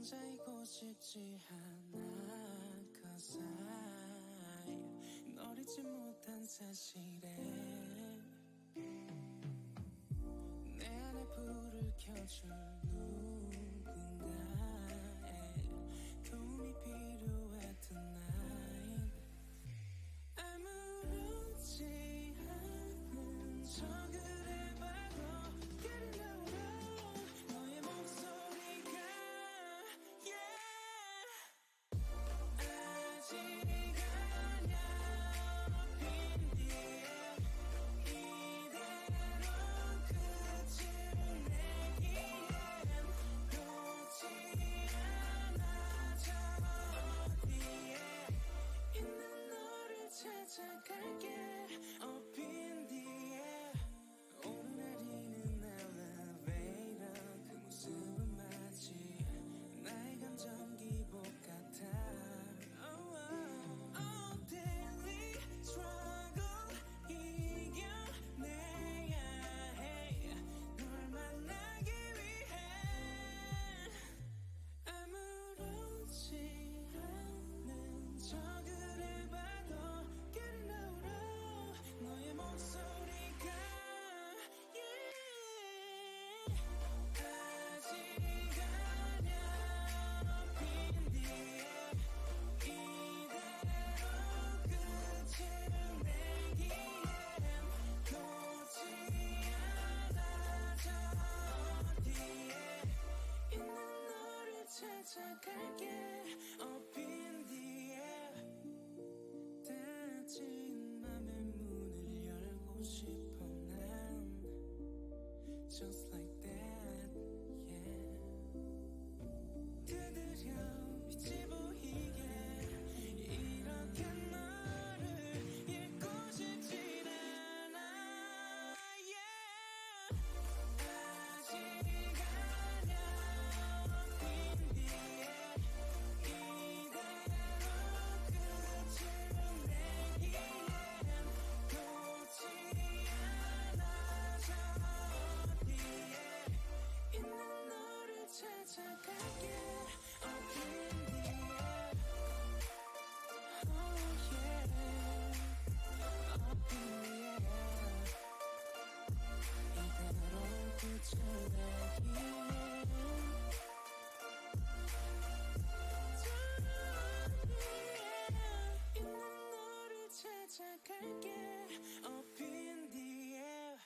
혼자 있고 싶지 않아 Cause I 널 잊지 못한 사실에 내 안에 불을 켜줄 누군가의 도움이 필요해 tonight. 아무렇지 않은 척을 해봐도 Getting out 너의 목소리가 yeah. 아직 아냐 빈 뒤에 이대로 끝을 내기엔 놓지 않아. 저 어디에 있는 너를 찾아갈게. Up in the air 오르내리는 elevator 그 모습은 마치 나의 감정 기복 같아. Oh, oh, oh, daily struggle 이겨내야 해 널 만나기 위해. 아무렇지 않은 척을 해봐도 Getting out 너의 목소리가 yeah. 아직 아냐 빈 뒤에 이대로 끝을 내기엔 놓지 않아. 저 어디에 있는 너를 찾아갈게. Up in the air 닫힌 맘의 문을 열고 싶어 난 Just like that yeah. 두드려 빛이 보이게 이렇게 너를 잃고 싶진 않아 yeah. 아직 아냐 빈 뒤에 이대로 끝을 내기엔 놓지 않아. 저 어디에 있는 너를 찾아갈게. Up in the air oh yeah. Up in the air 이대로 끝을 내기엔 저 어디에 있는 너를 찾아갈게. Up in the air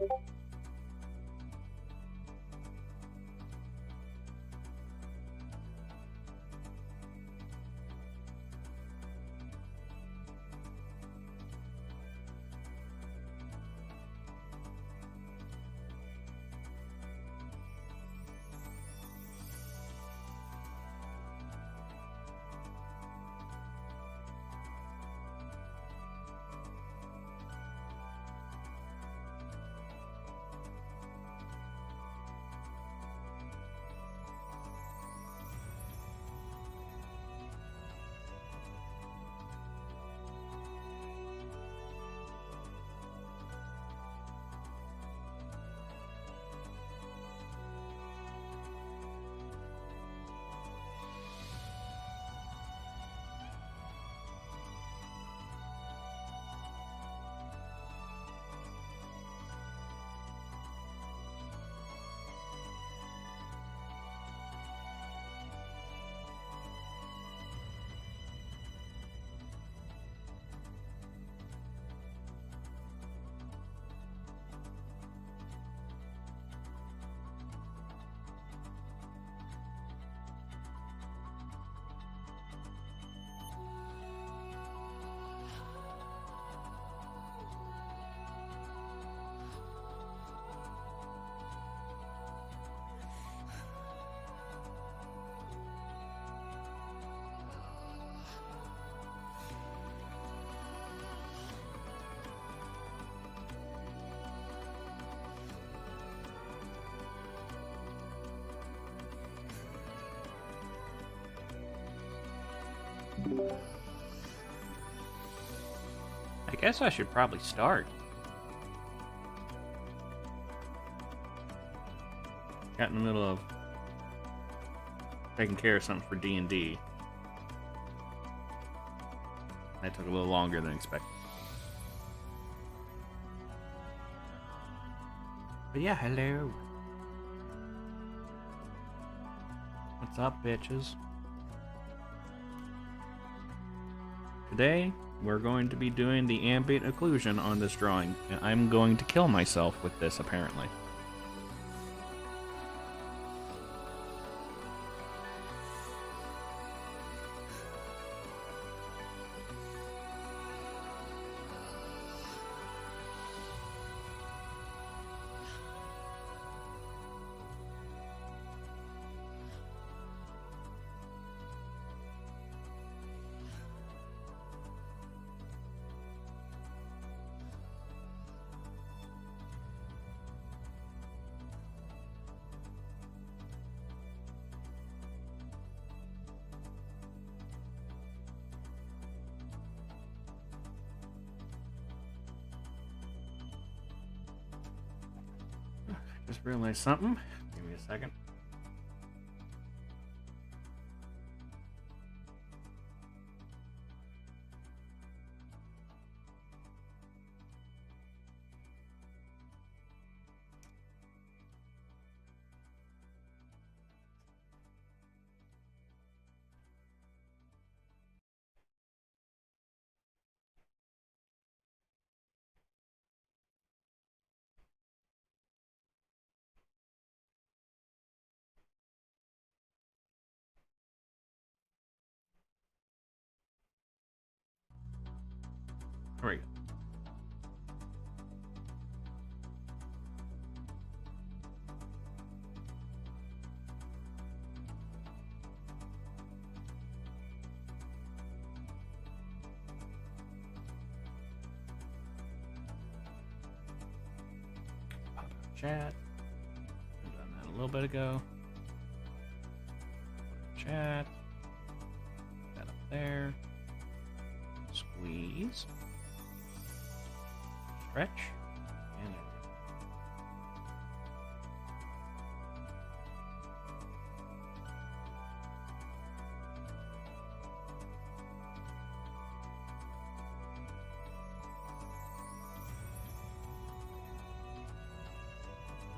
I guess I should probably start. Got in the middle of taking care of something for D&D. That took a little longer than expected. But yeah, hello. What's up, bitches? Today, we're going to be doing the ambient occlusion on this drawing, and I'm going to kill myself with this, apparently. Just realized something. Give me a second. There we go. Pop out chat. I've done that a little bit ago. Chat. That up there. Squeeze. Stretch. And there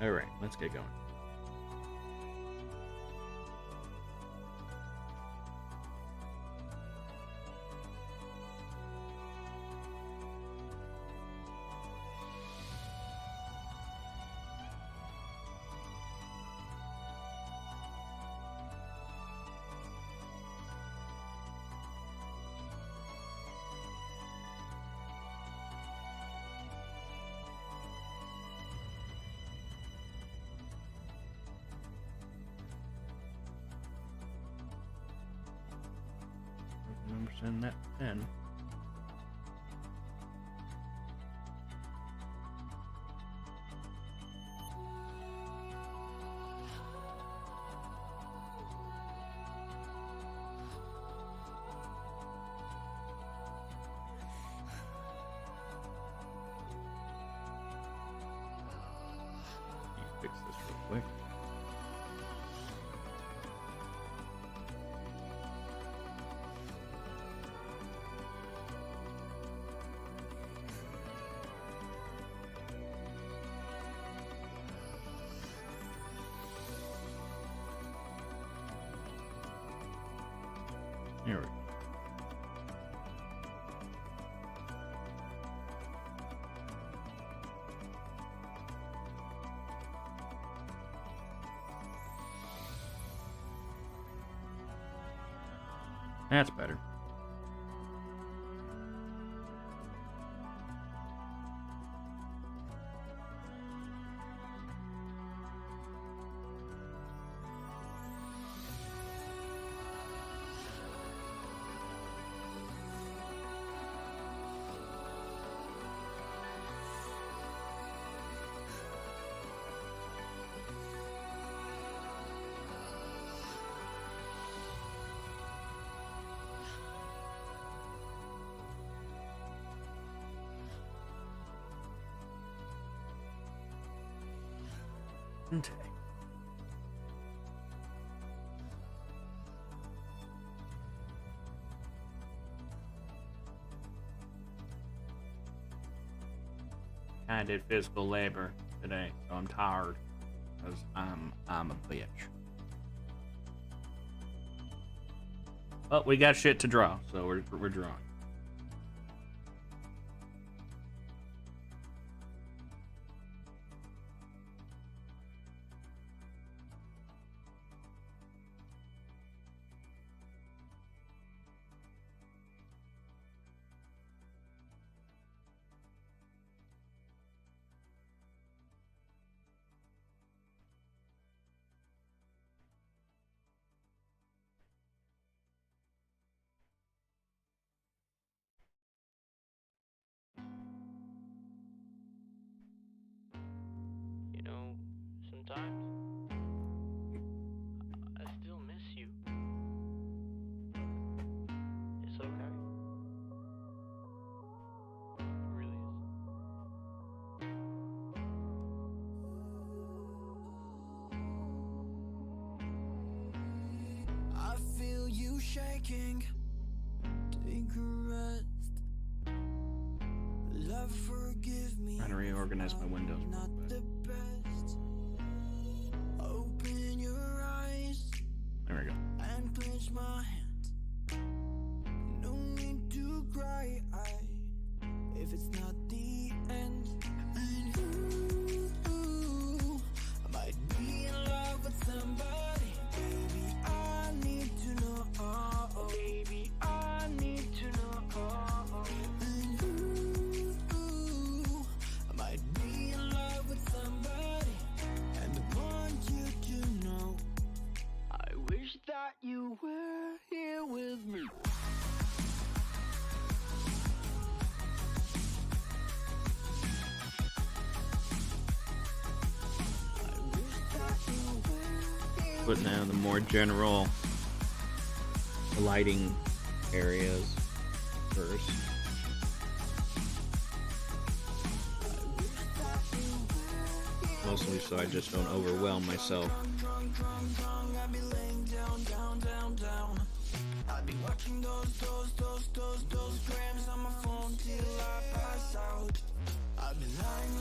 we go. All right, let's get going. and that pen. Fix this real quick. Here we go. That's better. Okay. I did physical labor today, so I'm tired because I'm a bitch. But we got shit to draw, so we're drawing. You know, sometimes I still miss you. It's okay. It really is. I feel you shaking. Take a rest. Love, forgive me. Trying to reorganize my windows. Not the best. Open your eyes There we go. and clench my hands. No need to cry if it's not the end. And you might be in love with somebody. Baby, I need to know. Baby, I need to know. And you might be in love with somebody, and I want you to know. I wish that you were here with me. I wish that you were here. Put now the more general lighting areas first. Mostly so I just don't overwhelm myself. I'd be laying down. I'd be watching those grams on my phone till I pass out. I'd be lying,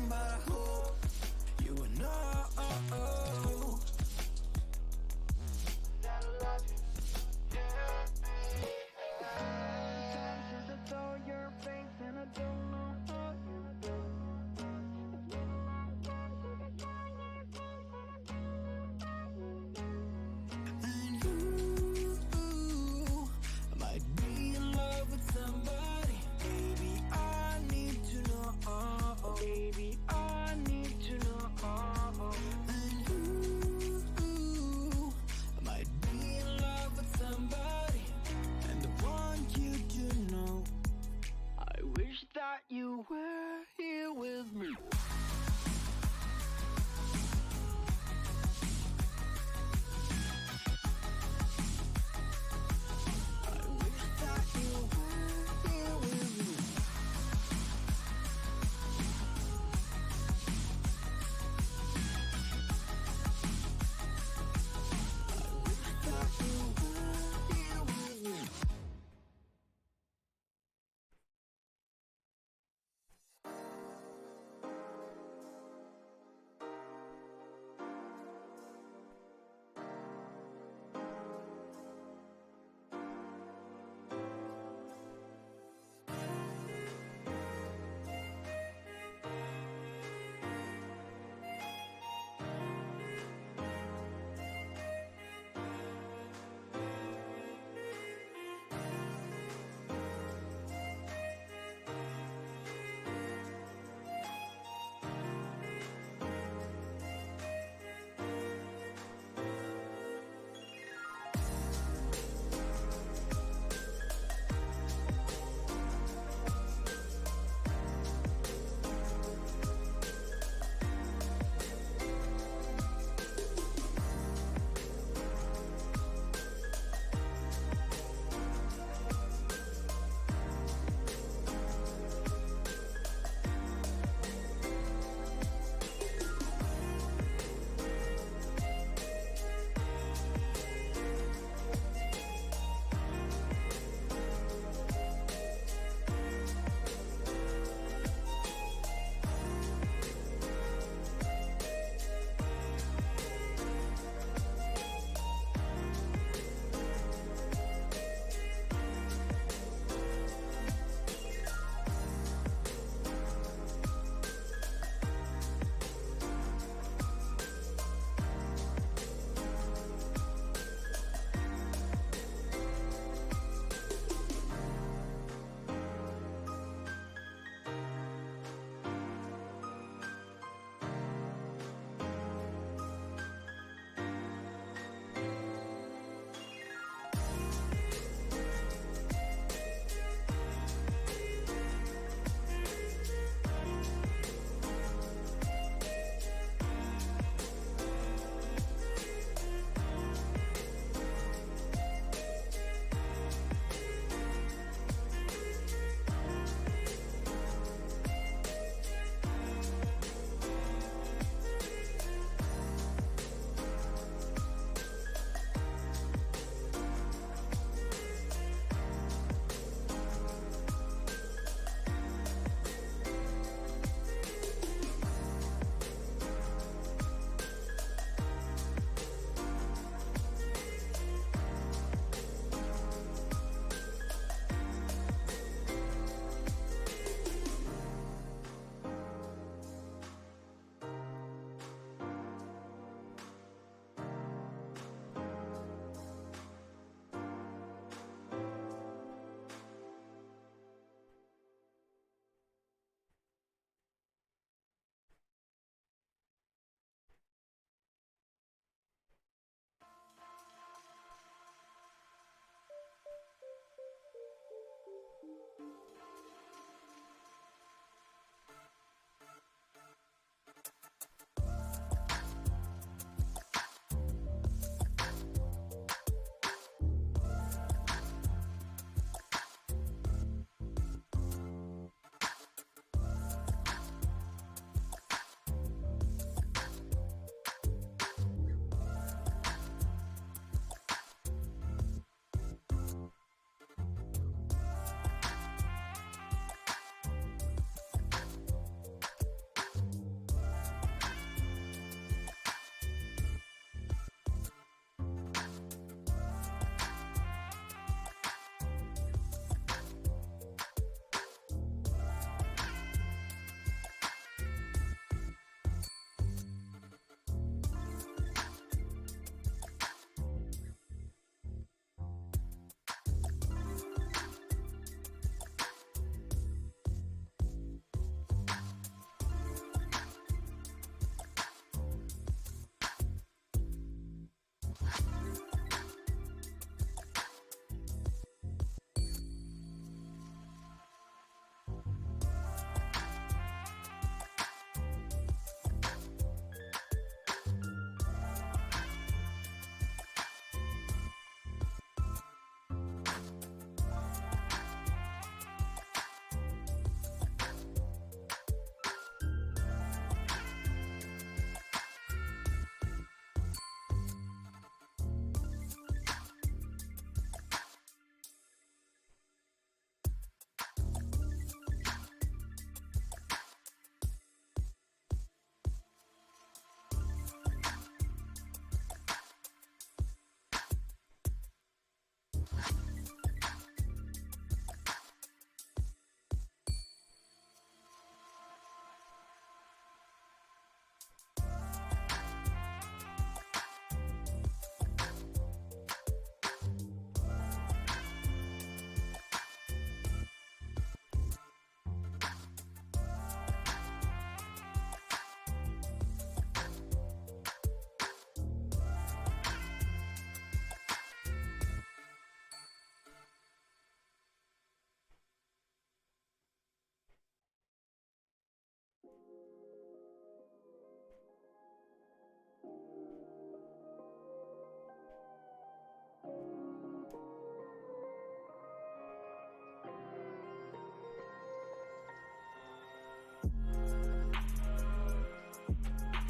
but I hope you would know that I love you. Sometimes I saw your face and I don't know how you do. And you might be in love with somebody. Baby, I need to know. Baby, I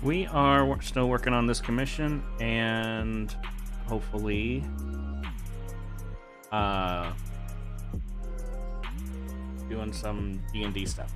We are still working on this commission, and hopefully, doing some D&D stuff.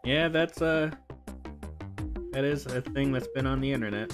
Yeah, that is a thing that's been on the internet.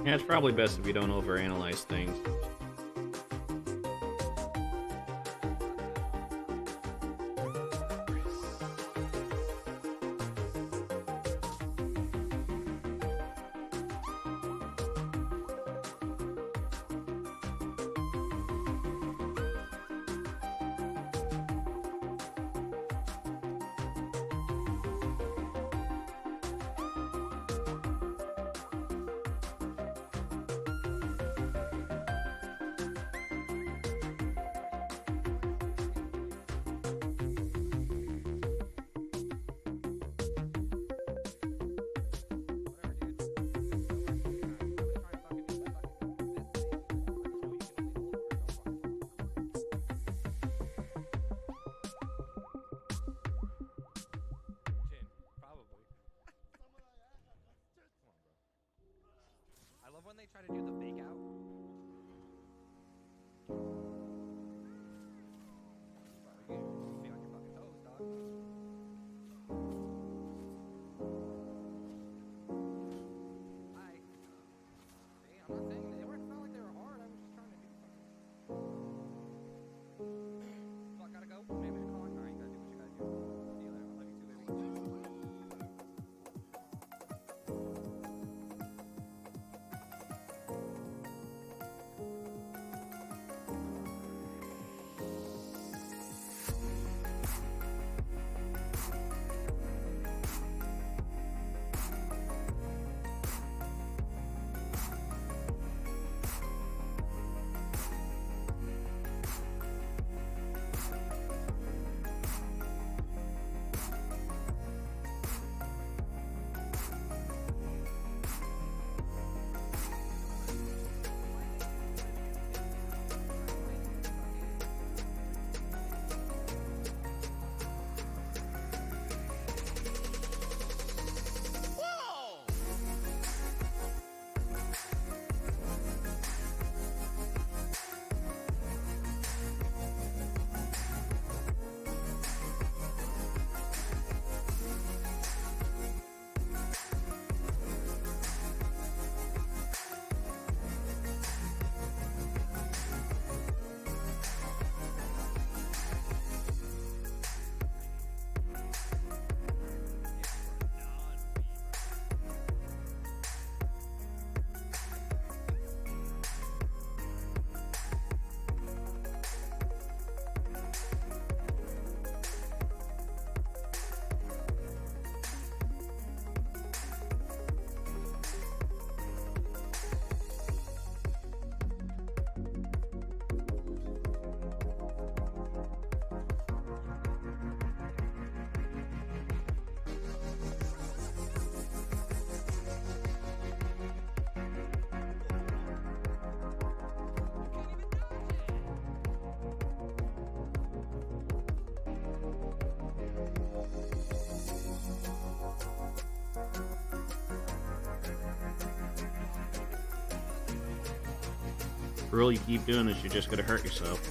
Yeah, it's probably best if you don't overanalyze things. rule you keep doing this, you're just gonna hurt yourself.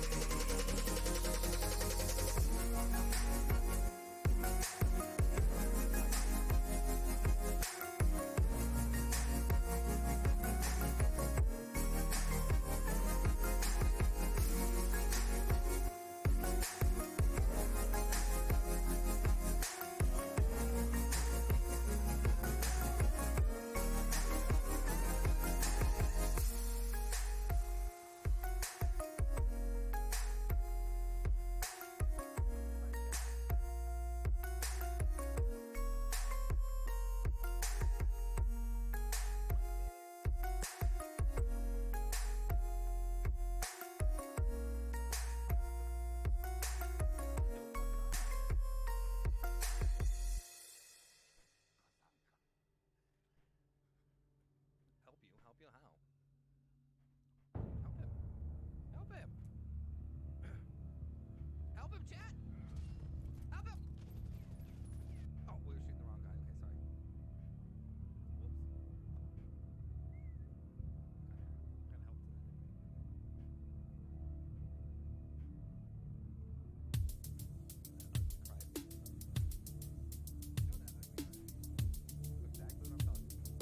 Help you how? Help him. Help him. Help him, chat. Help him. Oh, we were shooting the wrong guy. Okay, sorry. Whoops. Kind of helped today, didn't we? Cry. You know that ugly guy. Exactly what I'm talking about.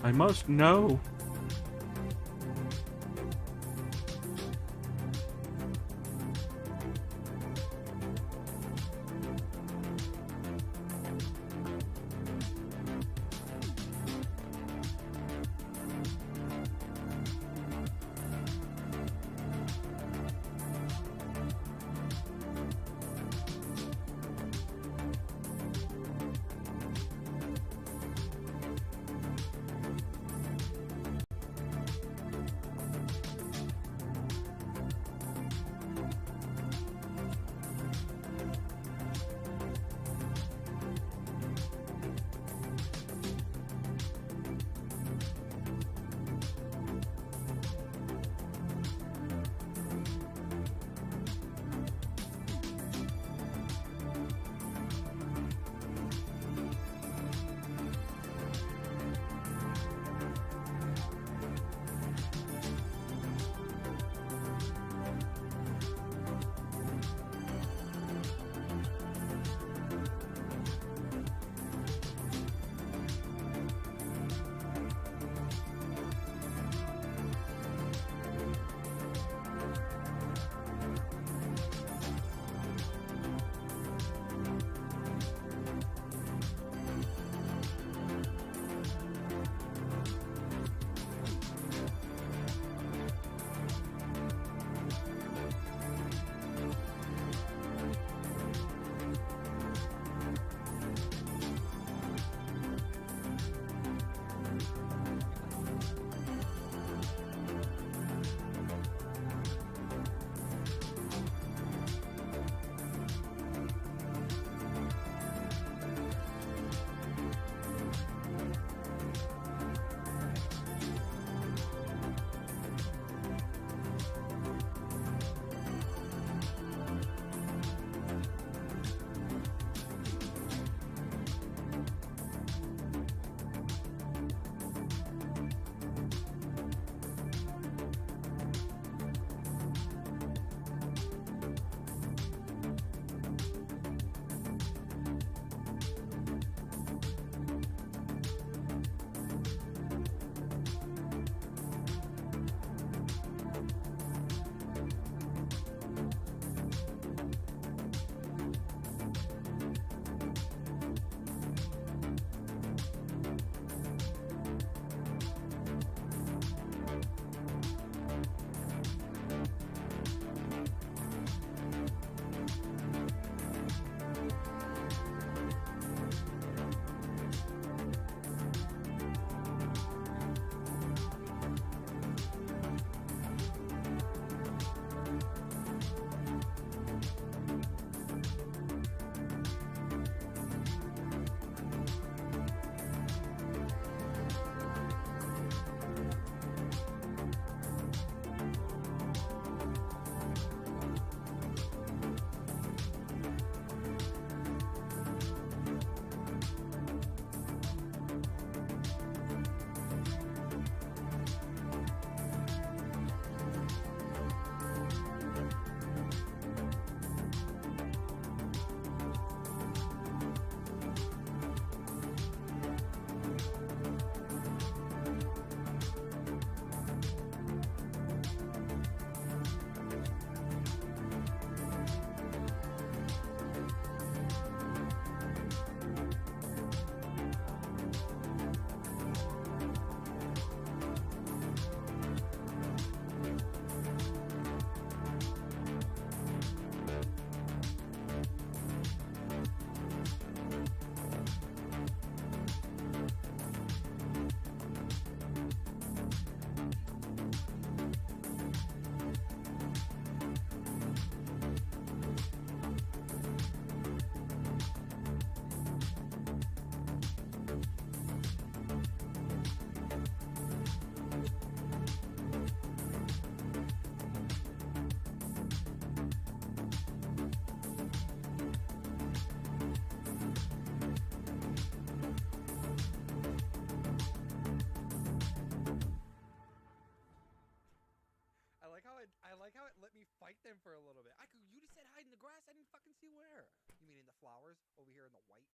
I must know. flowers over here in the white.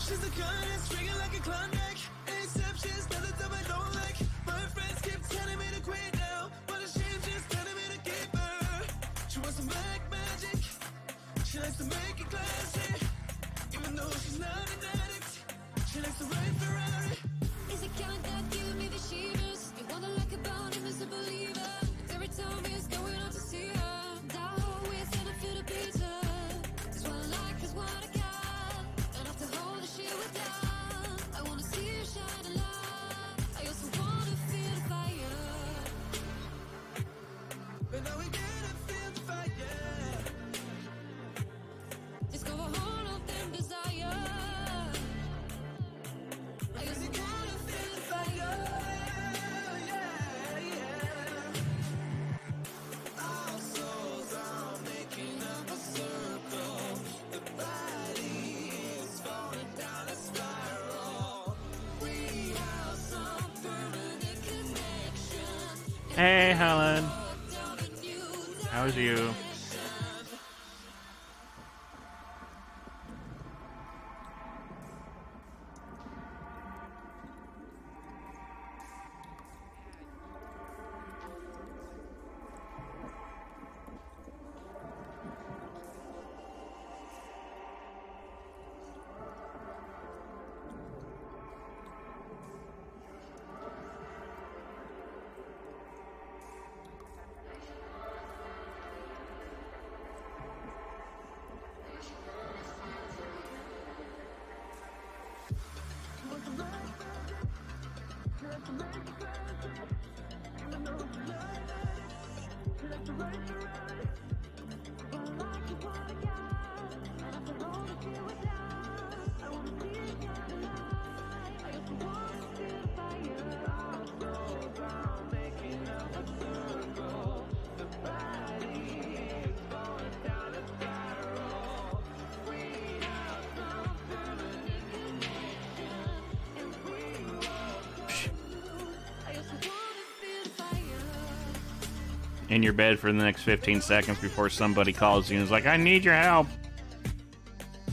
She's the kind that's ringing like a Klondike. Except she's nothing that I don't like. My friends keep telling me to quit now. What a shame, she's telling me to keep her. She wants some black magic. She likes to make it classy. Even though she's not an addict. She likes to ride Ferrari. Is it kind that giving me the shivers? You wanna like about him as a believer. Every time he's going on to see her. That always gonna feel the pizza. It's what I like, is what I got. And after hold the shit with down, I wanna see you shine a light. I also wanna feel the fire. But now we gotta feel the fire. Discover all of them desire. I also wanna feel the fire. Our souls are making up a circle. The body is falling down a spiral. We have some permanent connection. Hey, Helen. Down a new How's you? In your bed for the next 15 seconds before somebody calls you and is like, I need your help.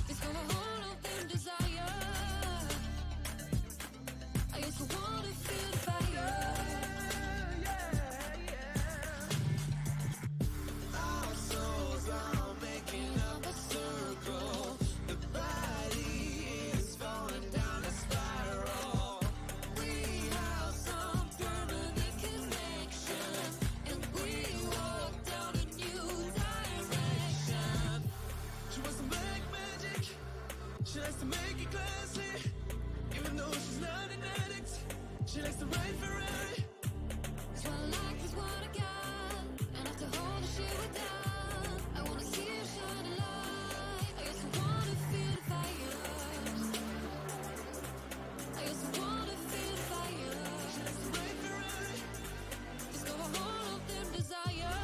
It's gonna hold up them desire. I used to wanna feel the fire. Our souls are making up a circle. The body is falling down a spiral. We have some permanent connection, and we walk down a new direction. She wants to make magic. She likes to make it classy. Even though she's not an addict. She likes to ride Ferrari. It's what I like, is what I got, and after all the shit we done, I wanna see you shine a light. I used to wanna feel the fire. I used to wanna feel the fire. She likes to ride Ferrari. It's gonna hold up them desire.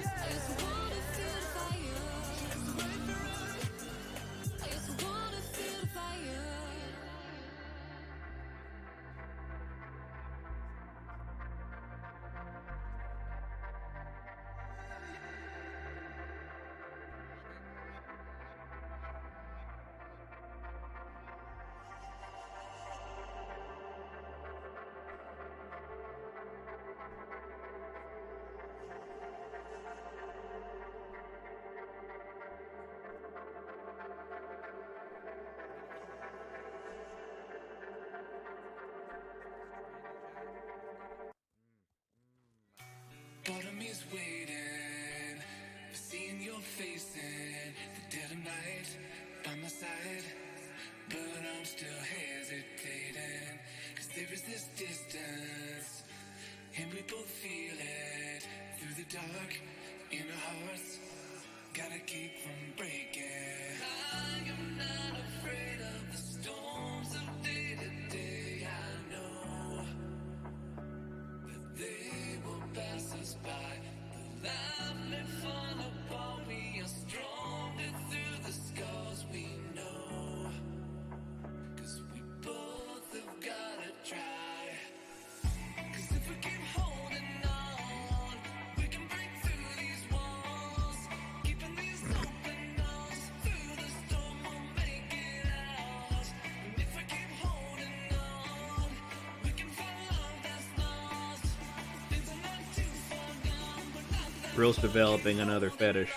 I used to wanna feel the fire. She likes to ride Ferrari. I used to wanna feel the fire. Part of me is waiting for seeing your face in the dead of night by my side, but I'm still hesitating, 'cause there is this distance, and we both feel it through the dark in our hearts. Gotta keep from breaking. I am not afraid of the storms of day to day. I know that they will pass us by. The life may fall apart. We are stronger through the scars we know. 'Cause we both have gotta try. 'Cause if we keep holding on, we can break through these walls. Keeping these open doors through the storm, we'll make it out. And if we keep holding on, we can find love that's lost. Things are not too far gone, but not that Rill's developing another fetish.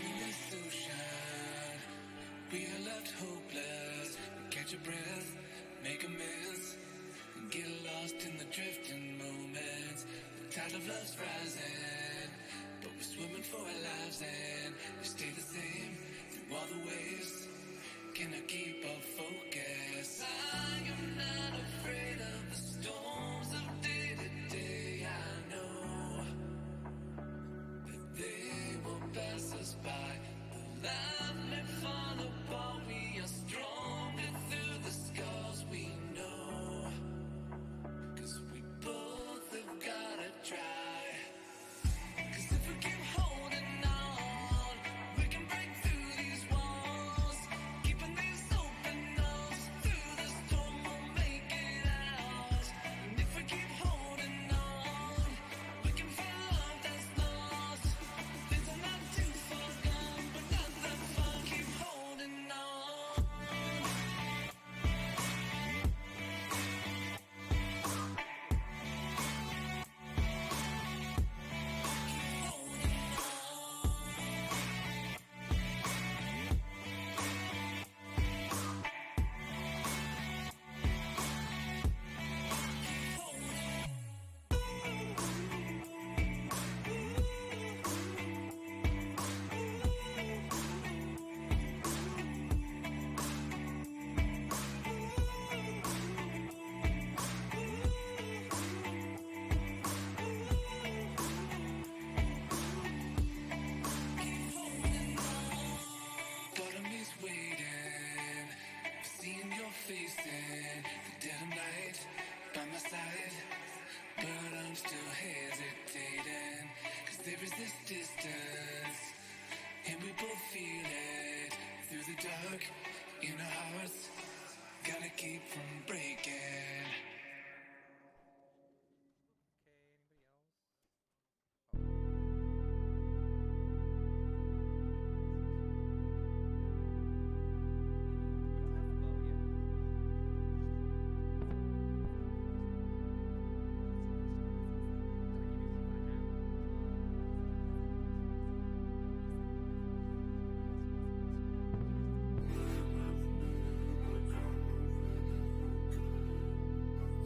in this ocean, we are left hopeless. Catch a breath, make amends, and get lost in the drifting moments. The tide of love's rising, but we're swimming for our lives, and we stay the same through all the waves. Can I keep our focus? I am not afraid of the storms of day to day. I know that they will pass us by. The life may fall apart. We are stronger through the scars we know. 'Cause we both have gotta try. 'Cause if we keep holding on, we can break through these walls. Keeping these open doors through the storm. this distance, and we both feel it through the dark in our hearts. Gotta keep from breaking. Okay, anybody else? We don't have a vote yet.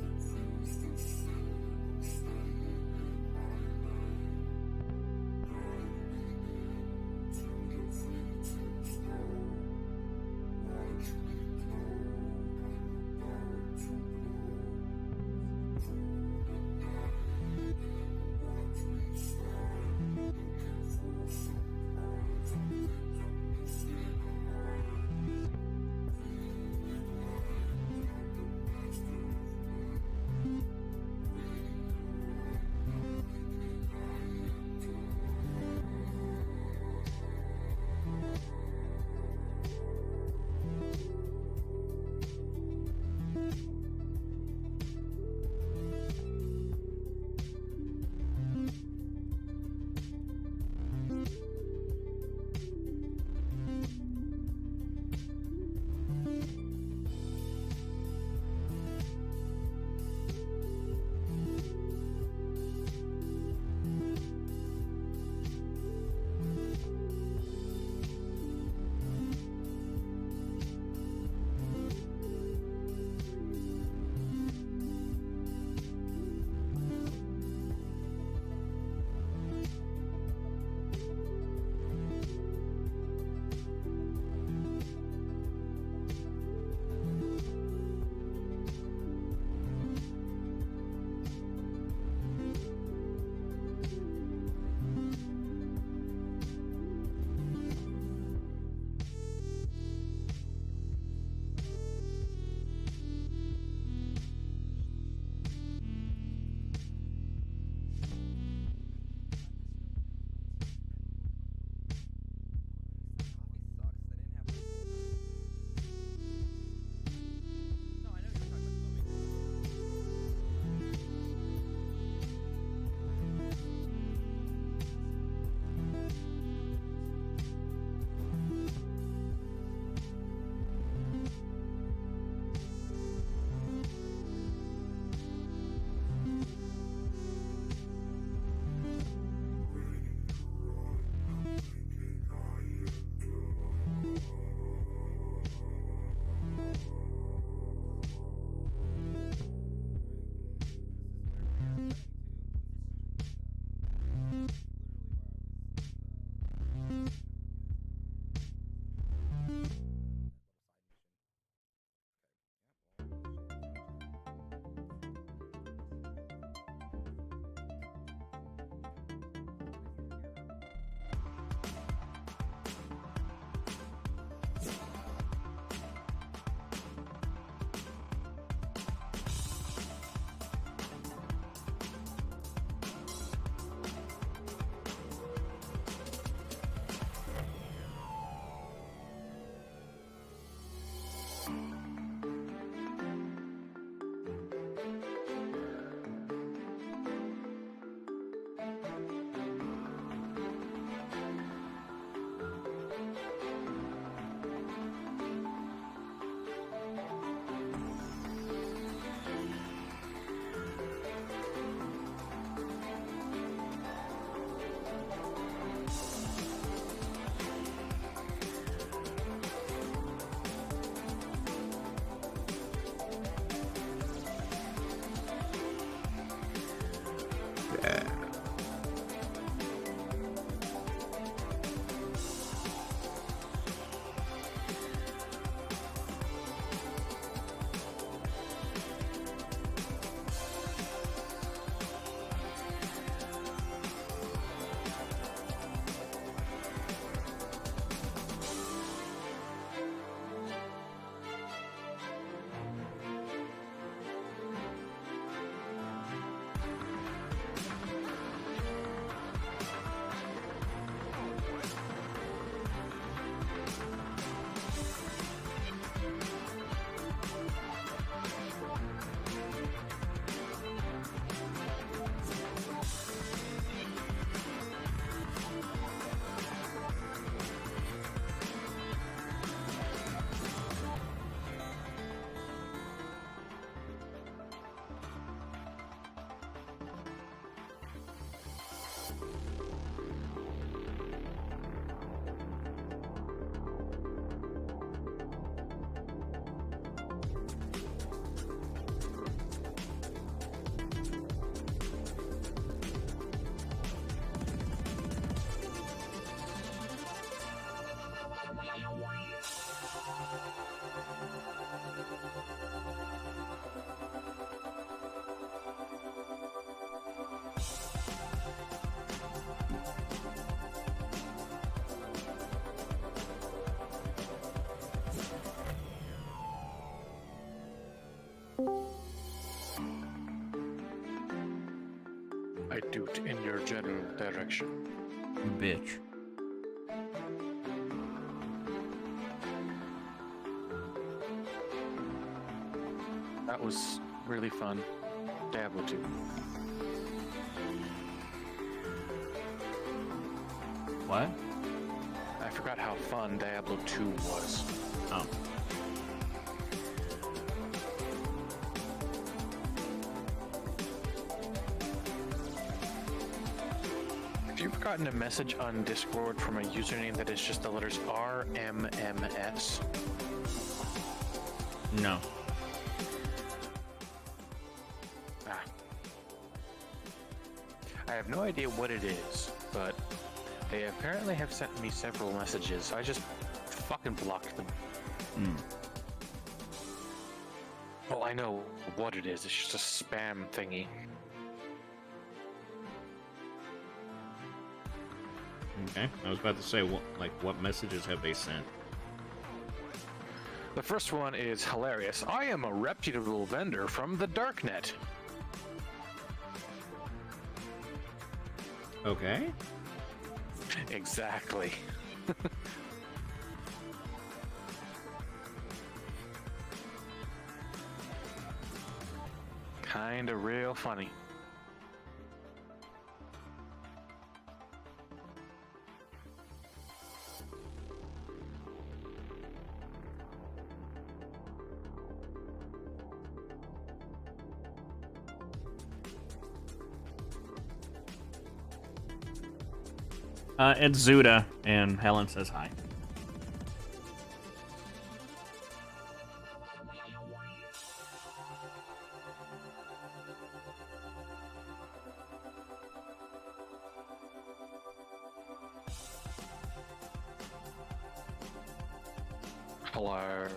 general direction. Bitch. That was really fun. Diablo 2. What? I forgot how fun Diablo 2 was. Oh. Have you ever gotten a message on Discord from a username that is just the letters RMMS? No. Ah. I have no idea what it is, but they apparently have sent me several messages. I just fucking blocked them. Hmm. Well, I know what it is. It's just a spam thingy. Okay. I was about to say, what messages have they sent? The first one is hilarious. I am a reputable vendor from the Darknet. Okay. Exactly. Kinda real funny. It's Zuda, and Helen says hi. Hello.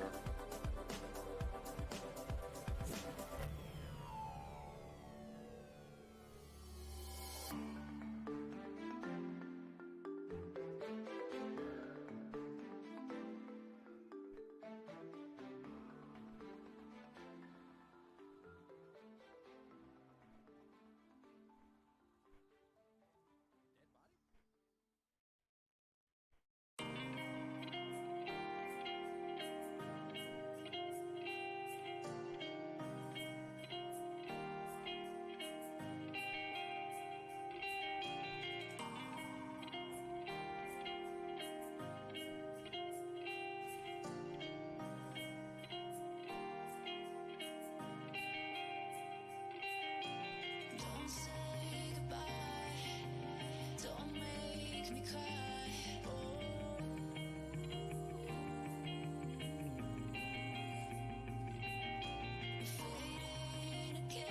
Don't say goodbye. Don't make me cry. Fading again,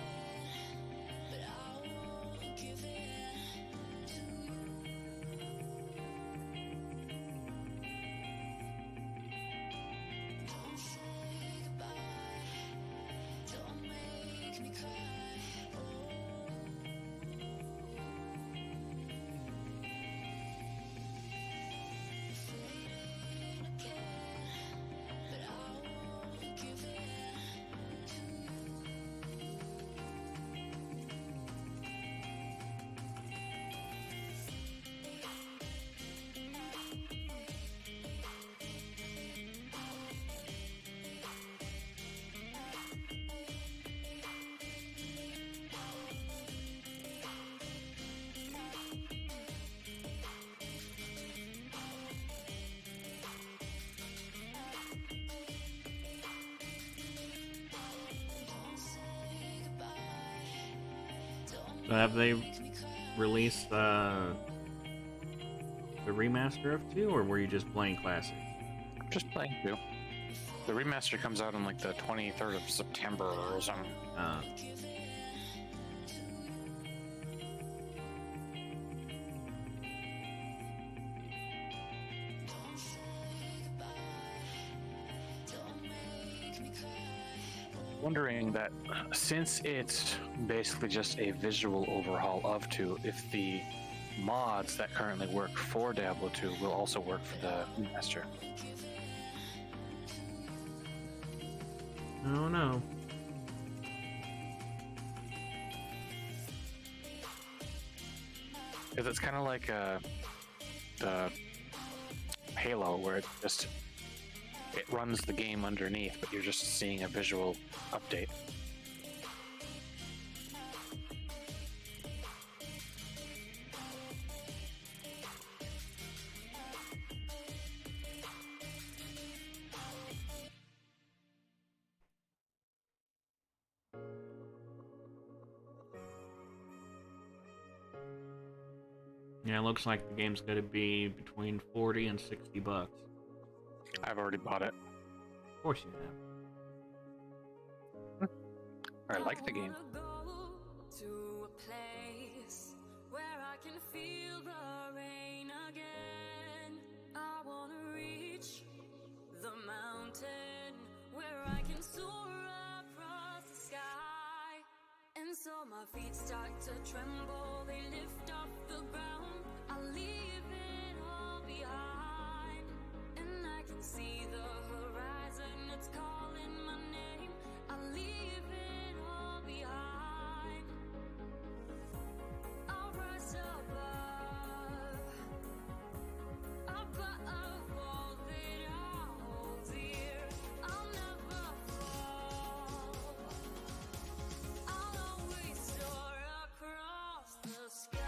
but I won't give in to you. Don't say goodbye. Don't make me cry. So have they released the remaster of 2, or were you just playing Classic? Just playing 2. The remaster comes out on like the 23rd of September or something. Wondering that since it's basically just a visual overhaul of 2, if the mods that currently work for Diablo 2 will also work for the remaster. I don't know. It's kind of like the Halo, where it runs the game underneath, but you're just seeing a visual update. Yeah, it looks like the game's gonna be between 40 and 60 bucks. I've already bought it. Of course you have. I like the game. To a place where I can feel the rain again. I wanna reach the mountain where I can soar across the sky. And so my feet start to tremble, they lift off the ground. I leave it all behind. And I can see the horizon, it's calling my name. I leave it all behind. I'll rise above all that I hold dear. I'll never fall. I'll always soar across the sky.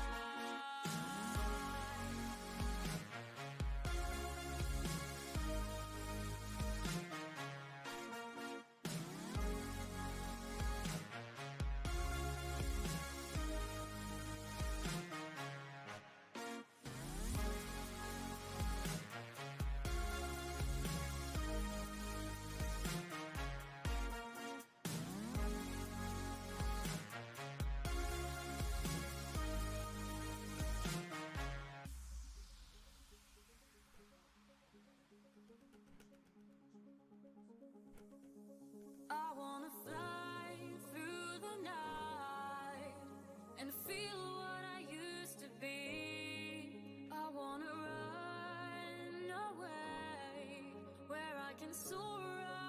I wanna fly through the night and feel what I used to be. I wanna run away where I can soar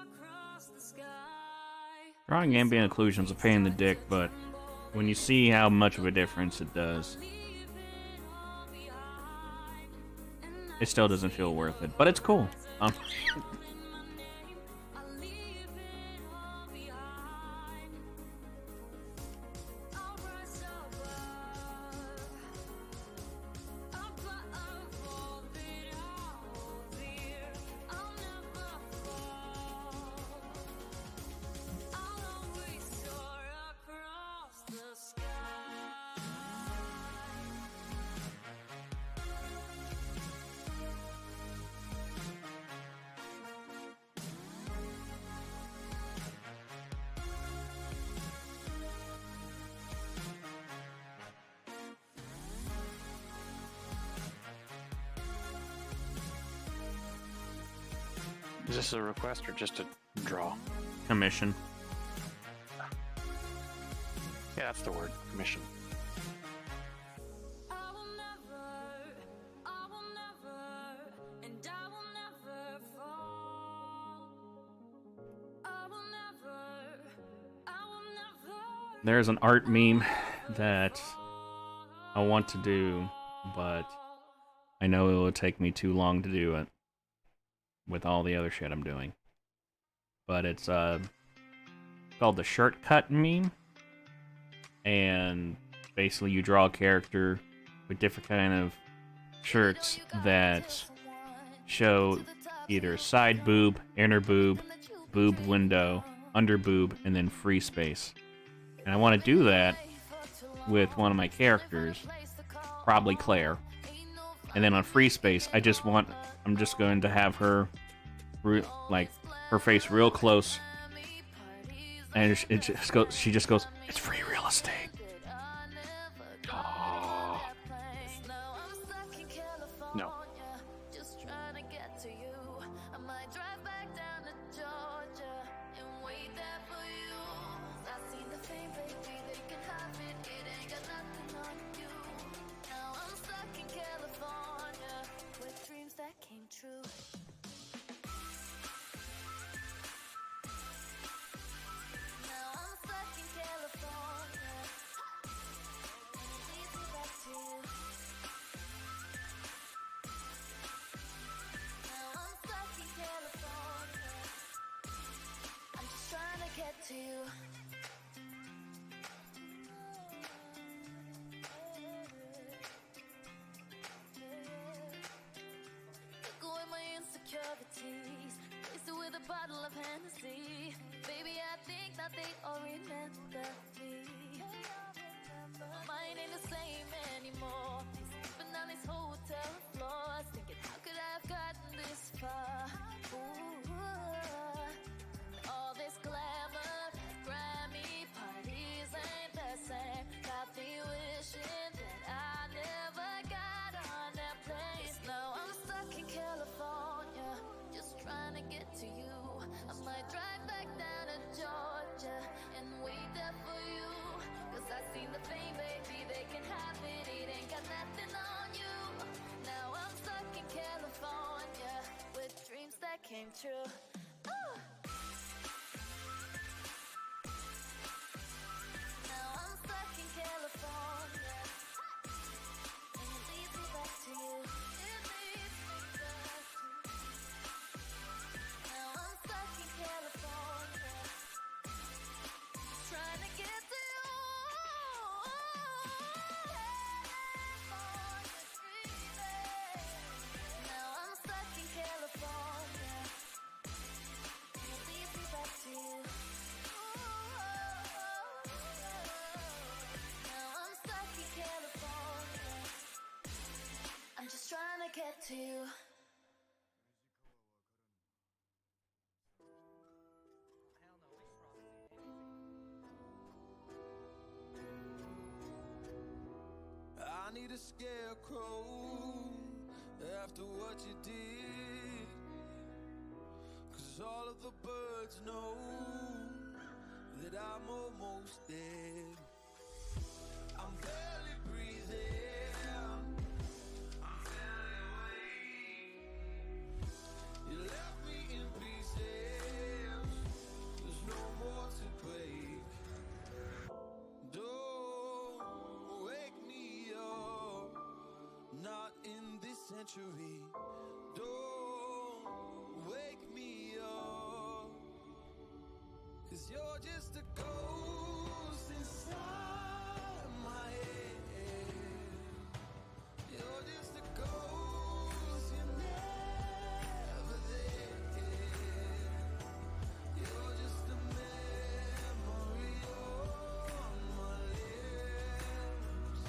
across the sky. Drawing ambient occlusion's a pain in the dick, but when you see how much of a difference it does, it still doesn't feel worth it. But it's cool. Is this a request or just a draw? Commission. Yeah, that's the word. Commission. I will never, and I will never fall. I will never. There's an art meme that I want to do, but I know it would take me too long to do it with all the other shit I'm doing. But it's called the shirt cut meme, and basically you draw a character with different kind of shirts that show either side boob, inner boob, boob window, under boob, and then free space. And I want to do that with one of my characters, probably Claire. And then on free space, I'm just going to have her, like, her face real close, and she just goes, it's free real estate. Oh. No. that they all remember me. Mine ain't the same anymore. Sleeping on these hotel floors, thinking how could I have gotten this far? Ooh, all this glamour, Grammy parties ain't the same. Got me wishing that I never got on that plane. Now I'm stuck in California, just trying to get to you. I might drive back down to Georgia and wait there for you. Cause I seen the fame, baby, they can have it. It ain't got nothing on you. Now I'm stuck in California with dreams that came true. Ooh. Now I'm stuck in California, and it leads me back to you. It leads me back to you. Now I'm stuck in California, trying to get to you. California dreaming. Now I'm stuck in California, and it leads me back to you. Now I'm stuck in California, I'm just trying to get to you. Hell no, we promised I need a scarecrow after what you did. Cause all of the birds know that I'm almost dead. I'm barely breathing, I'm barely awake. You left me in pieces, there's no more to break. Don't wake me up, not in this century. Don't wake me up, cause you're just a ghost inside my head. You're just a ghost, you're never there. You're just a memory on my lips.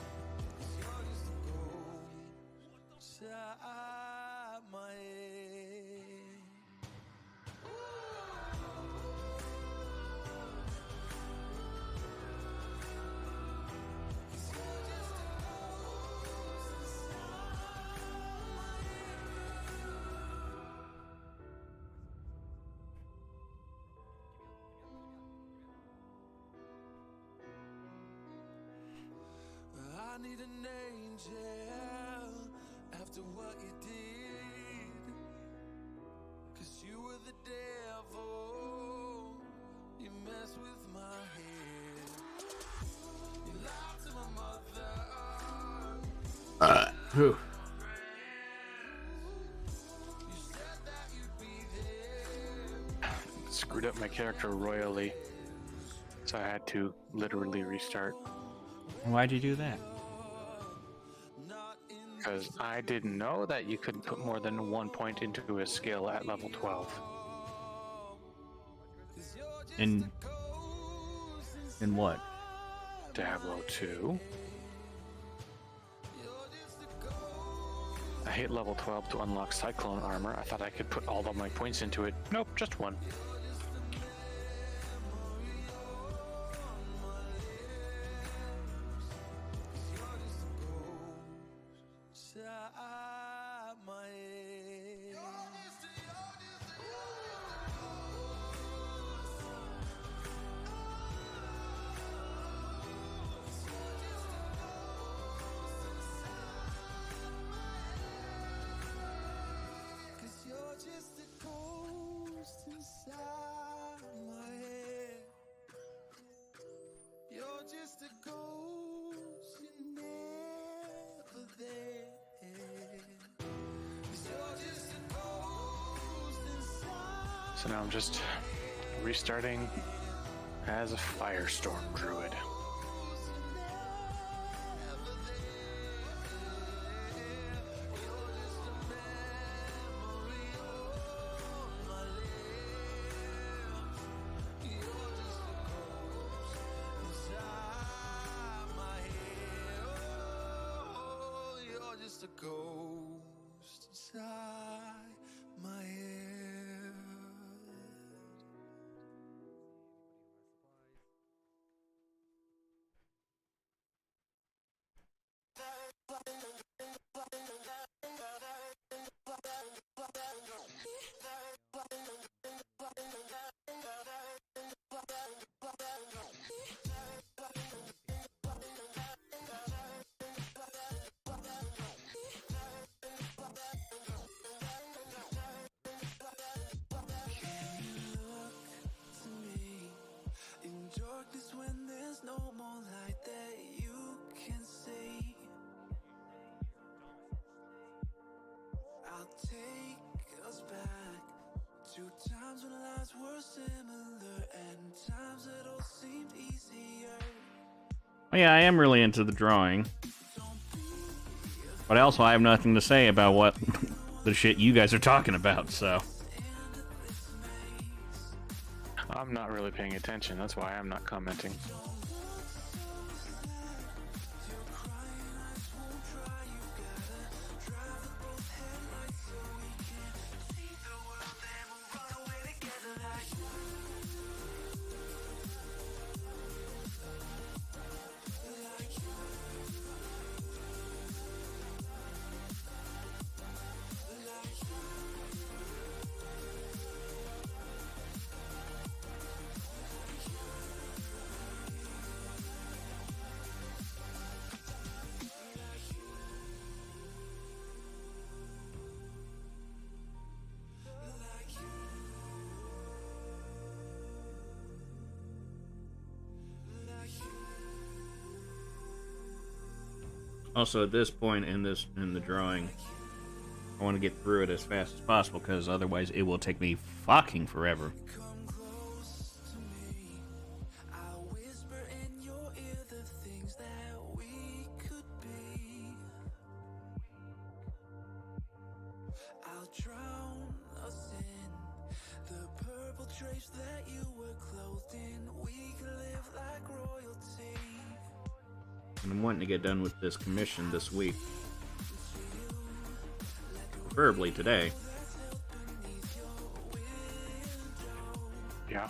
'Cause you're just a ghost inside my head. I need an angel after what you did. Cause you were the devil, you messed with my head. You lied to my mother. Whew. You said that you'd be there. Screwed up my character royally, so I had to literally restart. Why'd you do that? Because I didn't know that you couldn't put more than 1 point into a skill at level 12. In what? Diablo 2. I hit level 12 to unlock Cyclone armor. I thought I could put all of my points into it. Nope, just one. Inside my head. Cause you're just a ghost inside my head. You're just a ghost, you're never there. 'Cause you're just a ghost inside. So now I'm just restarting as a Firestorm Druid. take us back to times when lives were similar and times that all seemed easier. Oh, yeah, I am really into the drawing. But also, I have nothing to say about what the shit you guys are talking about, so. I'm not really paying attention. That's why I'm not commenting. Also, at this point in the drawing, I want to get through it as fast as possible, because otherwise it will take me fucking forever. Come close to me. I'll whisper in your ear the things that we could be. I'll drown us in the purple drapes that you were clothed in. We could live like royalty. And I'm wanting to get done with this commission this week. Preferably today. Yeah.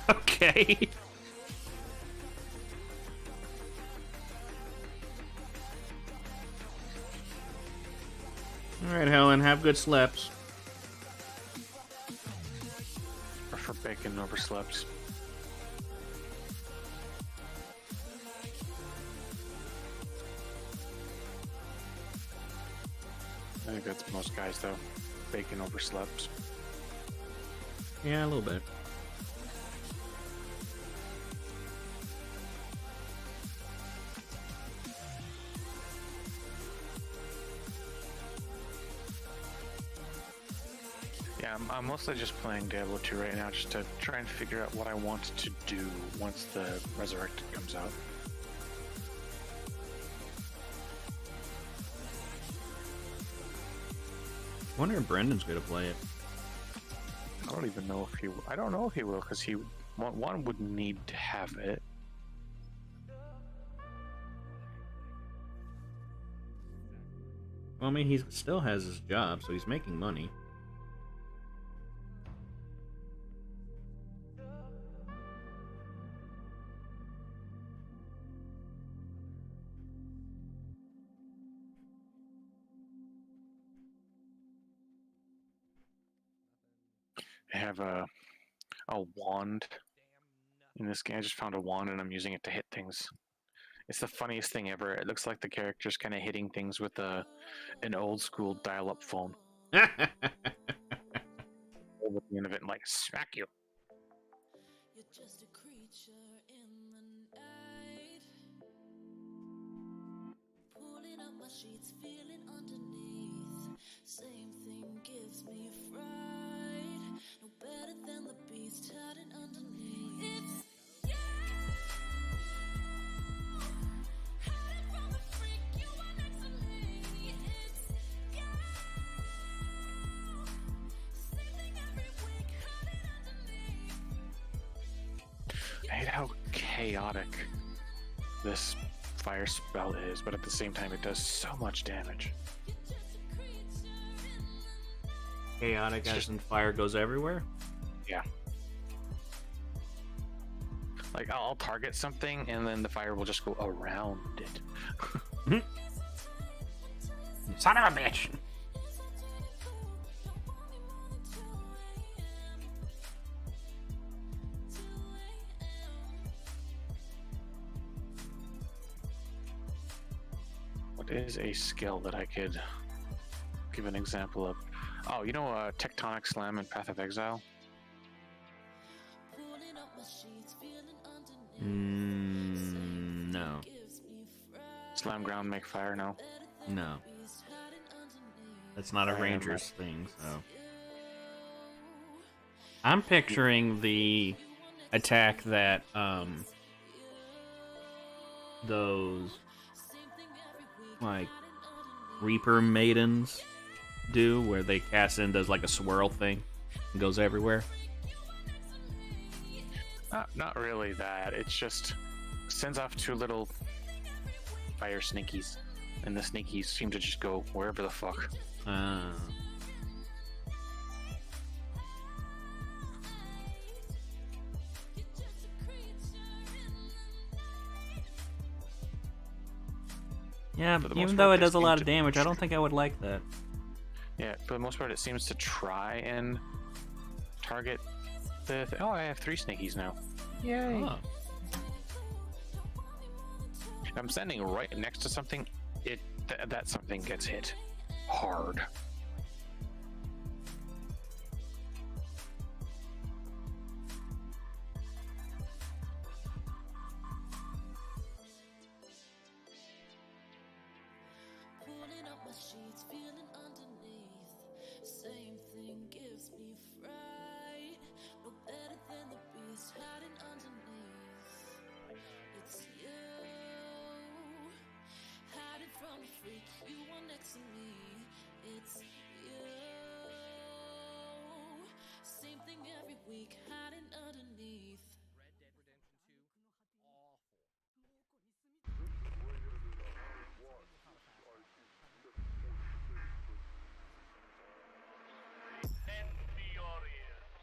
Okay. Alright, Helen, have good sleeps. Prefer bacon over SLOBS. I think that's most guys, though. Bacon over SLOBS. Yeah, a little bit. Yeah, I'm mostly just playing Diablo 2 right now, just to try and figure out what I want to do once the Resurrected comes out. I wonder if Brendan's gonna play it. I don't even know if he. I don't know if he will, because one would need to have it. Well, I mean, he still has his job, so he's making money. I have a wand in this game. I just found a wand and I'm using it to hit things. It's the funniest thing ever. It looks like the character's kind of hitting things with an old school dial-up phone. Over the end of it and like smack you. You're just a creature in the night, pulling up my sheets, feeling underneath. Same thing gives me a fright. No better than the beast hiding underneath. It's you, hiding from the freak you are next to me. It's you, same thing every week, hiding underneath. I hate how chaotic this fire spell is, but at the same time it does so much damage. Chaotic as in fire goes everywhere? Yeah. Like, I'll target something and then the fire will just go around it. Son of a bitch! What is a skill that I could give an example of? Oh, you know Tectonic Slam and Path of Exile? No. Slam ground, make fire, no? No. That's not a ranger's thing, so. I'm picturing the attack that, those, like, Reaper Maidens do, where they cast in, does like a swirl thing, and goes everywhere. Not really that. It's just sends off 2 little fire sneakies, and the sneakies seem to just go wherever the fuck. Yeah, but even though it does a lot of damage, I don't think I would like that. Yeah, for the most part, it seems to try and target the. Oh, I have 3 sneakies now. Yay! Oh. If I'm standing right next to something, that something gets hit hard. Pulling up my sheets, feeling underneath. Same thing gives me fright. No better than the beast hiding underneath. It's you, hiding from the freak. You are next to me. It's you. Same thing every week, hiding underneath. Red Dead Redemption 2, awful. Send me your ears.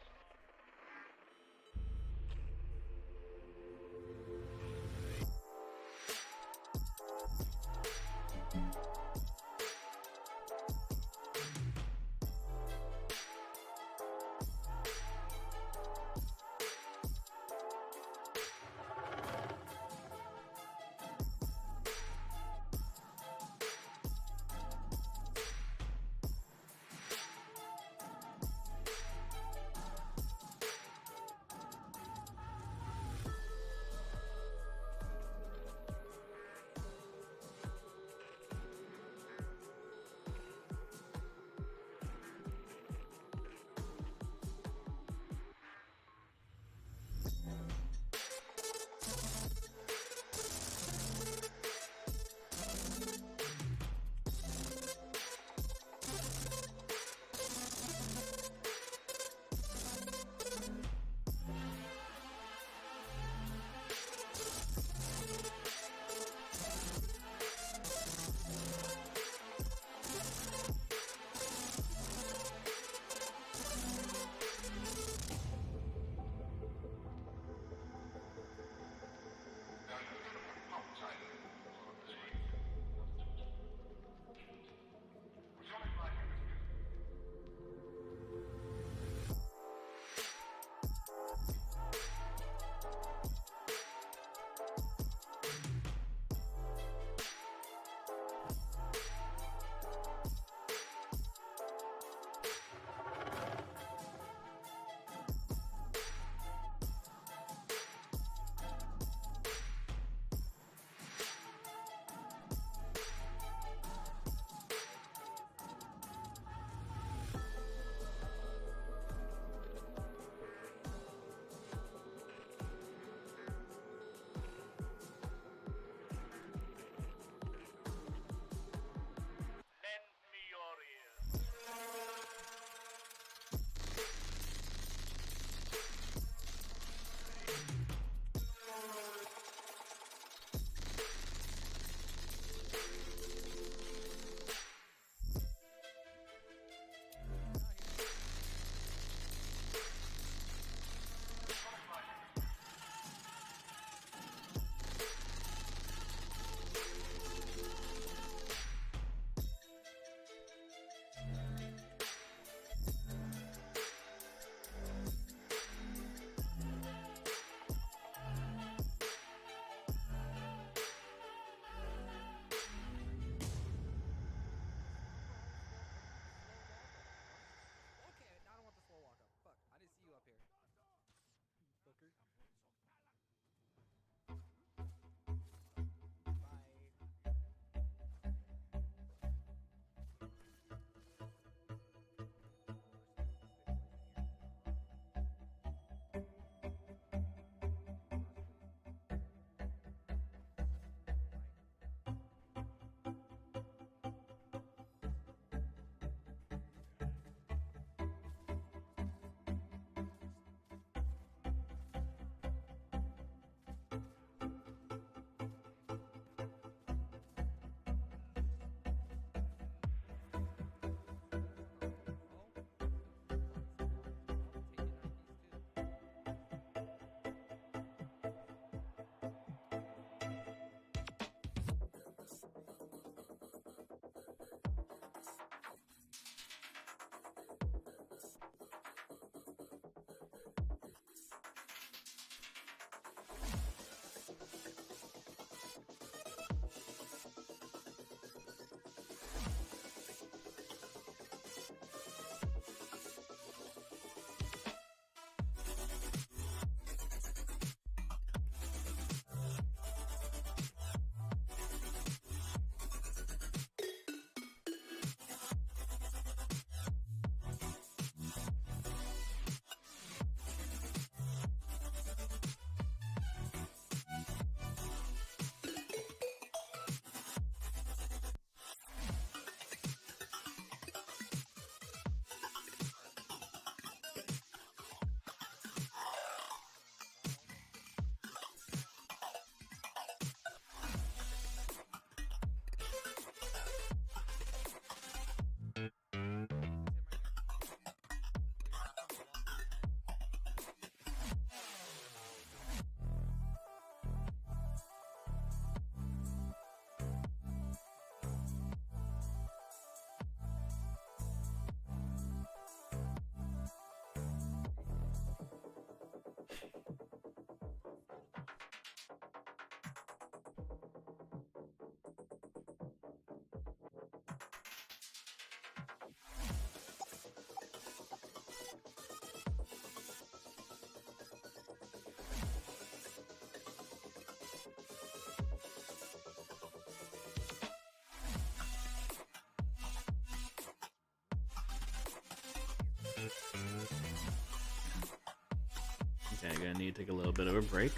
Okay, I'm gonna need to take a little bit of a break.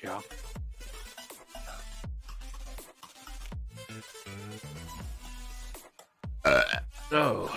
Yeah. So.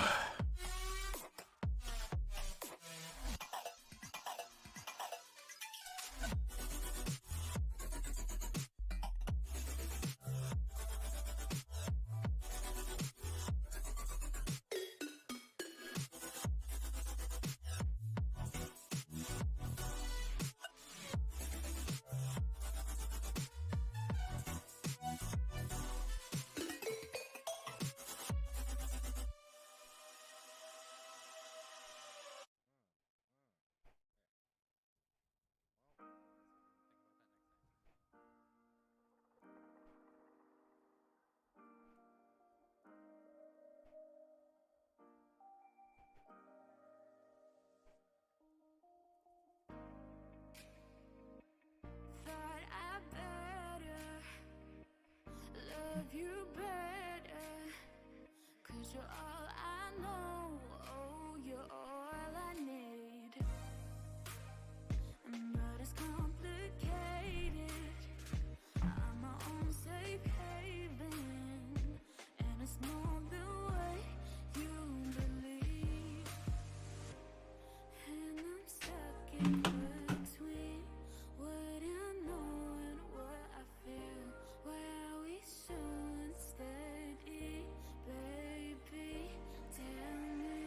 Thought I better love you better, 'cause you're all I know, oh, you're all I need. But it's complicated, I'm my own safe haven, and it's not the way you believe. And I'm stuck in between what I know and what I feel. Why are we so unsteady, baby? Tell me.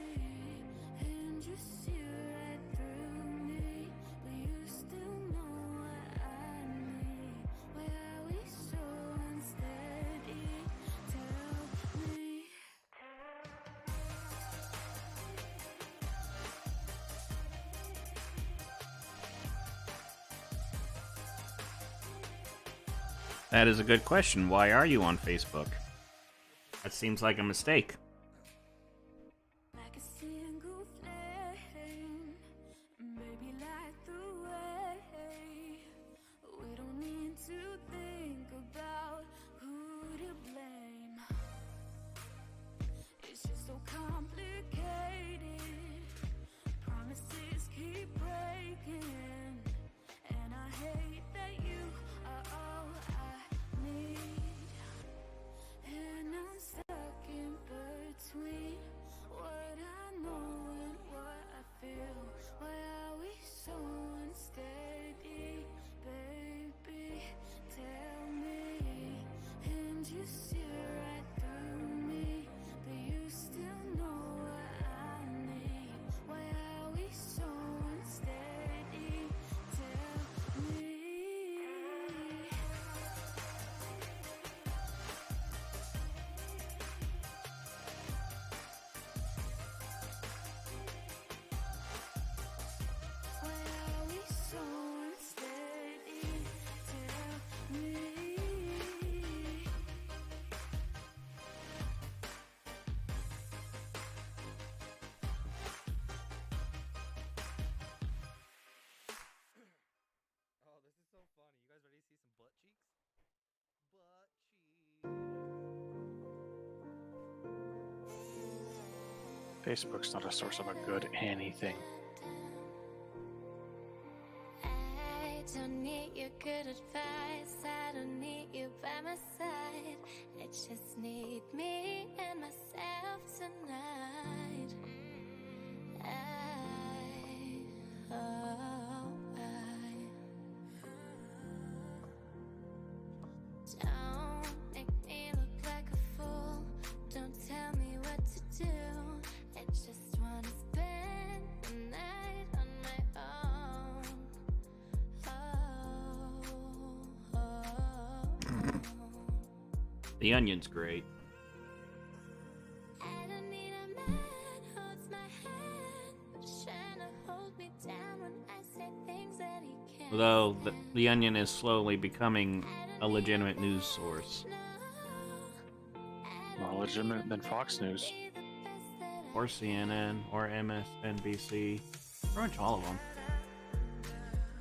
And you see right through me, but you still know what I need. Why are we so unsteady? Tell me. That is a good question. Why are you on Facebook? That seems like a mistake. Like a single flame, maybe light the way. We don't need to think about who to blame. It's just so complicated. Promises keep breaking, and I hate that you are all I need. And I'm stuck in between what I know and what I feel. Why are we so unsteady, baby? Tell me. And you see right through me, but you still know what I need. Why are we so unsteady? Tell me. Why are we so unsteady? Tell me. Oh, this is so funny. You guys ready to see some butt cheeks? Butt cheeks. Facebook's not a source of a good anything. I don't need your good advice. I don't need you by my side. I just need me and myself tonight. Don't make me look like a fool. Don't tell me what to do. I just wanna spend the night on my own. The Onion's great. I don't need a man who holds my hand, but he's trying to hold me down when I say things that he can't. Although the Onion is slowly becoming a legitimate news source. More legitimate than Fox News. Or CNN, or MSNBC. Pretty much all of them.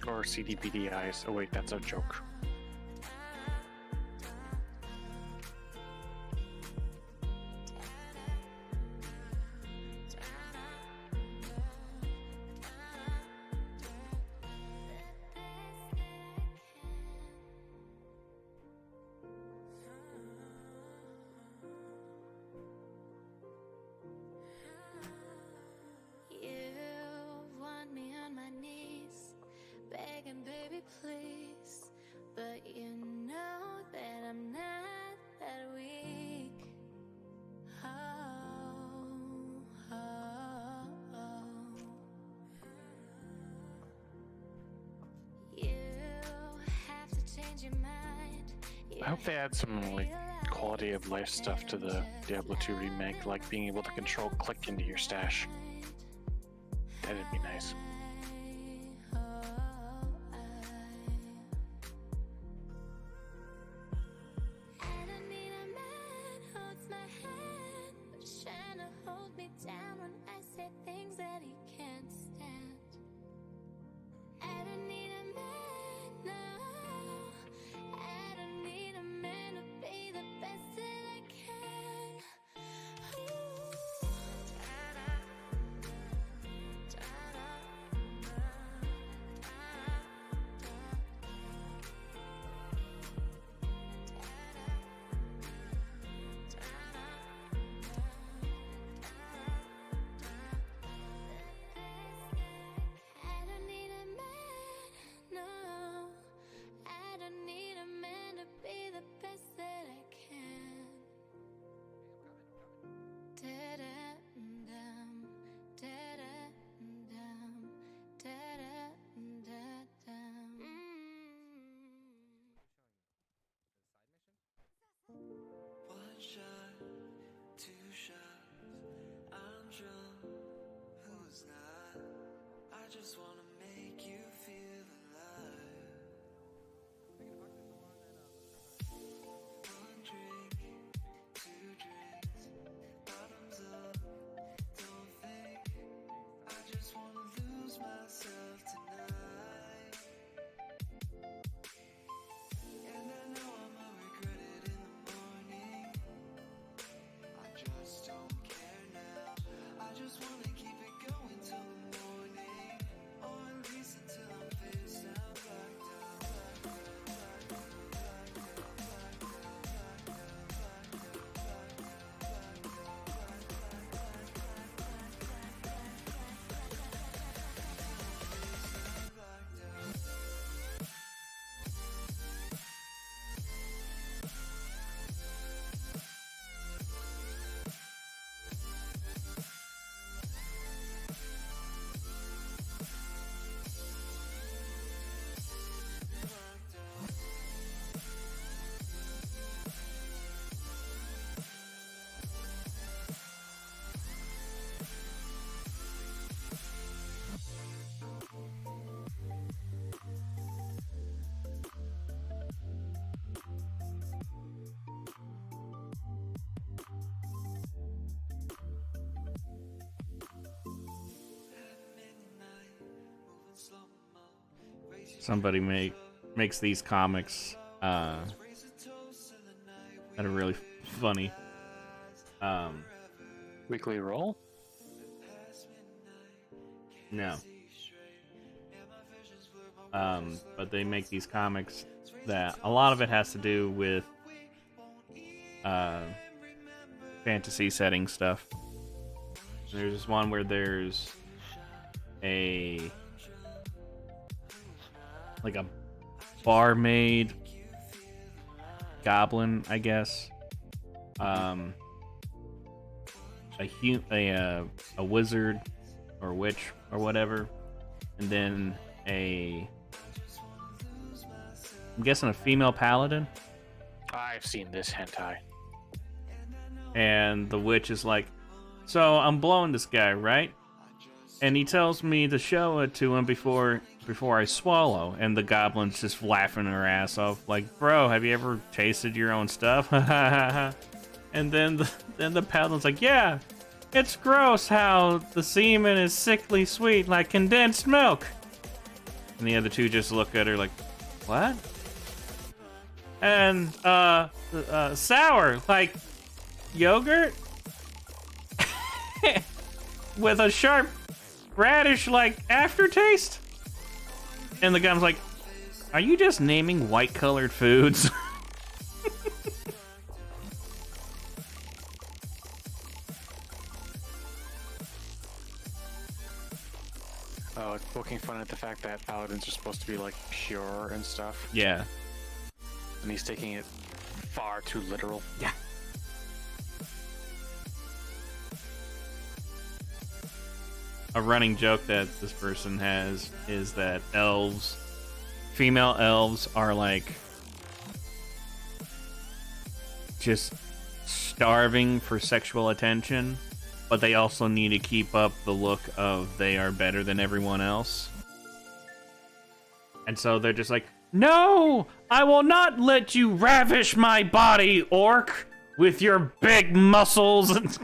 Or CDPDIs. Oh wait, that's a joke. I hope they add some like quality of life stuff to the Diablo 2 remake, like being able to control click into your stash. That'd be nice. One shot, two shots, I'm drunk, who's not? I just wanna make you feel alive. One drink, two drinks, bottoms up, don't think. I just wanna lose myself tonight. And I know I'ma regret it in the morning. I just don't care now. I just wanna keep it going till the morning, or at least until I'm face down, blacked out, blacked out, blacked out, blacked out, blacked out, blacked Somebody makes these comics that are really funny. Weekly roll? No. But they make these comics that a lot of it has to do with fantasy setting stuff. There's this one where there's a barmaid goblin, I guess. A wizard or witch or whatever, and then I'm guessing a female paladin. I've seen this hentai. And the witch is like, so I'm blowing this guy, right? And he tells me to show it to him before I swallow. And the goblin's just laughing her ass off, like, bro, have you ever tasted your own stuff? And then the paladin's like, yeah, it's gross how the semen is sickly sweet, like condensed milk. And the other two just look at her like, what? And sour, like yogurt with a sharp radish-like aftertaste. And the guy's like, are you just naming white-colored foods? Oh, it's poking fun at the fact that paladins are supposed to be like pure and stuff. Yeah. And he's taking it far too literal. Yeah. A running joke that this person has is that female elves are like just starving for sexual attention, but they also need to keep up the look of they are better than everyone else. And so they're just like, no, I will not let you ravish my body, orc, with your big muscles. And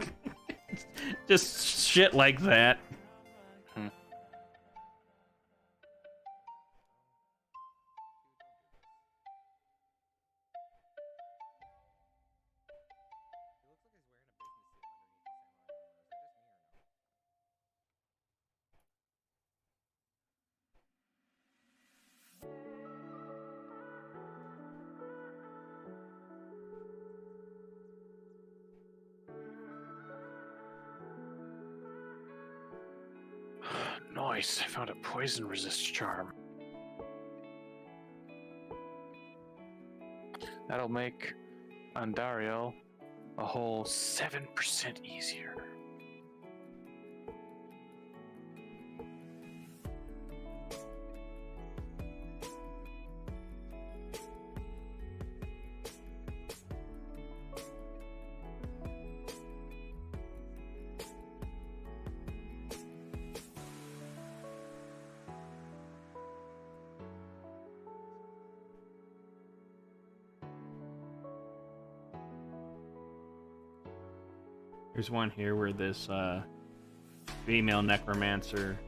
just shit like that. Nice, I found a poison resist charm. That'll make Andariel a whole 7% easier. There's one here where this female necromancer,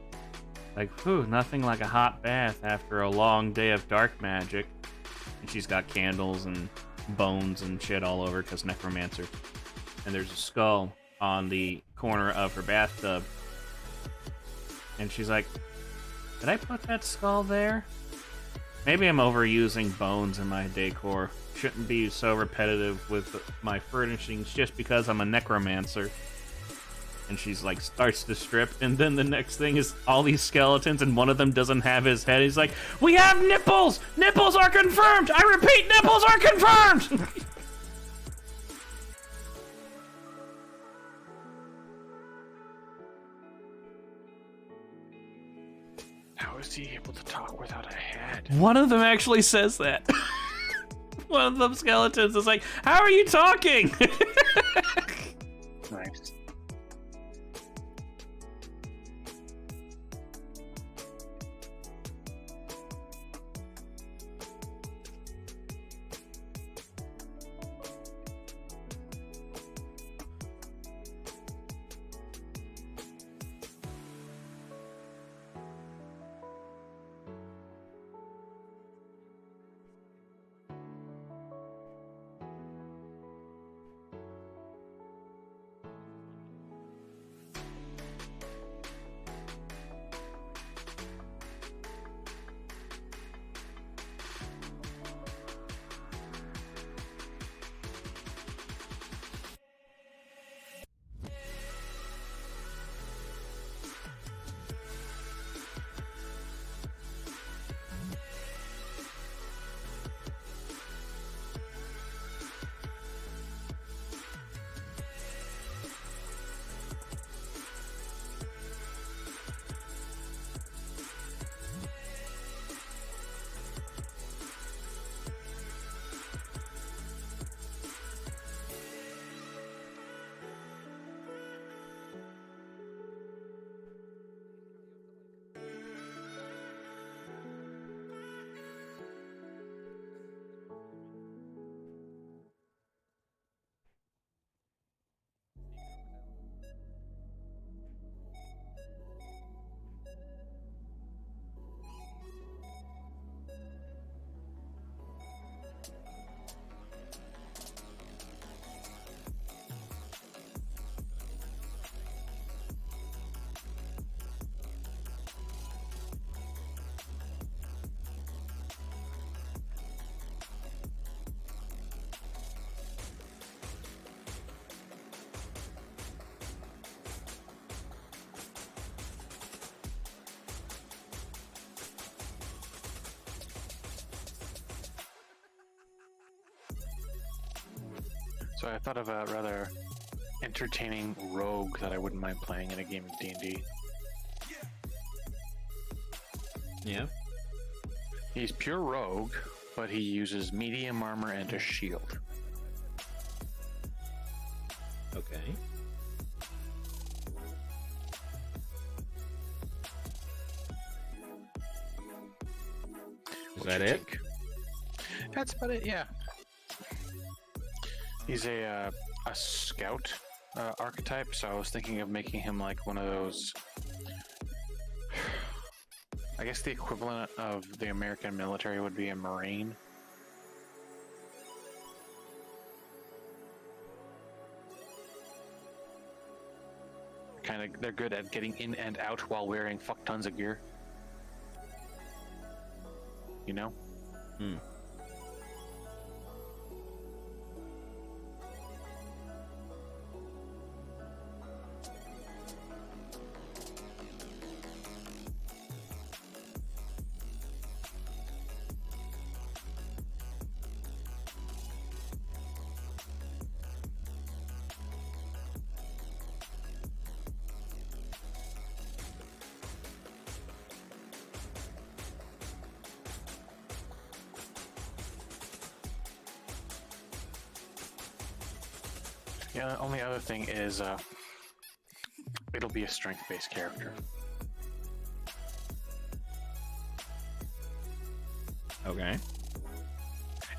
like, whew, nothing like a hot bath after a long day of dark magic. And she's got candles and bones and shit all over because necromancer. And there's a skull on the corner of her bathtub. And she's like, did I put that skull there? Maybe I'm overusing bones in my decor. Shouldn't be so repetitive with my furnishings just because I'm a necromancer. And she's like, starts to strip, and then the next thing is all these skeletons, and one of them doesn't have his head. He's like, we have nipples! Nipples are confirmed! I repeat, nipples are confirmed! How is he able to talk without a head? One of them actually says that. One of them skeletons is like, how are you talking? Nice. So I thought of a rather entertaining rogue that I wouldn't mind playing in a game of D&D. Yeah. He's pure rogue, but he uses medium armor and a shield. culture that it? geek. That's about it. Yeah. He's a scout archetype, so I was thinking of making him like one of those. I guess the equivalent of the American military would be a Marine. They're good at getting in and out while wearing fuck tons of gear. You know? Hmm. Yeah, the only other thing is it'll be a strength-based character. Okay.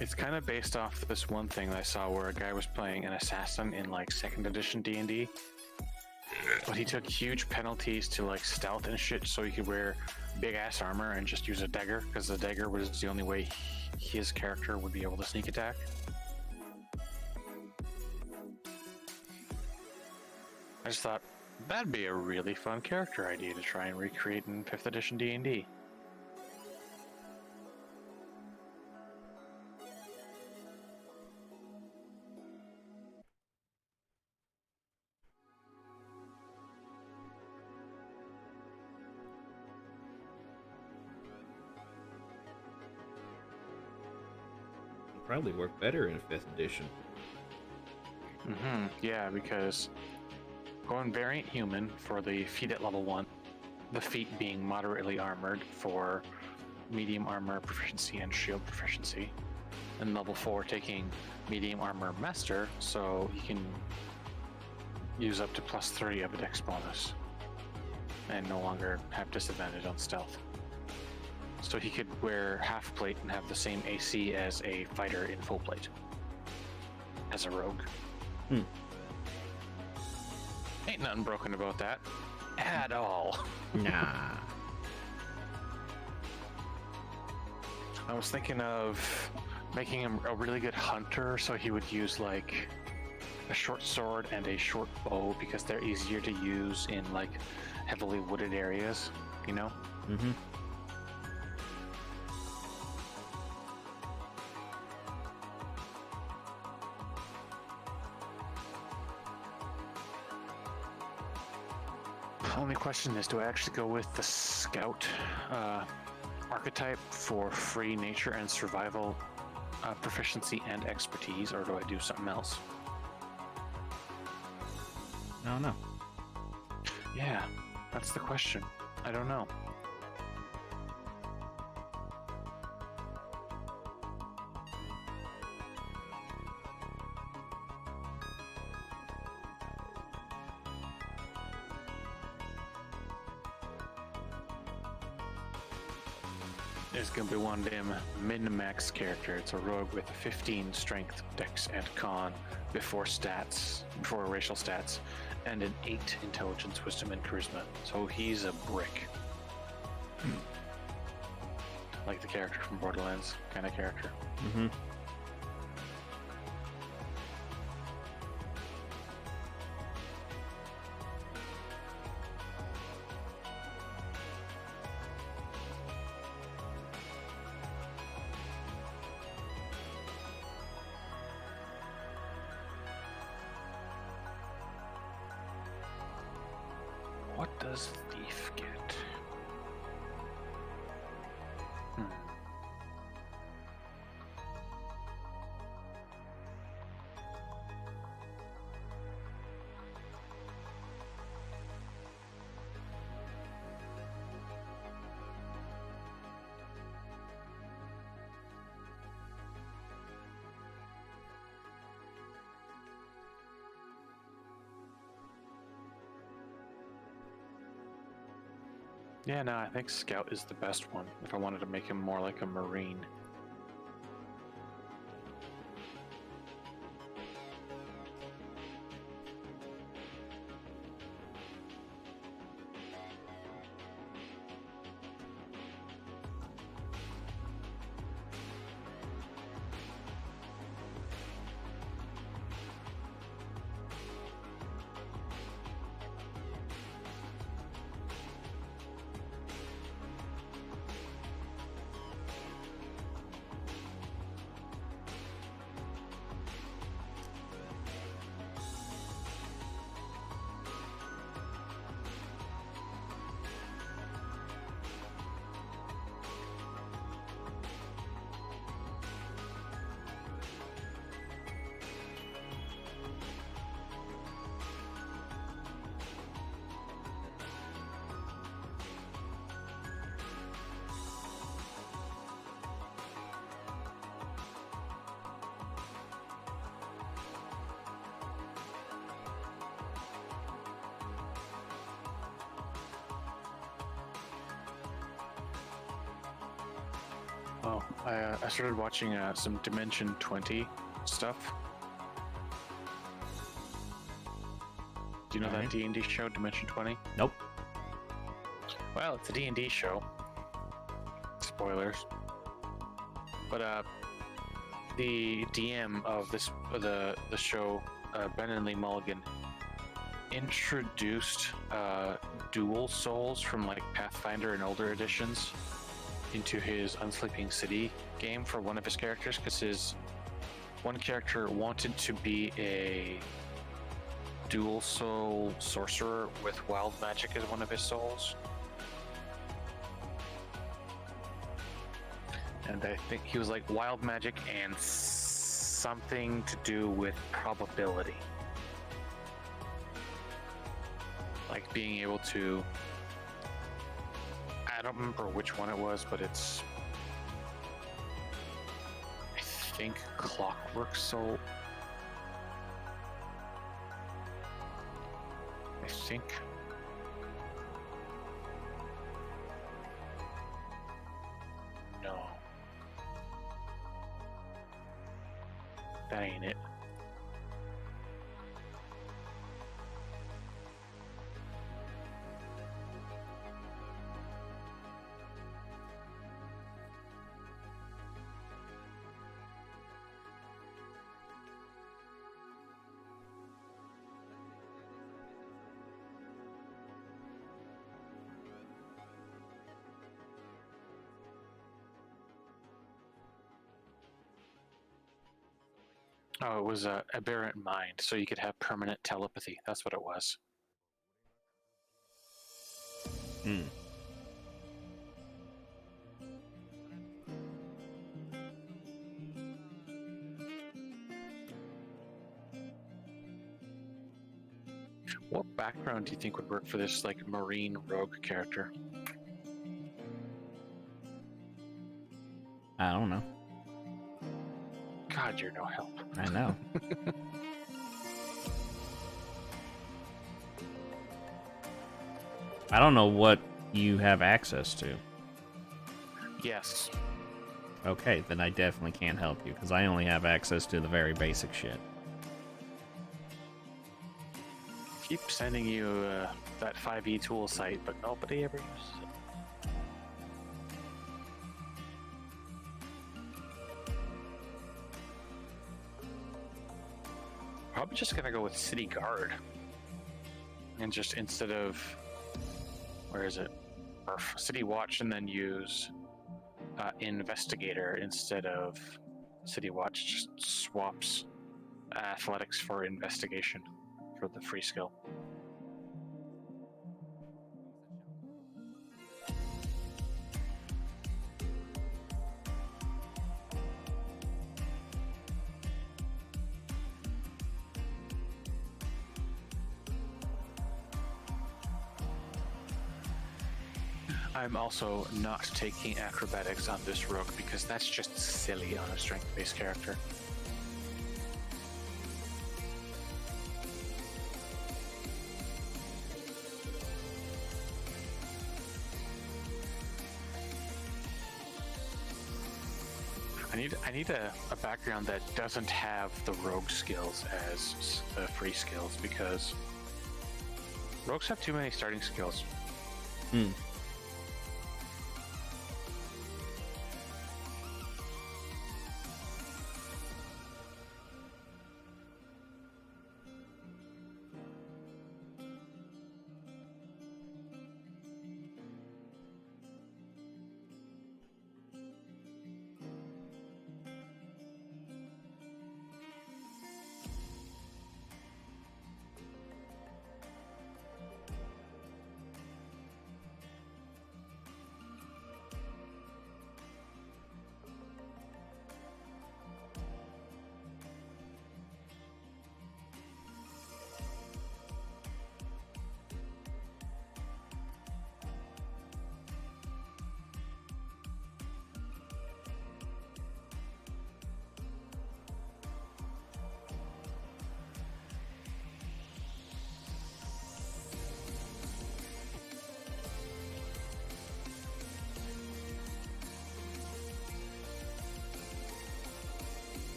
It's kind of based off this one thing that I saw where a guy was playing an assassin in like 2nd edition D&D, but he took huge penalties to like stealth and shit so he could wear big ass armor and just use a dagger, because the dagger was the only way his character would be able to sneak attack. I just thought that'd be a really fun character idea to try and recreate in 5th edition D&D. It'll probably work better in 5th edition. Yeah, because going variant human for the feat at level 1, the feat being moderately armored for medium armor proficiency and shield proficiency, and level 4 taking medium armor master, so he can use up to +3 of a dex bonus and no longer have disadvantage on stealth. So he could wear half plate and have the same AC as a fighter in full plate as a rogue. Ain't nothing broken about that at all. Nah. I was thinking of making him a really good hunter, so he would use like a short sword and a short bow because they're easier to use in like heavily wooded areas, you know? Mm-hmm. Only question is, do I actually go with the scout archetype for free nature and survival proficiency and expertise, or do I do something else? I don't know. Yeah, that's the question. I don't know. It's gonna be one damn min-max character. It's a rogue with 15 strength, dex, and con before racial stats, and an 8 intelligence, wisdom, and charisma. So he's a brick. Like the character from Borderlands kind of character. Mm-hmm. What does thief get? Yeah, no, I think Scout is the best one if I wanted to make him more like a Marine. Oh, I started watching some Dimension 20 stuff. Do you know that D&D show, Dimension 20? Nope. Well, it's a D&D show. Spoilers. But the DM of the show, Brennan Lee Mulligan, introduced dual souls from like Pathfinder and older editions into his Unsleeping City game for one of his characters, because his one character wanted to be a dual soul sorcerer with wild magic as one of his souls. And I think he was like wild magic and something to do with probability. Like being able to, I don't remember which one it was, but it's, I think, Clockwork Soul. I think. No. That ain't it. Oh, it was a aberrant mind, so you could have permanent telepathy. That's what it was. Hmm. What background do you think would work for this, like, Marine rogue character? I don't know. God, you're no help. I know. I don't know what you have access to. Yes. Okay, then I definitely can't help you, because I only have access to the very basic shit. Keep sending you that 5e tool site, but nobody ever uses it. Probably just gonna go with City Guard. And just instead of, where is it? Or City Watch, and then use Investigator instead of City Watch. Just swaps Athletics for Investigation for the free skill. I'm also not taking acrobatics on this rogue because that's just silly on a strength-based character. I need a background that doesn't have the rogue skills as the free skills, because rogues have too many starting skills. Hmm.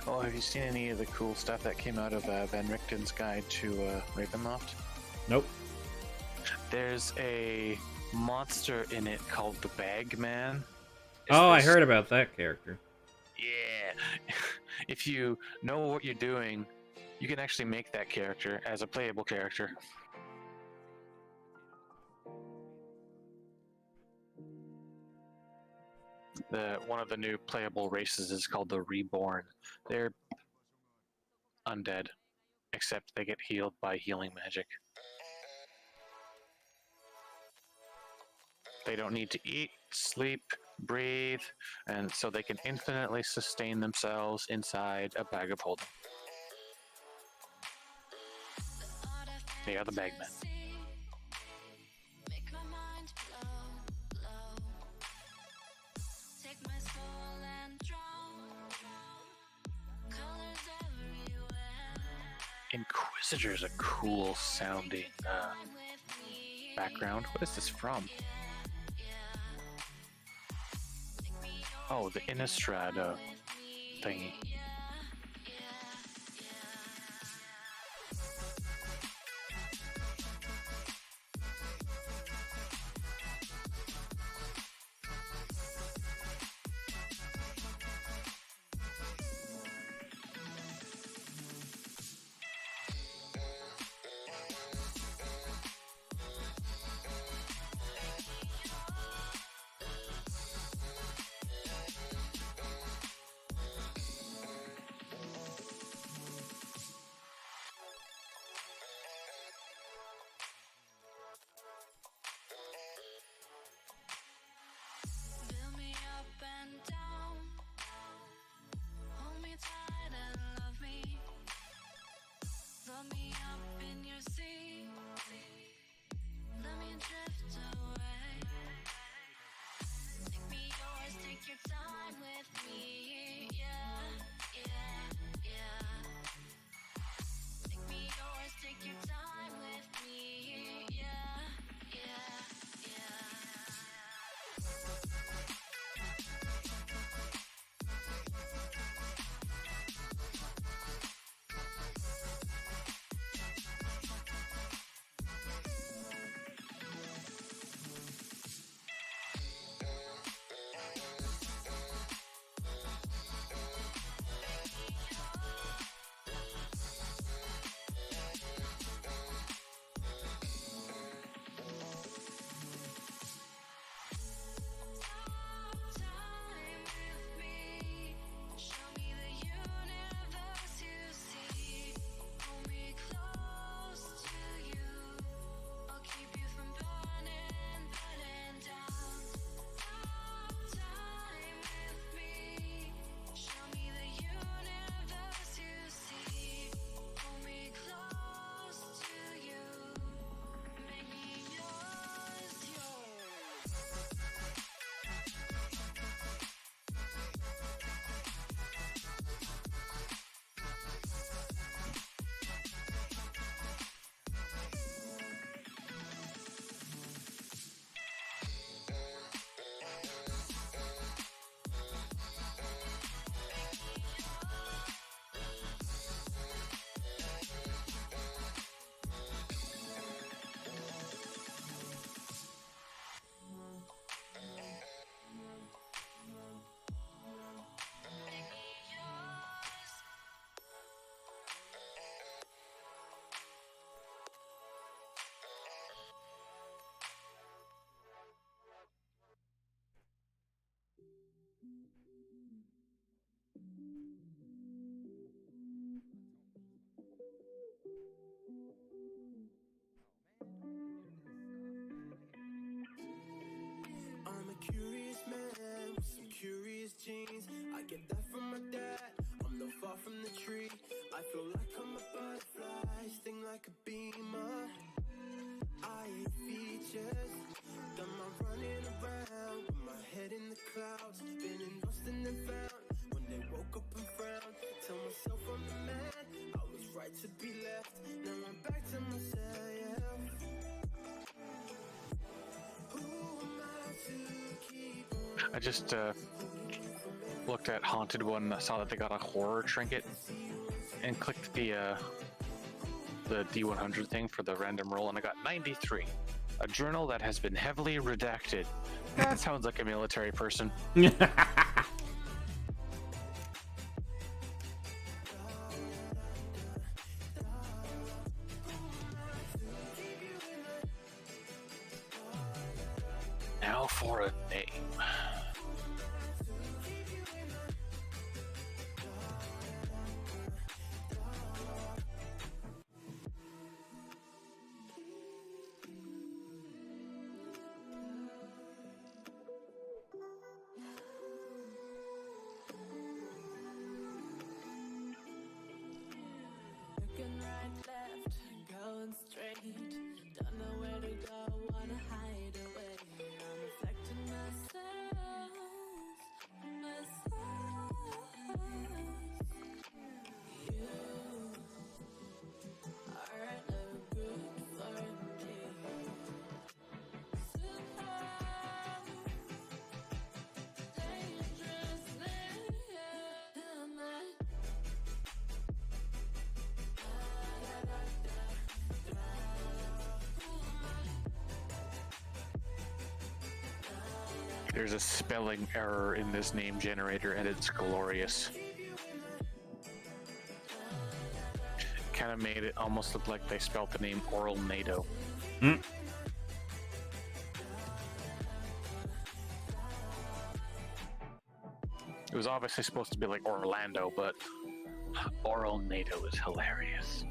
Oh, have you seen any of the cool stuff that came out of Van Richten's guide to Ravenloft? Nope. There's a monster in it called the Bagman. I heard about that character. Yeah. If you know what you're doing, you can actually make that character as a playable character. One of the new playable races is called the Reborn. They're undead, except they get healed by healing magic. They don't need to eat, sleep, breathe, and so they can infinitely sustain themselves inside a bag of holding. They are the Bagmen. Inquisitor is a cool sounding background. What is this from? Oh, the Innistrad thingy. get that from my dad. I'm not far from the tree. I feel like I'm a butterfly, sting like a beamer. I hate features, got my running around with my head in the clouds, spinning lost and then found. When they woke up and frowned, tell myself I'm the man. I was right to be left, now I'm back to myself. Who am I to keep on? I just looked at Haunted One, saw that they got a horror trinket, and clicked the D100 thing for the random roll, and I got 93. A journal that has been heavily redacted. That sounds like a military person. Now for a name. Looking right, left, going straight. Don't know where to go, wanna hide away. I'm reflecting myself. You are no good for me. There's a spelling error in this name generator, and it's glorious. Kind of made it almost look like they spelled the name Oral NATO. Mm. It was obviously supposed to be like Orlando, but Oral NATO is hilarious.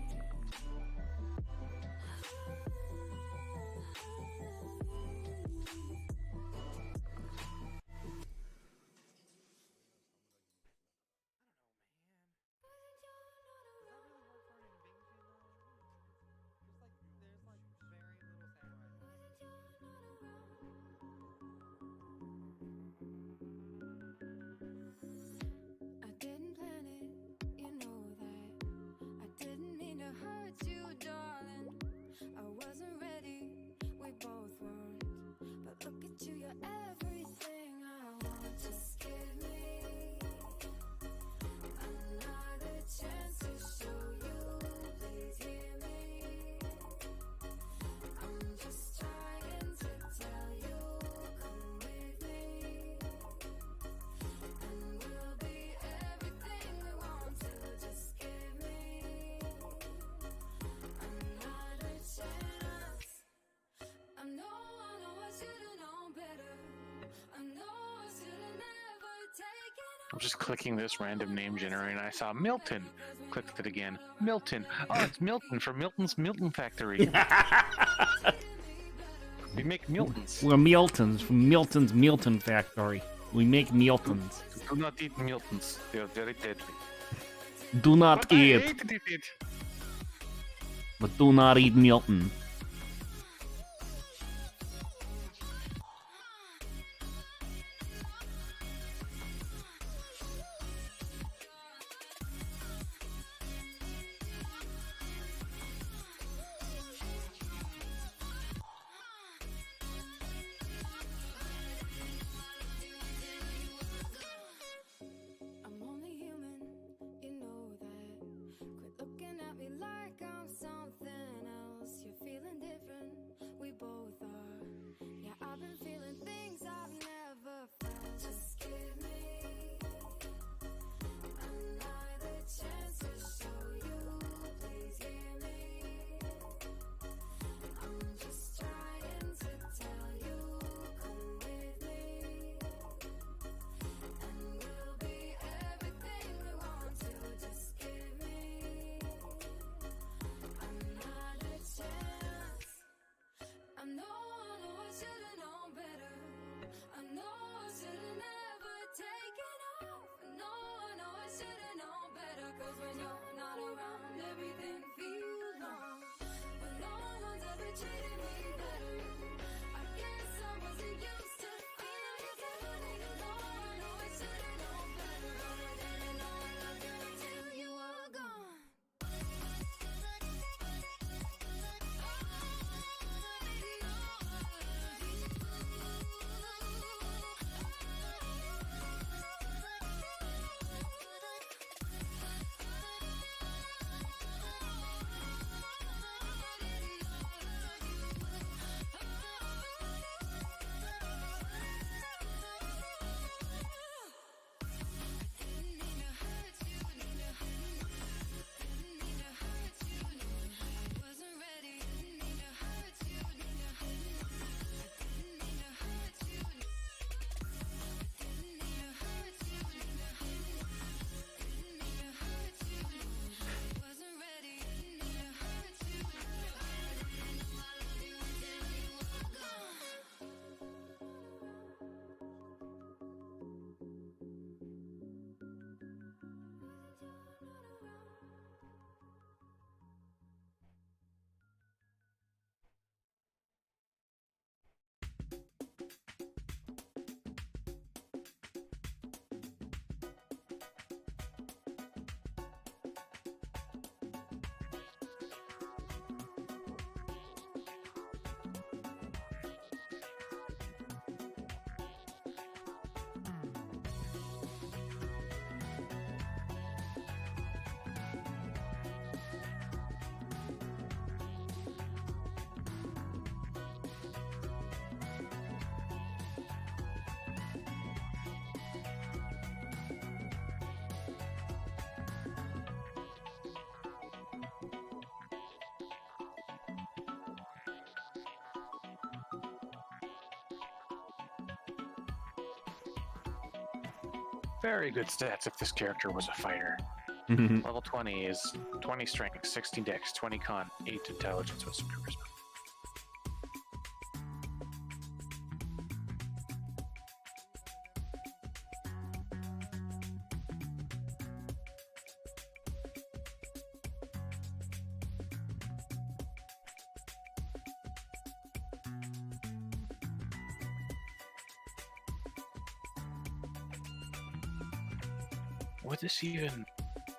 I didn't plan it, you know that. I didn't mean to hurt you, darling. I wasn't ready, we both weren't. But look at you, you're everything I want. Just give me another chance to show you. Please hear me. I'm just trying to tell you, come with me. And we'll be everything we want to. Just give me another chance. I know I should've known better. I know I should've never taken I'm just clicking this random name generator, and I saw Milton. Clicked it again. Milton. Oh, it's Milton from Milton's Milton Factory. We make Miltons. We're Miltons from Milton's Milton Factory. We make Miltons. Do not eat Miltons. They are very deadly. Do not But I eat, hated it. but do not eat Milton. I'm only human, you know that. Quit looking at me like I'm something else. You're feeling Very good stats if this character was a fighter. Level 20 is 20 strength, 60 dex, 20 con, 8 intelligence with some charisma.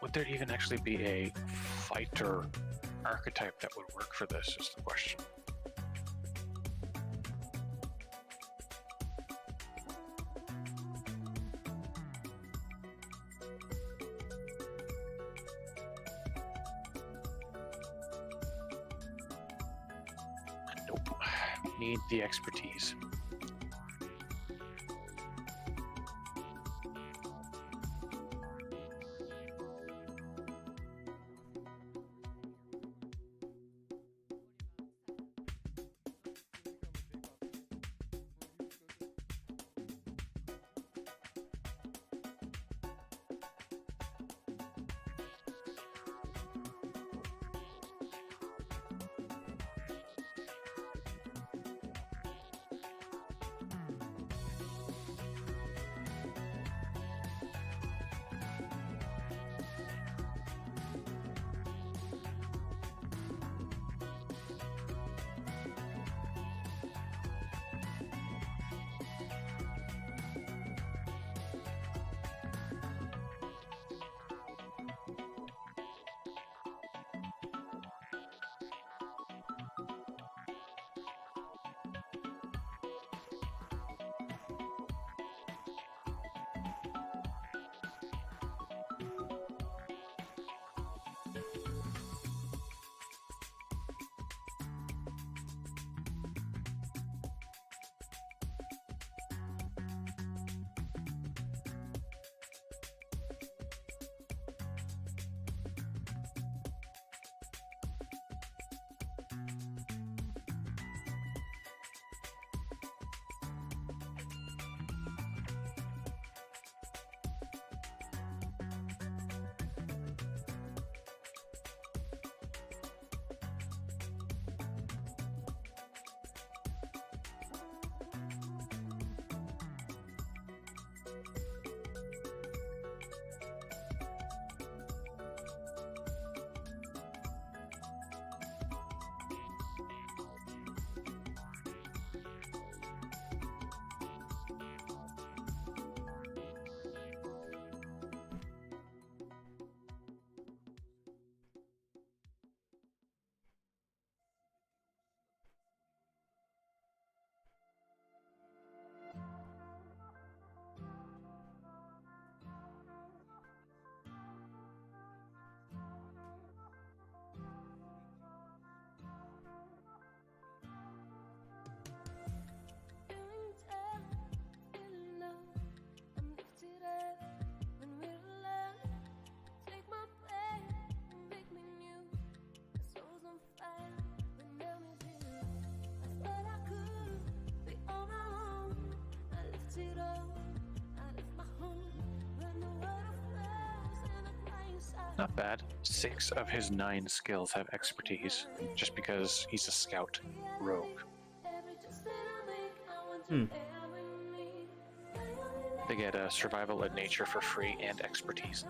Would there even actually be a fighter archetype that would work for this is the question. Nope. Need the expertise. Not bad. 6 of his 9 skills have expertise, just because he's a scout rogue. They get survival and nature for free and expertise.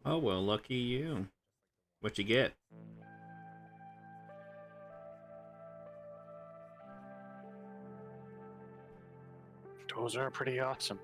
Oh, well, lucky you. What you get? Those are pretty awesome.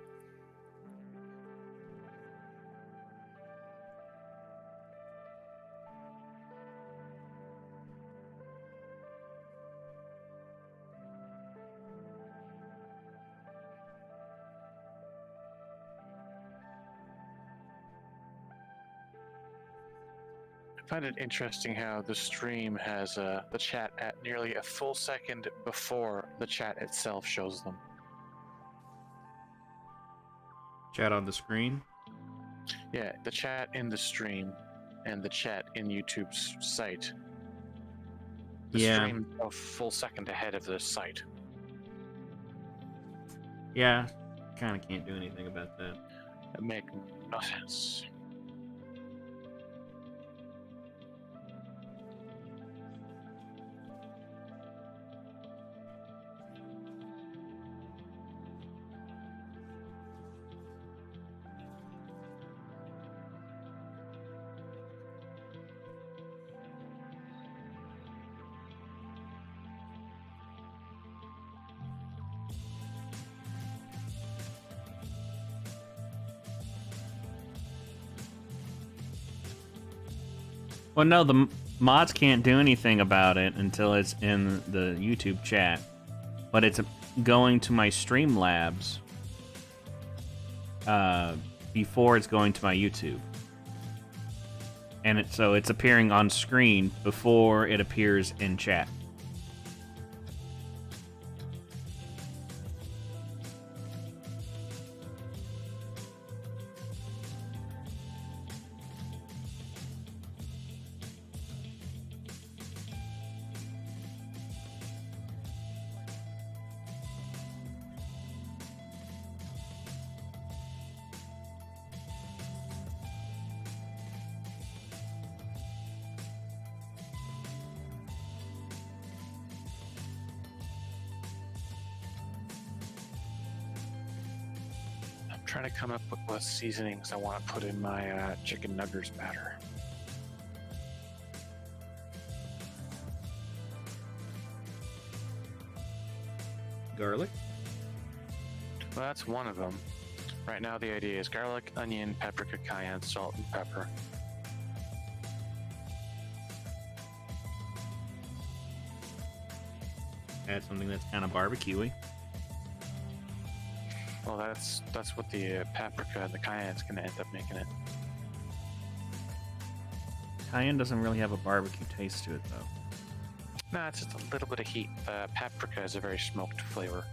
I find it interesting how the stream has the chat at nearly a full second before the chat itself shows them. Chat on the screen? Yeah, the chat in the stream and the chat in YouTube's site. The stream a full second ahead of the site. Yeah, kind of can't do anything about that. That makes no sense. Well, no, the mods can't do anything about it until it's in the YouTube chat. But it's going to my Streamlabs before it's going to my YouTube. And so it's appearing on screen before it appears in chat. trying to come up with what seasonings I want to put in my chicken nuggets batter. Garlic? Well, that's one of them. Right now, the idea is garlic, onion, paprika, cayenne, salt, and pepper. Add something that's kind of barbecuey. Well, that's what the paprika and the cayenne's going to end up making it. Cayenne doesn't really have a barbecue taste to it, though. Nah, it's just a little bit of heat. Paprika is a very smoked flavor.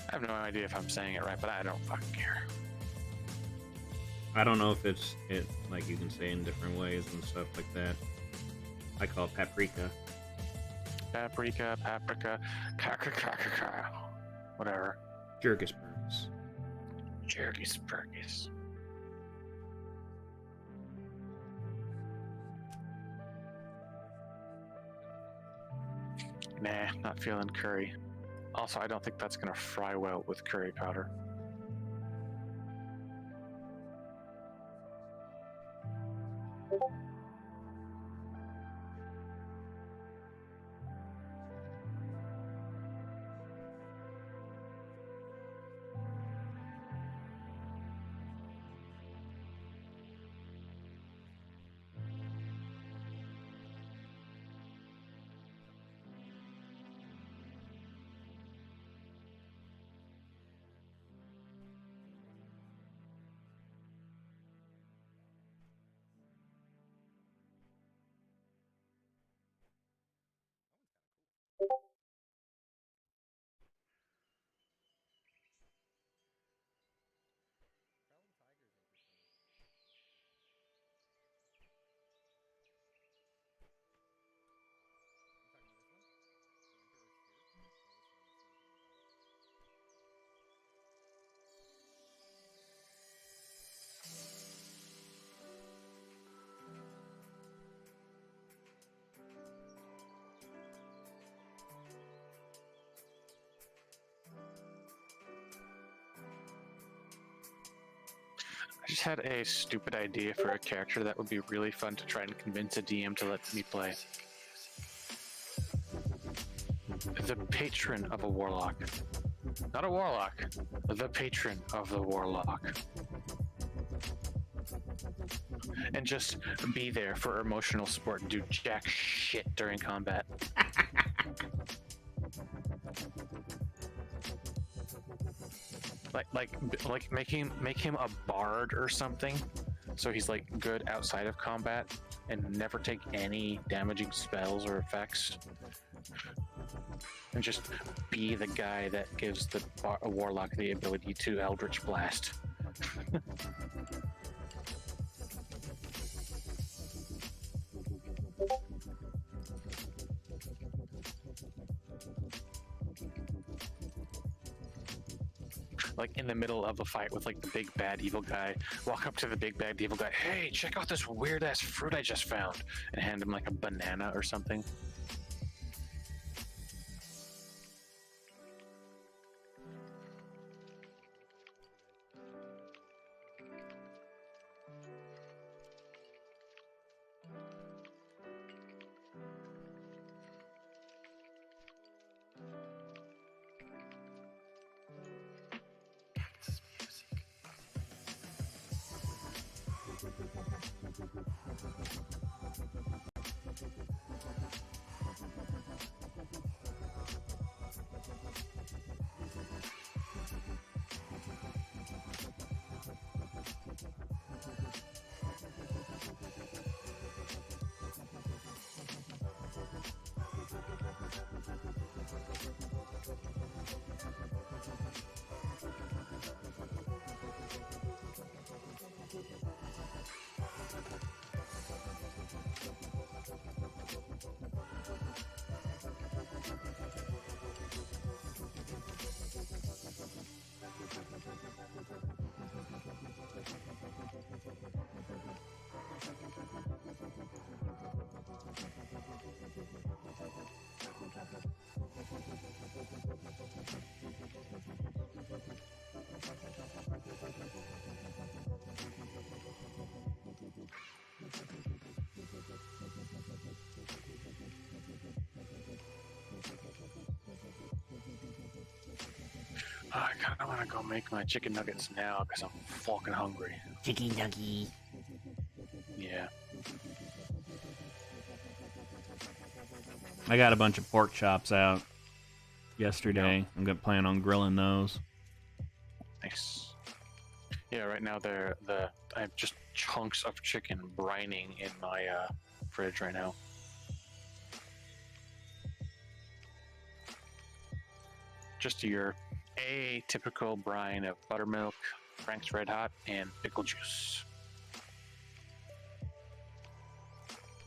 I have no idea if I'm saying it right, but I don't fucking care. I don't know if it's like you can say in different ways and stuff like that. I call it paprika. Paprika, whatever. Jergus burgers. Jergus burgers. Nah, not feeling curry. Also, I don't think that's gonna fry well with curry powder. I just had a stupid idea for a character that would be really fun to try and convince a DM to let me play. The patron of a warlock. Not a warlock, the patron of the warlock. And just be there for emotional support and do jack shit during combat. Like make him a bard or something, so he's like good outside of combat and never take any damaging spells or effects, and just be the guy that gives a warlock the ability to Eldritch Blast. Like in the middle of a fight with like the big bad evil guy, walk up to the big bad evil guy, hey, check out this weird ass fruit I just found, and hand him like a banana or something. I kind of want to go make my chicken nuggets now because I'm fucking hungry. Chicken nuggy. Yeah. I got a bunch of pork chops out yesterday. I'm gonna plan on grilling those. Nice. Yeah, right now I have just chunks of chicken brining in my fridge right now. Just your atypical brine of buttermilk, Frank's Red Hot, and pickle juice.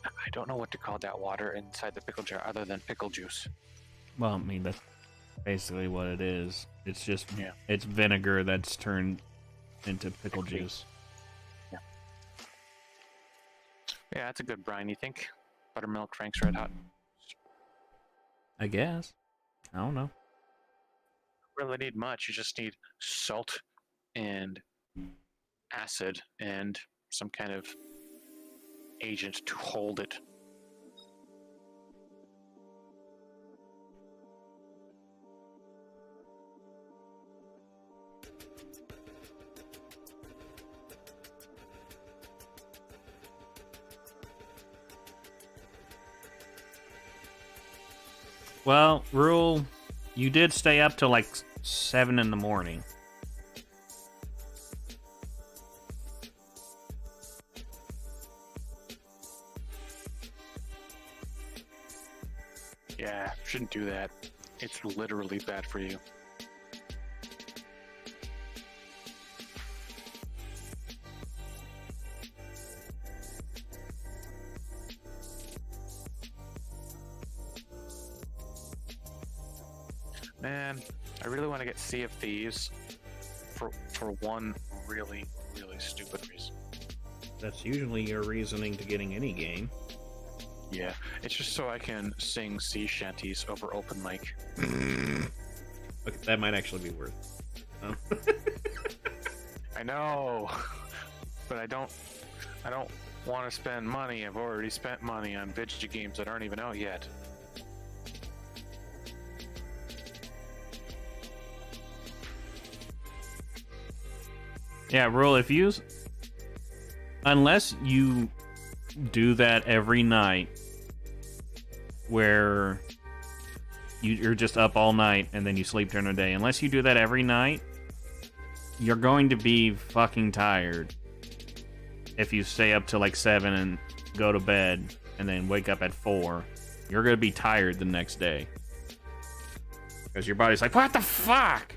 I don't know what to call that water inside the pickle jar other than pickle juice. Well, I mean, that's basically what it is. It's just, Yeah. it's vinegar that's turned into pickle juice. Yeah. Yeah, that's a good brine, you think? Buttermilk, Frank's Red Hot. I guess. I don't know. Really need much. You just need salt and acid and some kind of agent to hold it. Well, Rule, you did stay up till like 7 in the morning. Yeah, shouldn't do that. It's literally bad for you. Man, I really want to get Sea of Thieves for one really, really stupid reason. That's usually your reasoning to getting any game. Yeah, it's just so I can sing sea shanties over open mic. Okay, that might actually be worth it. Oh. I know, but I don't want to spend money. I've already spent money on video games that aren't even out yet. Yeah, Rule, unless you do that every night, where you're just up all night and then you sleep during the day, unless you do that every night, you're going to be fucking tired if you stay up till like 7 and go to bed and then wake up at 4. You're going to be tired the next day. Because your body's like, what the fuck?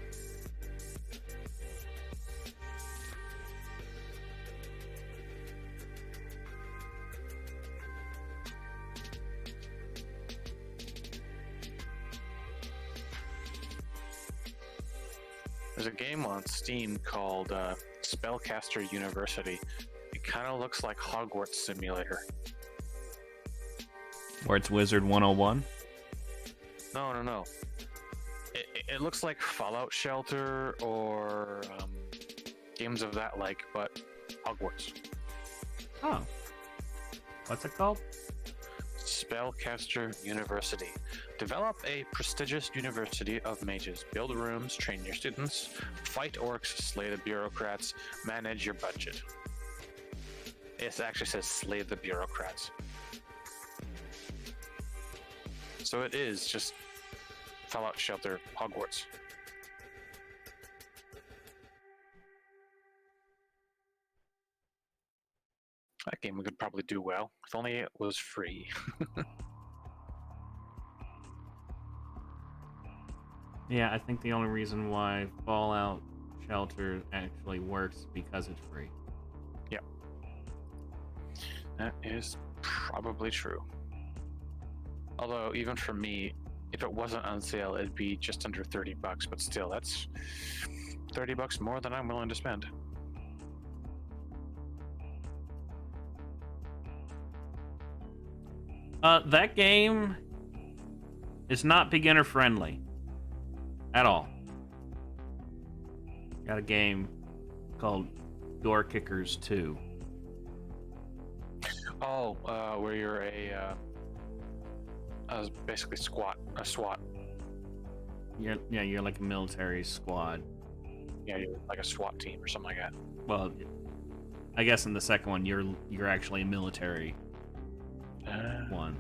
There's a game on Steam called Spellcaster University. It kind of looks like Hogwarts Simulator. Where it's Wizard 101? No. It looks like Fallout Shelter or games of that like, but Hogwarts. Oh. What's it called? Spellcaster University. Develop a prestigious university of mages. Build rooms, train your students, fight orcs, slay the bureaucrats, manage your budget. It actually says slay the bureaucrats. So it is just Fallout Shelter Hogwarts. That game could probably do well, if only it was free. Yeah, I think the only reason why Fallout Shelter actually works is because it's free. Yep. That is probably true. Although, even for me, if it wasn't on sale, it'd be just under $30, but still, that's $30 more than I'm willing to spend. That game is not beginner friendly at all. Got a game called Door Kickers 2. Oh, where you're basically a SWAT. you're like a military squad. Yeah, you're like a SWAT team or something like that. Well, I guess in the second one you're actually a military one.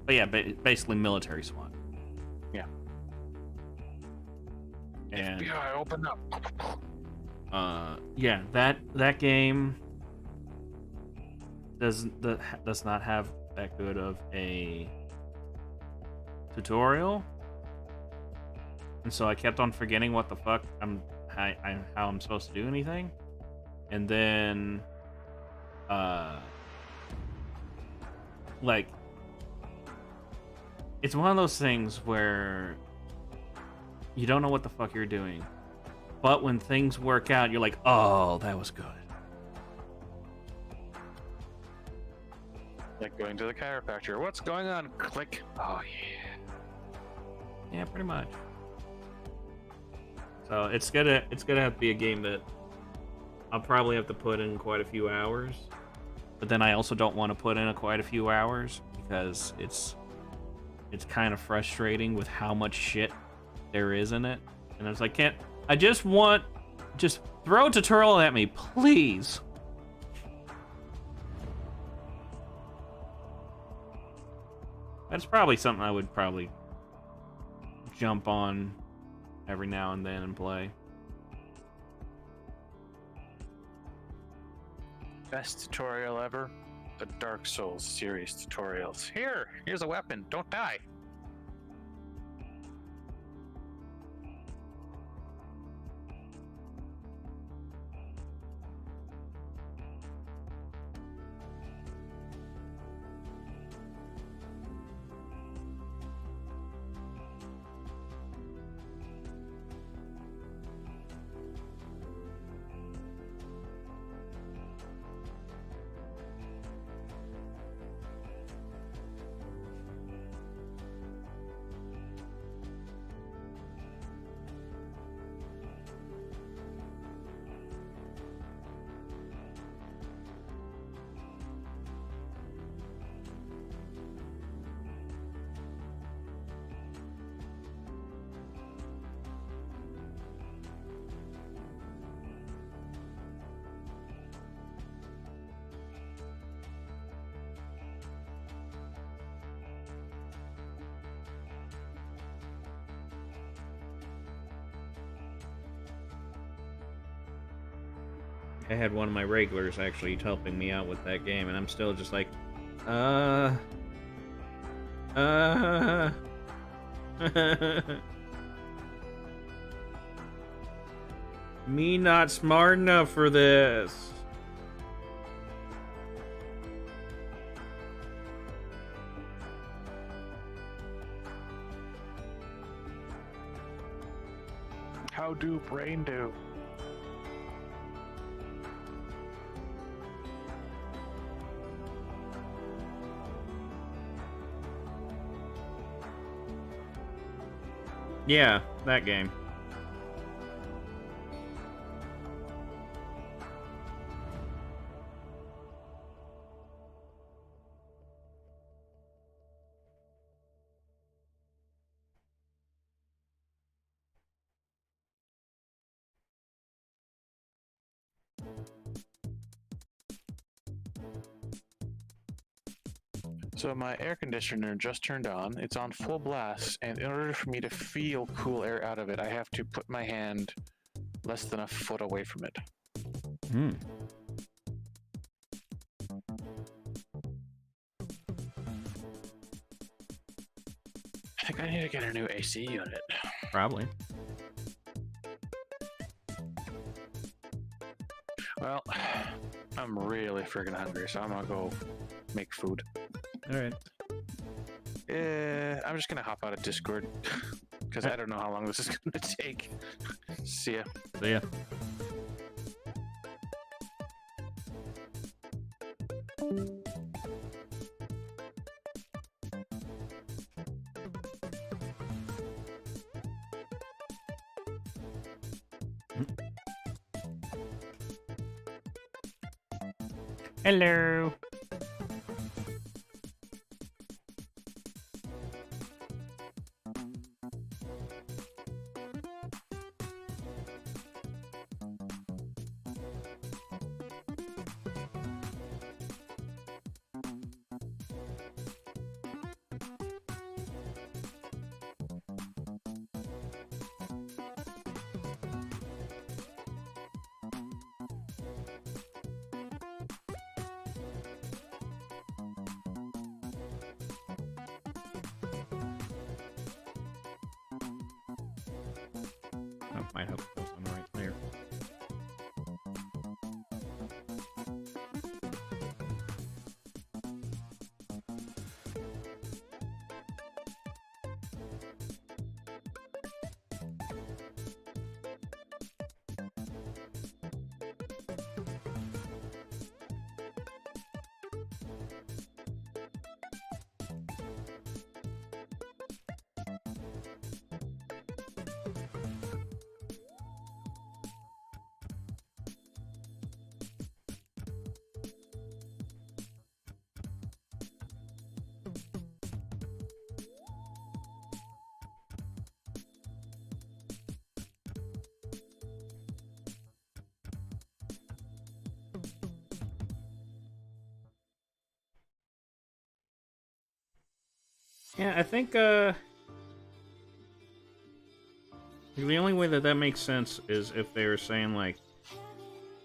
But yeah, basically military SWAT. Yeah. And FBI, open up. yeah, that game does not have that good of a tutorial, and so I kept on forgetting what the fuck how I'm supposed to do anything, and then like it's one of those things where you don't know what the fuck you're doing, but when things work out, you're like, oh, that was good. Like going to the chiropractor. What's going on? Click. Oh yeah. Yeah, pretty much. So it's gonna have to be a game that I'll probably have to put in quite a few hours. But then I also don't want to put in quite a few hours because it's kind of frustrating with how much shit there is in it. And I was like, just throw a tutorial at me, please. That's probably something I would probably jump on every now and then and play. Best tutorial ever? The Dark Souls series tutorials. Here's a weapon. Don't die. I had one of my regulars actually helping me out with that game, and I'm still just like, me not smart enough for this. How do brain do? Yeah, that game. So my air conditioner just turned on. It's on full blast, and in order for me to feel cool air out of it, I have to put my hand less than a foot away from it. Hmm. I think I need to get a new AC unit. Probably. Well, I'm really friggin' hungry, so I'm gonna go make food. Alright. I'm just gonna hop out of Discord because I don't know how long this is gonna take. See ya. See ya. Hello. I might hope it goes on the right layer. Yeah, I think the only way that makes sense is if they were saying, like,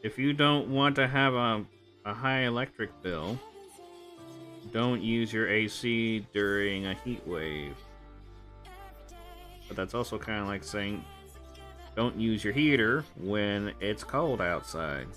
if you don't want to have a high electric bill, don't use your AC during a heat wave. But that's also kind of like saying, don't use your heater when it's cold outside.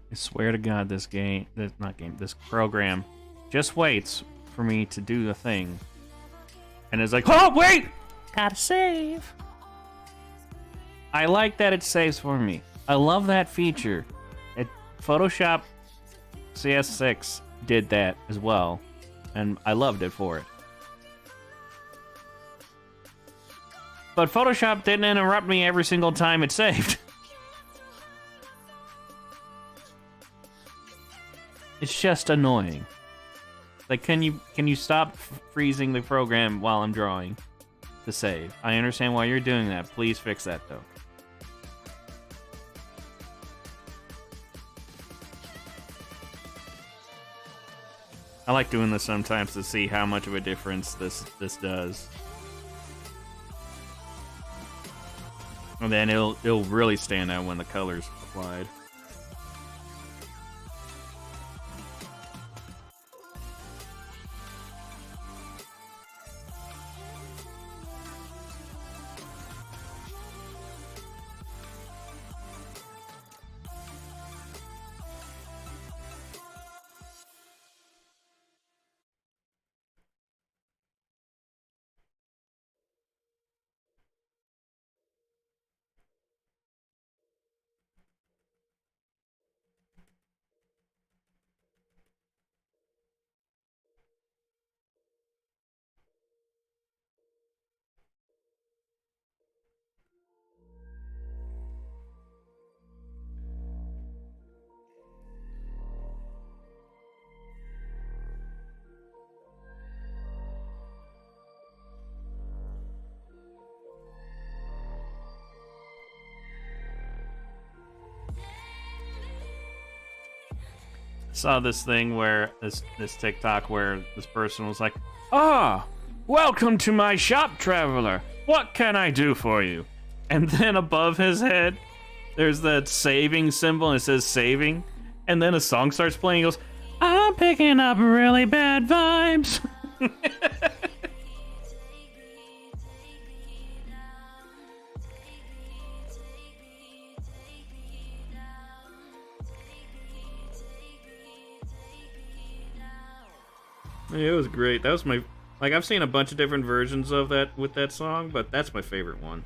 I swear to God, this program just waits for me to do the thing. And it's like, oh, wait! Gotta save. I like that it saves for me. I love that feature. Photoshop CS6 did that as well. And I loved it for it. But Photoshop didn't interrupt me every single time it saved. It's just annoying. Like, can you stop freezing the program while I'm drawing to save? I understand why you're doing that. Please fix that, though. I like doing this sometimes to see how much of a difference this does. And then it'll really stand out when the color's applied. Saw this thing where this TikTok where this person was like, welcome to my shop, traveler. What can I do for you? And then above his head, there's that saving symbol, and it says saving. And then a song starts playing. He goes, I'm picking up really bad vibes. It was great. That was my... Like, I've seen a bunch of different versions of that with that song, but that's my favorite one.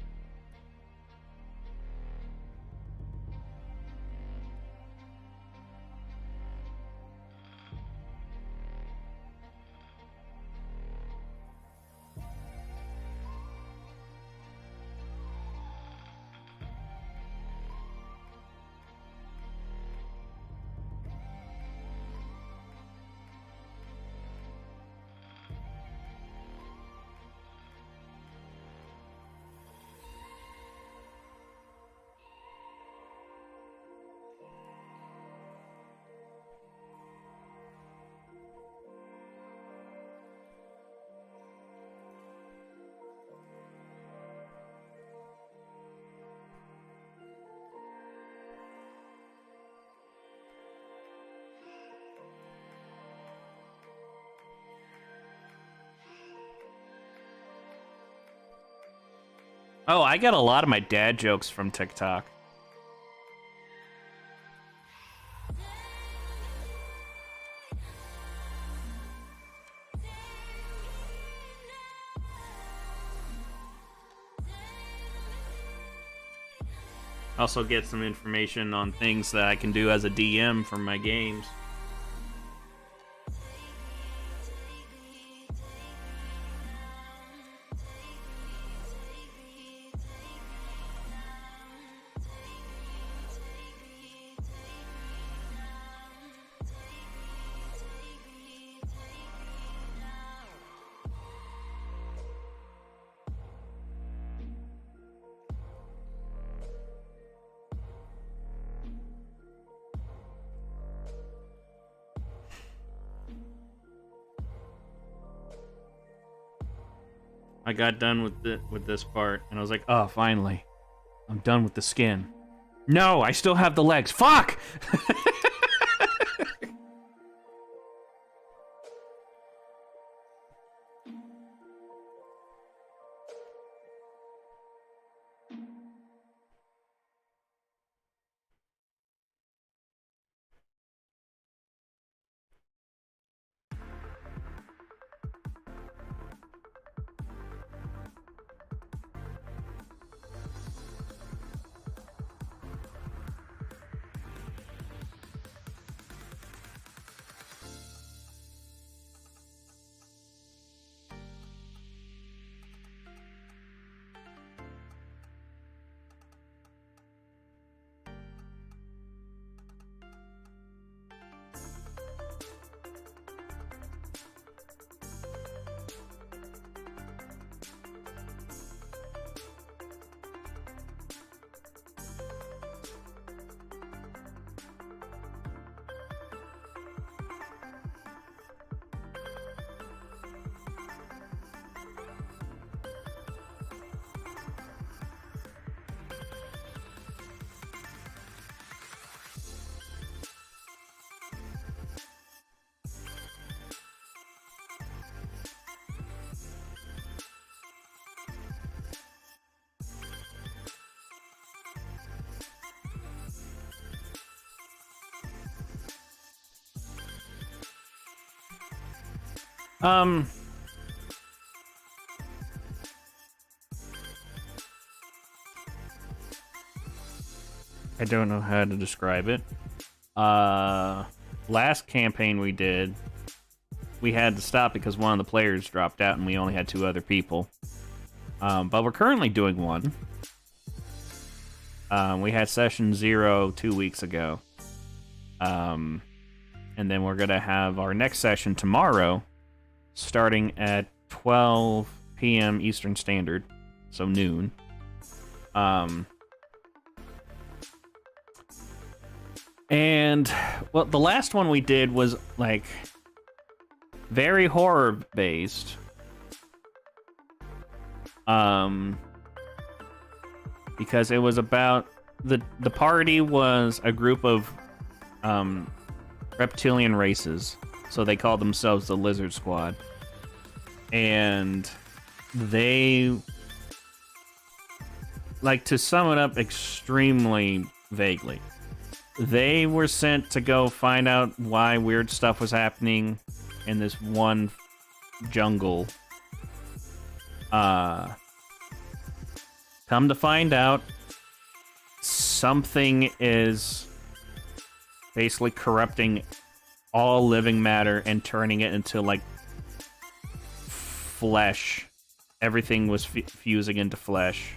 Oh, I got a lot of my dad jokes from TikTok. Also get some information on things that I can do as a DM for my games. I got done with this part, and I was like, oh, finally. I'm done with the skin. No, I still have the legs. Fuck! I don't know how to describe it. Last campaign we did, we had to stop because one of the players dropped out and we only had 2 other people. But we're currently doing one. We had session 0 2 weeks ago. And then we're gonna have our next session tomorrow, starting at 12 p.m. Eastern Standard, so noon. And, well, the last one we did was, like, very horror-based. Because it was about... The party was a group of reptilian races. So they call themselves the Lizard Squad. And they, like, to sum it up extremely vaguely, they were sent to go find out why weird stuff was happening in this one jungle. Come to find out, something is basically corrupting all living matter and turning it into, like, flesh. Everything was fusing into flesh.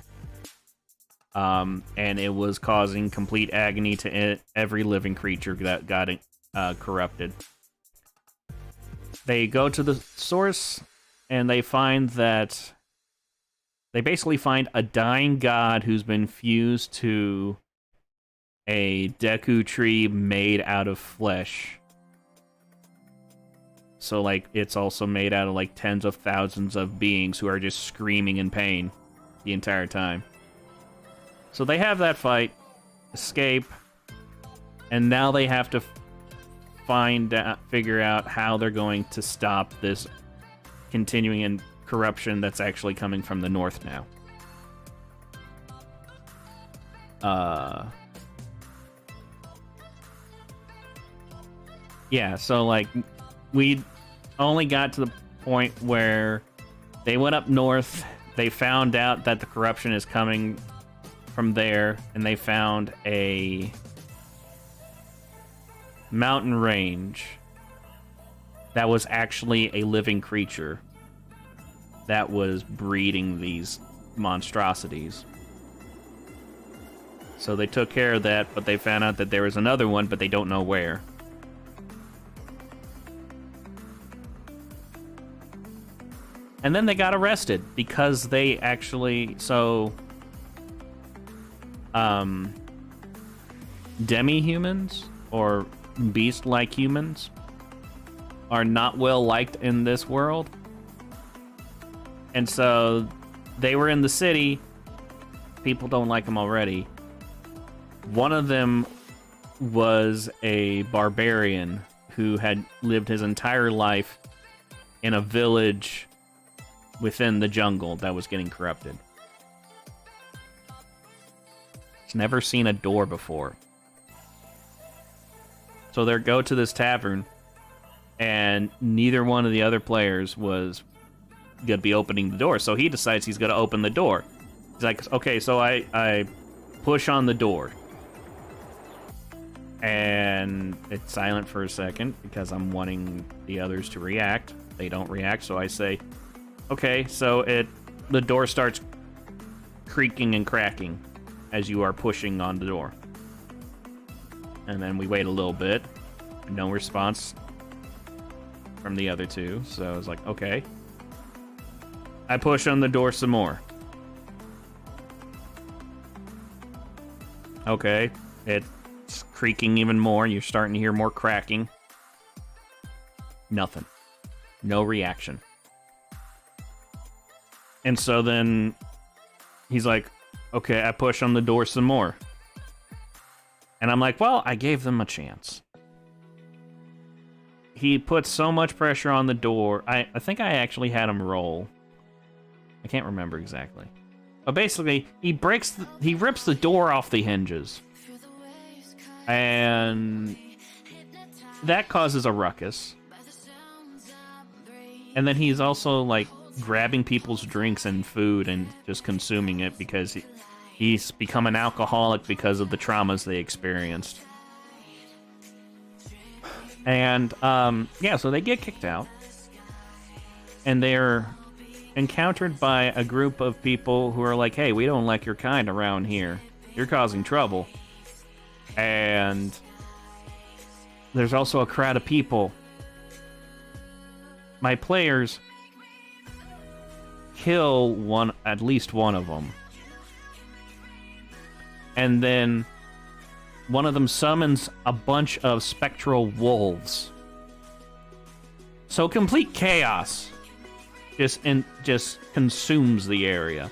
And it was causing complete agony to every living creature that got corrupted. They go to the source, and they find that... They basically find a dying god who's been fused to a Deku tree made out of flesh. So, like, it's also made out of, like, tens of thousands of beings who are just screaming in pain the entire time. So they have that fight, escape, and now they have to figure out how they're going to stop this continuing corruption that's actually coming from the north now. Yeah, so, like, we only got to the point where they went up north, they found out that the corruption is coming from there, and they found a mountain range that was actually a living creature that was breeding these monstrosities. So they took care of that, but they found out that there was another one, but they don't know where. And then they got arrested because they actually... So... demi-humans, or beast-like humans, are not well liked in this world. And so they were in the city. People don't like them already. One of them was a barbarian who had lived his entire life in a village within the jungle that was getting corrupted. He's never seen a door before. So they go to this tavern, and neither one of the other players was going to be opening the door. So he decides he's going to open the door. He's like, okay, so I push on the door. And it's silent for a second because I'm wanting the others to react. They don't react, so I say, okay, so the door starts creaking and cracking as you are pushing on the door. And then we wait a little bit. No response from the other two, so I was like, okay. I push on the door some more. Okay, it's creaking even more. You're starting to hear more cracking. Nothing. No reaction. And so then he's like, okay, I push on the door some more. And I'm like, well, I gave them a chance. He put so much pressure on the door. I think I actually had him roll. I can't remember exactly. But basically, he rips the door off the hinges. And that causes a ruckus. And then he's also, like, grabbing people's drinks and food and just consuming it because he's become an alcoholic because of the traumas they experienced. And, yeah, so they get kicked out. And they're encountered by a group of people who are like, hey, we don't like your kind around here. You're causing trouble. And there's also a crowd of people. My players kill at least one of them. And then one of them summons a bunch of spectral wolves. So complete chaos just consumes the area.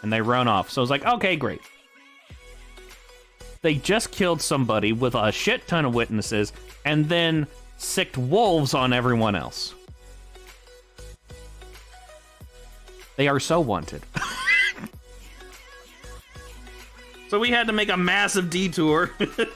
And they run off. So it's like, okay, great. they just killed somebody with a shit ton of witnesses and then sicked wolves on everyone else. They are so wanted. So we had to make a massive detour. But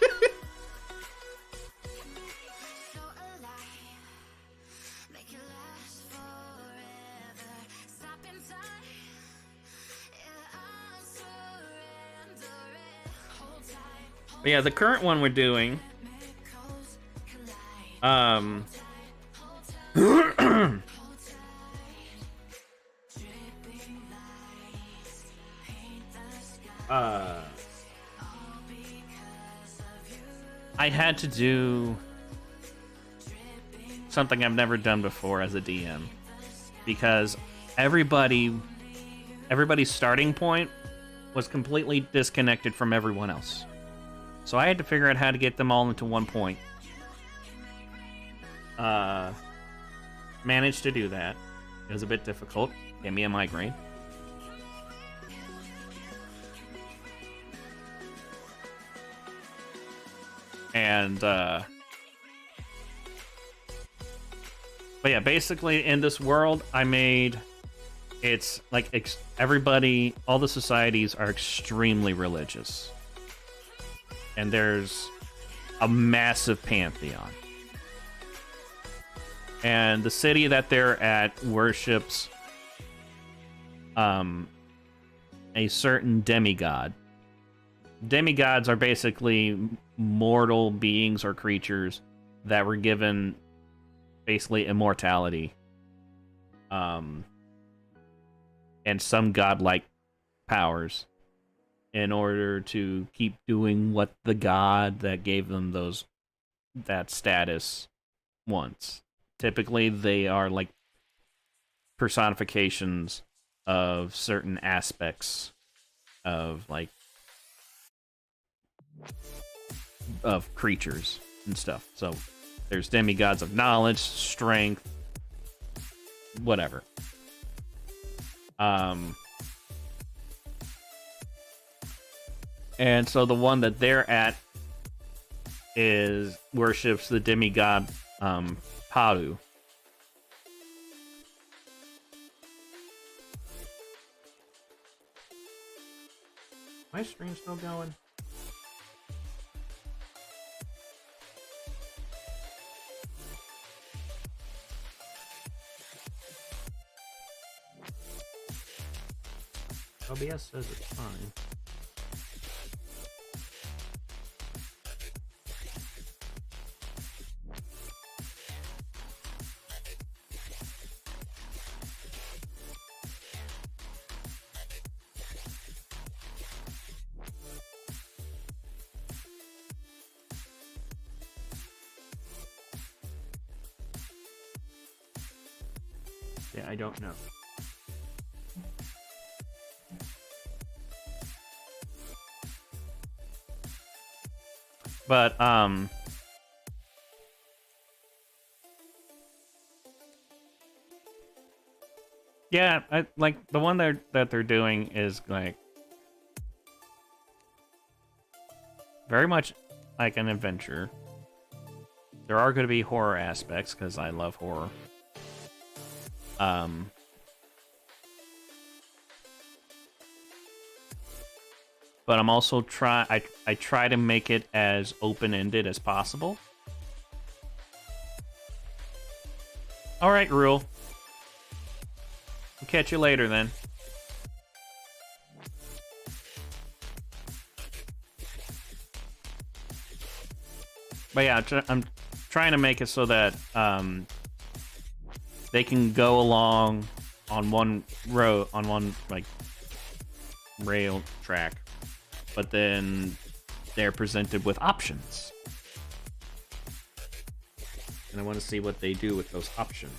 yeah, the current one we're doing, I had to do something I've never done before as a DM, because everybody's starting point was completely disconnected from everyone else. So I had to figure out how to get them all into one point. Managed to do that. It was a bit difficult. Gave me a migraine. And, but yeah, basically in this world, I made... It's like everybody, all the societies are extremely religious. And there's a massive pantheon. And the city that they're at worships a certain demigod. Demigods are basically mortal beings or creatures that were given basically immortality. And some godlike powers in order to keep doing what the god that gave them that status wants. Typically, they are like personifications of certain aspects of of creatures and stuff. So there's demigods of knowledge, strength, whatever. And so the one that they're at worships the demigod Paru. My stream still going? OBS says it's fine. Yeah, I don't know. But, yeah, like, the one that they're doing is, like, very much like an adventure. There are going to be horror aspects, because I love horror. But I'm also I try to make it as open-ended as possible. Alright, Rule. I'll catch you later, then. But yeah, I'm trying to make it so that they can go along on one road, on one, like, rail track. But then they're presented with options. And I want to see what they do with those options.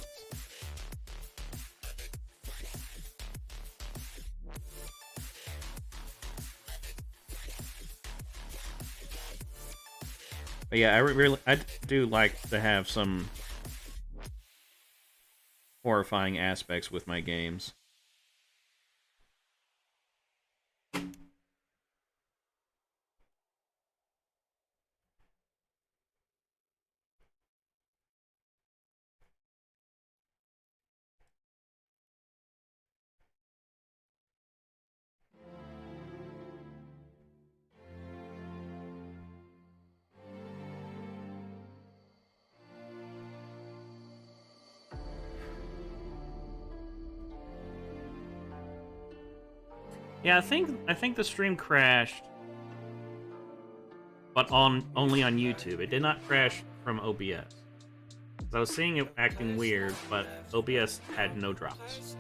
But yeah, I do like to have some horrifying aspects with my games. Yeah, I think the stream crashed, but only on YouTube. It did not crash from OBS. 'Cause I was seeing it acting weird, but OBS had no drops.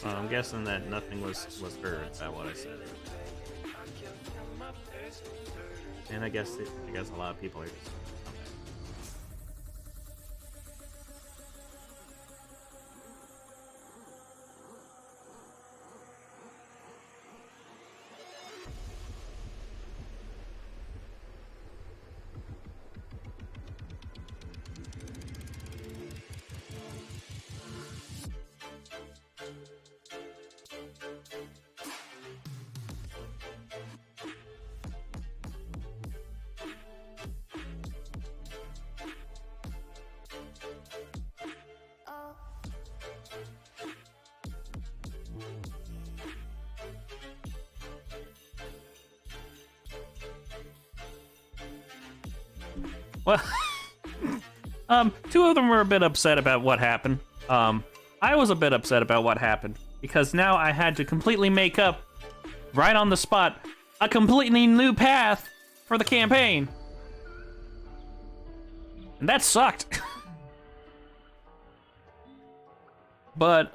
I'm guessing that nothing was heard by what I said. And I guess a lot of people are just... Well, two of them were a bit upset about what happened. I was a bit upset about what happened because now I had to completely make up, right on the spot, a completely new path for the campaign. And that sucked. But,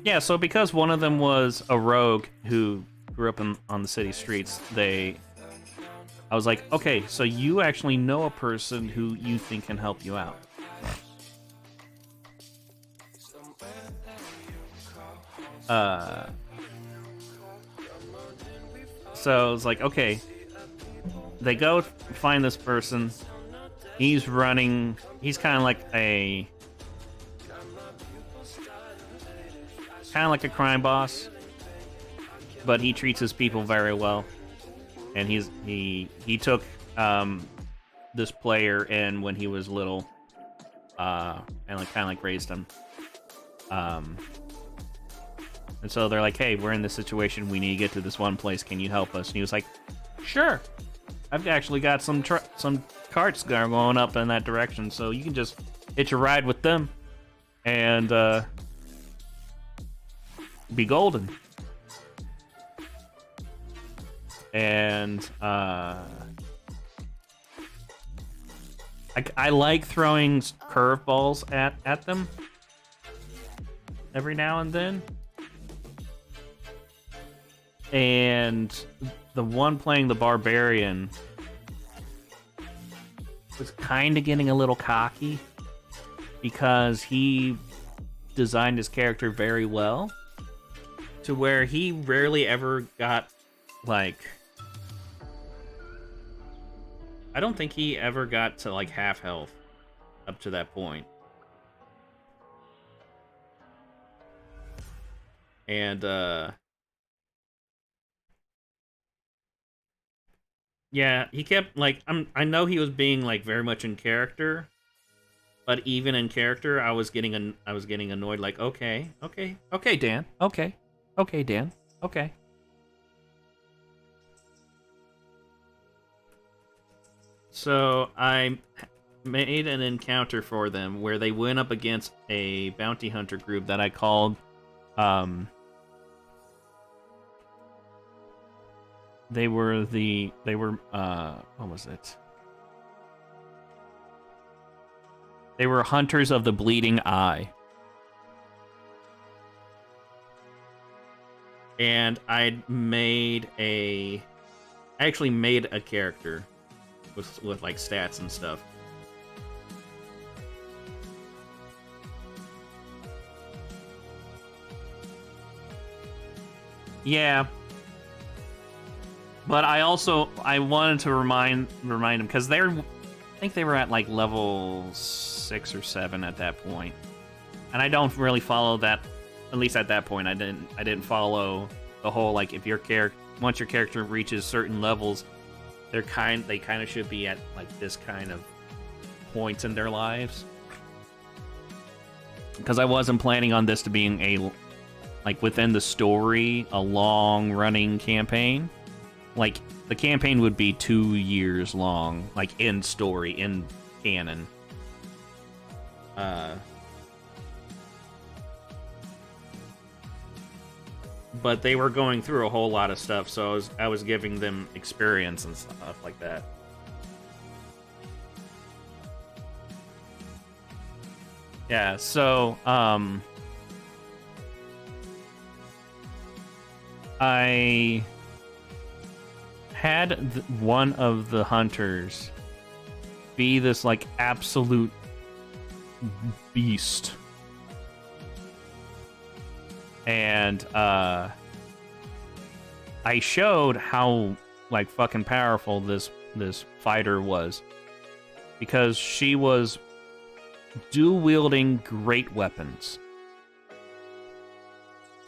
yeah, so because one of them was a rogue who grew up on the city streets, I was like, okay, so you actually know a person who you think can help you out. So I was like, okay. They go find this person. He's running. He's kind of like a crime boss, but he treats his people very well. And he took this player in when he was little, and kind of like raised him. And so they're like, "Hey, we're in this situation. We need to get to this one place. Can you help us?" And he was like, "Sure. I've actually got some carts going up in that direction, so you can just hitch a ride with them and be golden." And I like throwing curveballs at them every now and then. And the one playing the barbarian was kind of getting a little cocky because he designed his character very well to where he rarely ever got, like, I don't think he ever got to, like, half health up to that point. And, yeah, he kept, like, I know he was being, like, very much in character, but even in character, I was getting annoyed, like, okay, Dan, okay, Dan, okay. So I made an encounter for them where they went up against a bounty hunter group that I called, they were what was it? They were Hunters of the Bleeding Eye. And I actually made a character with like stats and stuff. Yeah. But I wanted to remind them because I think they were at like level 6 or 7 at that point. And I don't really follow that, at least at that point I didn't follow the whole, like, if once your character reaches certain levels, they kind of should be at like this kind of points in their lives. Because I wasn't planning on this to being a, like, within the story, a long-running campaign. Like, the campaign would be 2 years long, like, in story, in canon. But they were going through a whole lot of stuff, so I was giving them experience and stuff like that. Yeah, so, I had one of the hunters be this, like, absolute beast. And, I showed how, like, fucking powerful this fighter was. Because she was dual-wielding great weapons.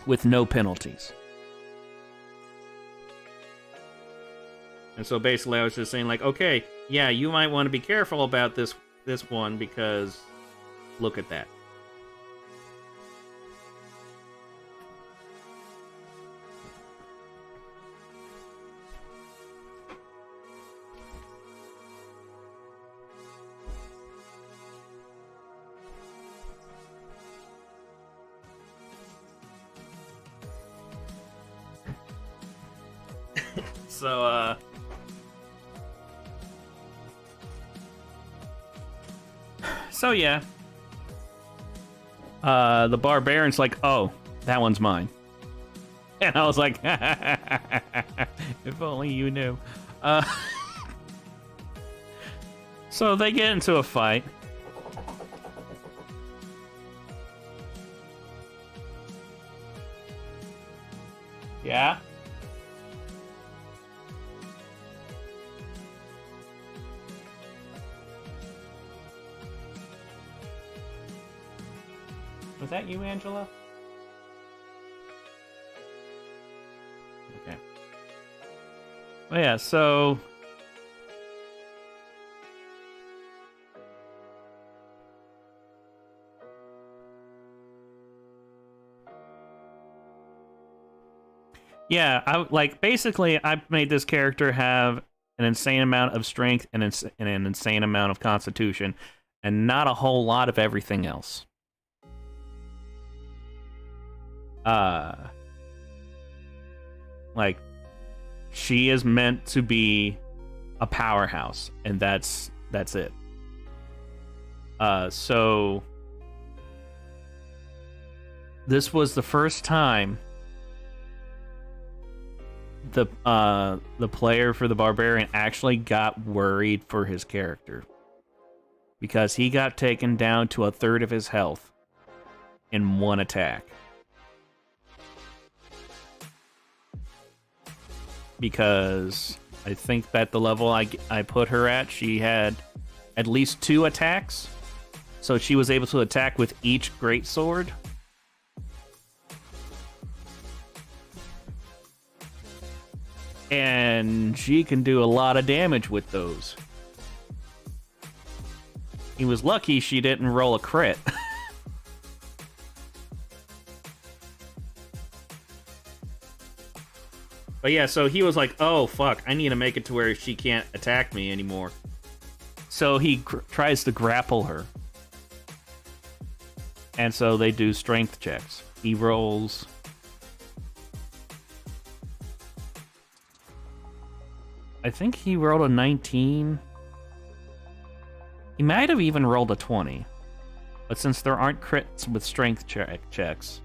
With no penalties. And so basically I was just saying, like, okay, yeah, you might want to be careful about this one, because look at that. So yeah. The barbarian's like, oh, that one's mine. And I was like, if only you knew. So they get into a fight. Yeah? Was that you, Angela? Okay. Well, yeah, so... Yeah, basically, I made this character have an insane amount of strength and an insane amount of constitution, and not a whole lot of everything else. Like, she is meant to be a powerhouse, and that's it. So this was the first time the player for the barbarian actually got worried for his character, because he got taken down to 1/3 of his health in one attack. Because I think that the level I put her at, she had at least 2 attacks. So she was able to attack with each greatsword. And she can do a lot of damage with those. He was lucky she didn't roll a crit. But yeah, so he was like, oh, fuck, I need to make it to where she can't attack me anymore. So he tries to grapple her. And so they do strength checks. He rolls... I think he rolled a 19. He might have even rolled a 20. But since there aren't crits with strength checks...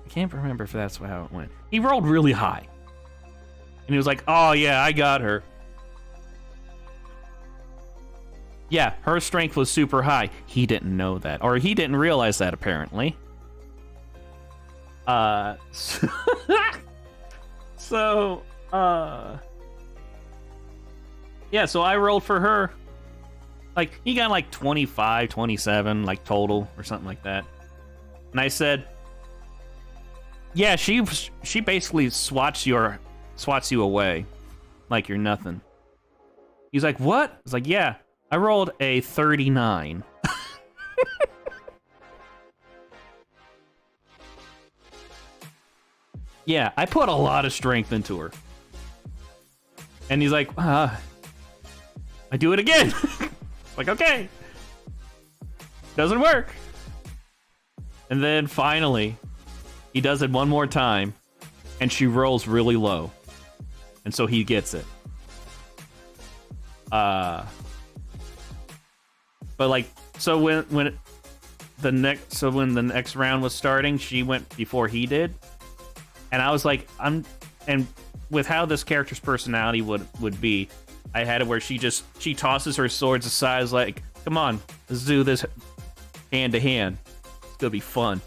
I can't remember if that's how it went. He rolled really high. And he was like, oh yeah, I got her. Yeah, her strength was super high. He didn't know that. Or he didn't realize that, apparently. Yeah, so I rolled for her. Like, he got like 25, 27, like, total, or something like that. And I said... Yeah, she basically swats you away, like you're nothing. He's like, what? It's like, yeah, I rolled a 39. Yeah, I put a lot of strength into her. And he's like, I do it again. Like, okay. Doesn't work. And then finally, he does it one more time, and she rolls really low. And so he gets it. But like, so when the next round was starting, she went before he did. And I was like, and with how this character's personality would be, I had it where she tosses her swords aside, like, come on, let's do this hand to hand. It's gonna be fun.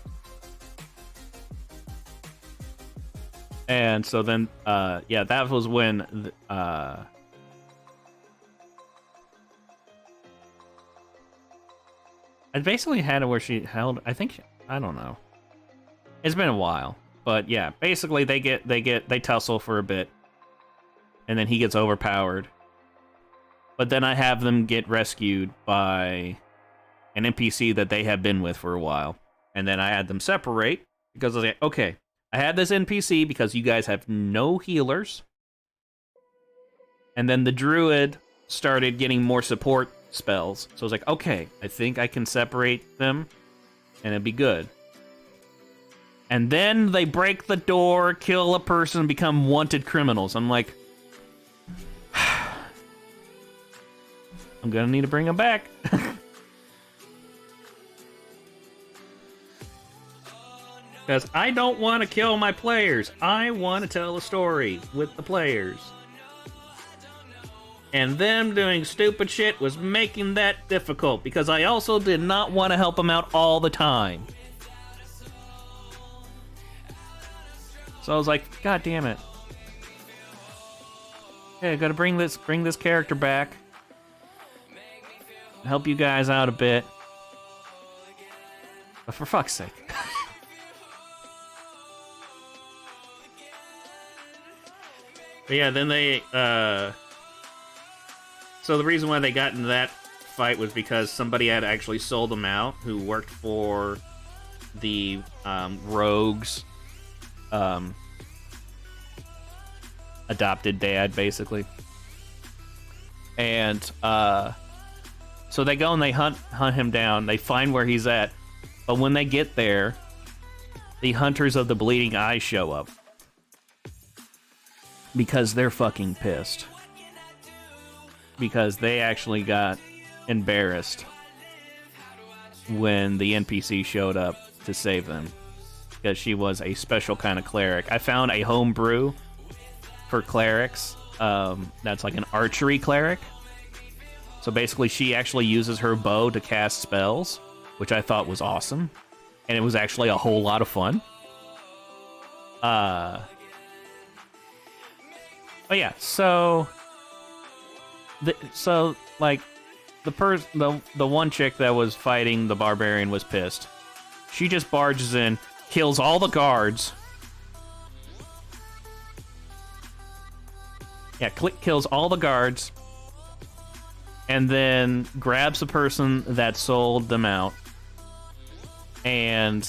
And so then, yeah, that was when, I basically had it where she held, I don't know. It's been a while. But yeah, basically they tussle for a bit. And then he gets overpowered. But then I have them get rescued by an NPC that they have been with for a while. And then I had them separate because I was like, okay, I had this NPC because you guys have no healers. And then the druid started getting more support spells. So I was like, okay, I think I can separate them and it'd be good. And then they break the door, kill a person, become wanted criminals. I'm like, I'm gonna need to bring them back. Because I don't want to kill my players. I want to tell a story with the players. And them doing stupid shit was making that difficult, because I also did not want to help them out all the time. So I was like, God damn it. Okay, I gotta bring this character back. Help you guys out a bit. But for fuck's sake. But yeah, then they, so the reason why they got into that fight was because somebody had actually sold them out, who worked for the, rogues, adopted dad, basically. And so they go and they hunt him down. They find where he's at. But when they get there, the Hunters of the Bleeding Eye show up. Because they're fucking pissed. Because they actually got embarrassed when the NPC showed up to save them. Because she was a special kind of cleric. I found a homebrew for clerics. That's like an archery cleric. So basically she actually uses her bow to cast spells, which I thought was awesome. And it was actually a whole lot of fun. But yeah, so like the one chick that was fighting the barbarian was pissed. She just barges in, kills all the guards. Yeah, kills all the guards, and then grabs the person that sold them out, and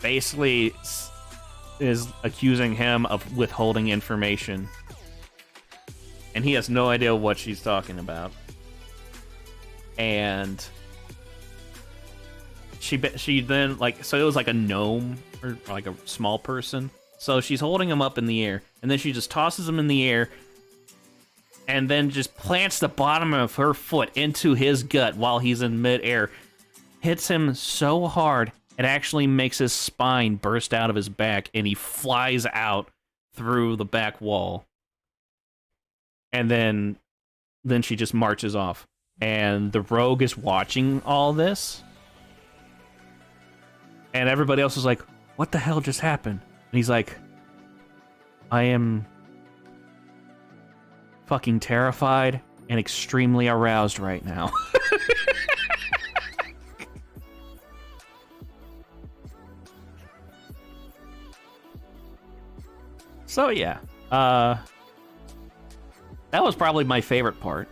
basically is accusing him of withholding information. And he has no idea what she's talking about. And she then, like, so it was like a gnome, or like a small person. So she's holding him up in the air, and then she just tosses him in the air, and then just plants the bottom of her foot into his gut while he's in midair. Hits him so hard, it actually makes his spine burst out of his back, and he flies out through the back wall. And then she just marches off. And the rogue is watching all this. And everybody else is like, what the hell just happened? And he's like, I am fucking terrified and extremely aroused right now. So yeah, that was probably my favorite part.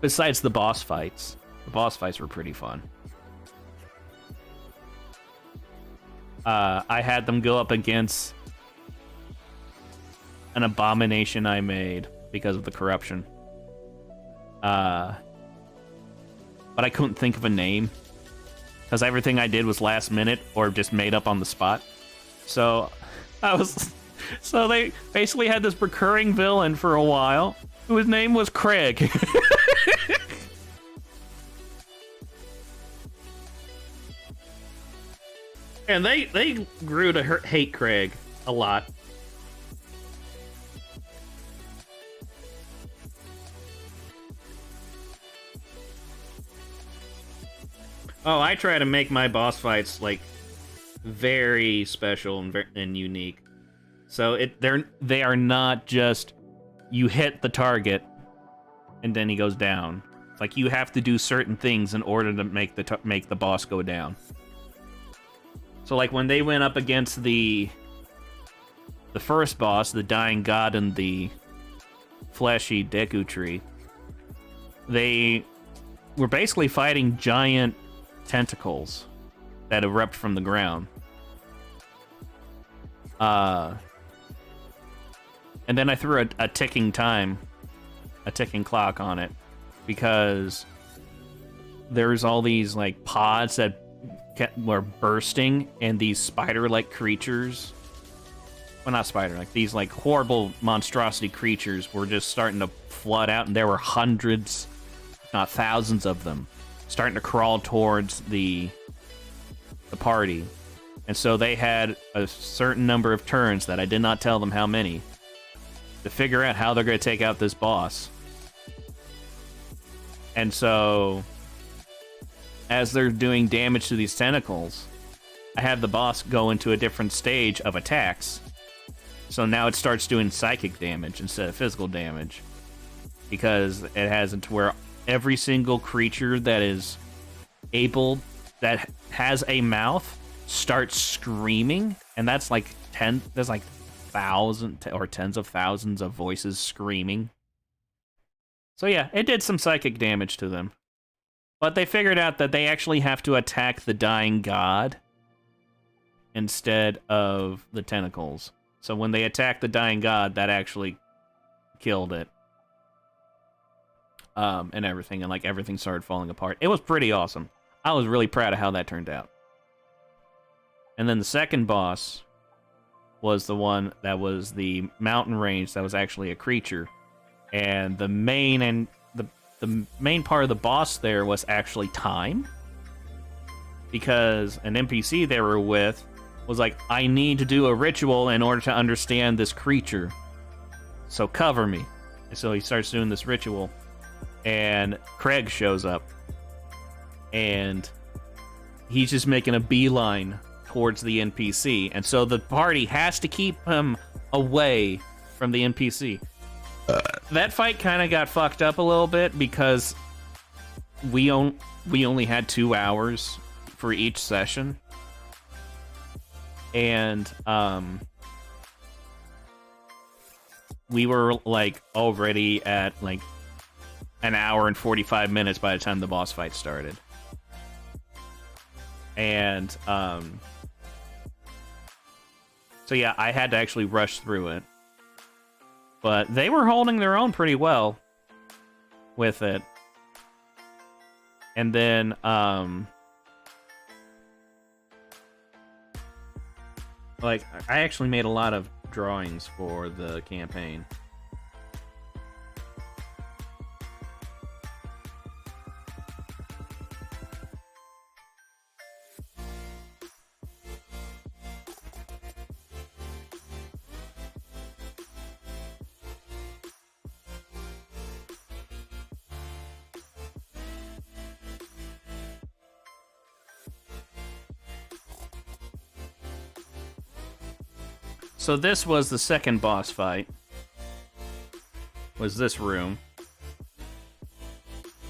besides the boss fights. The boss fights were pretty fun. I had them go up against an abomination I made because of the corruption. But I couldn't think of a name because everything I did was last minute or just made up on the spot. So they basically had this recurring villain for a while whose name was Craig. And they grew to hate Craig a lot. Oh, I try to make my boss fights like very special and unique. So they are not just you hit the target and then he goes down. Like you have to do certain things in order to make the boss go down. So like when they went up against the first boss, the Dying God and the fleshy Deku Tree, they were basically fighting giant tentacles that erupt from the ground. And then I threw a ticking clock on it because there's all these like pods that were bursting, and these spider-like creatures, well, not spider-like, these like horrible monstrosity creatures were just starting to flood out, and there were hundreds, if not thousands of them starting to crawl towards the party. And so they had a certain number of turns that I did not tell them how many to figure out how they're going to take out this boss. And so as they're doing damage to these tentacles, I have the boss go into a different stage of attacks. So now it starts doing psychic damage instead of physical damage, because it has it to where every single creature that is able, that has a mouth, starts screaming, and that's like there's like thousands or tens of thousands of voices screaming. So yeah, it did some psychic damage to them. But they figured out that they actually have to attack the Dying God instead of the tentacles. So when they attacked the Dying God, that actually killed it. And everything, and like everything started falling apart. It was pretty awesome. I was really proud of how that turned out. And then the second boss was the one that was the mountain range that was actually a creature. And the main part of the boss there was actually time. Because an NPC they were with was like, I need to do a ritual in order to understand this creature. So cover me. And so he starts doing this ritual. And Craig shows up. And he's just making a beeline towards the NPC. And so the party has to keep him away from the NPC. That fight kind of got fucked up a little bit because we only had 2 hours for each session, and we were like already at like an hour and 45 minutes by the time the boss fight started, and so yeah, I had to actually rush through it. But they were holding their own pretty well with it. And then, like, I actually made a lot of drawings for the campaign. So this was the second boss fight. Was this room.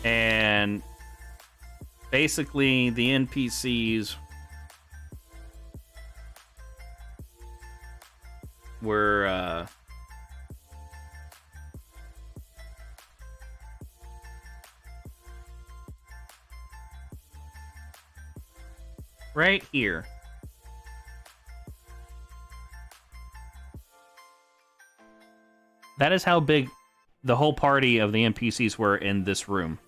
And basically the NPCs were Right here. That is how big the whole party of the NPCs were in this room.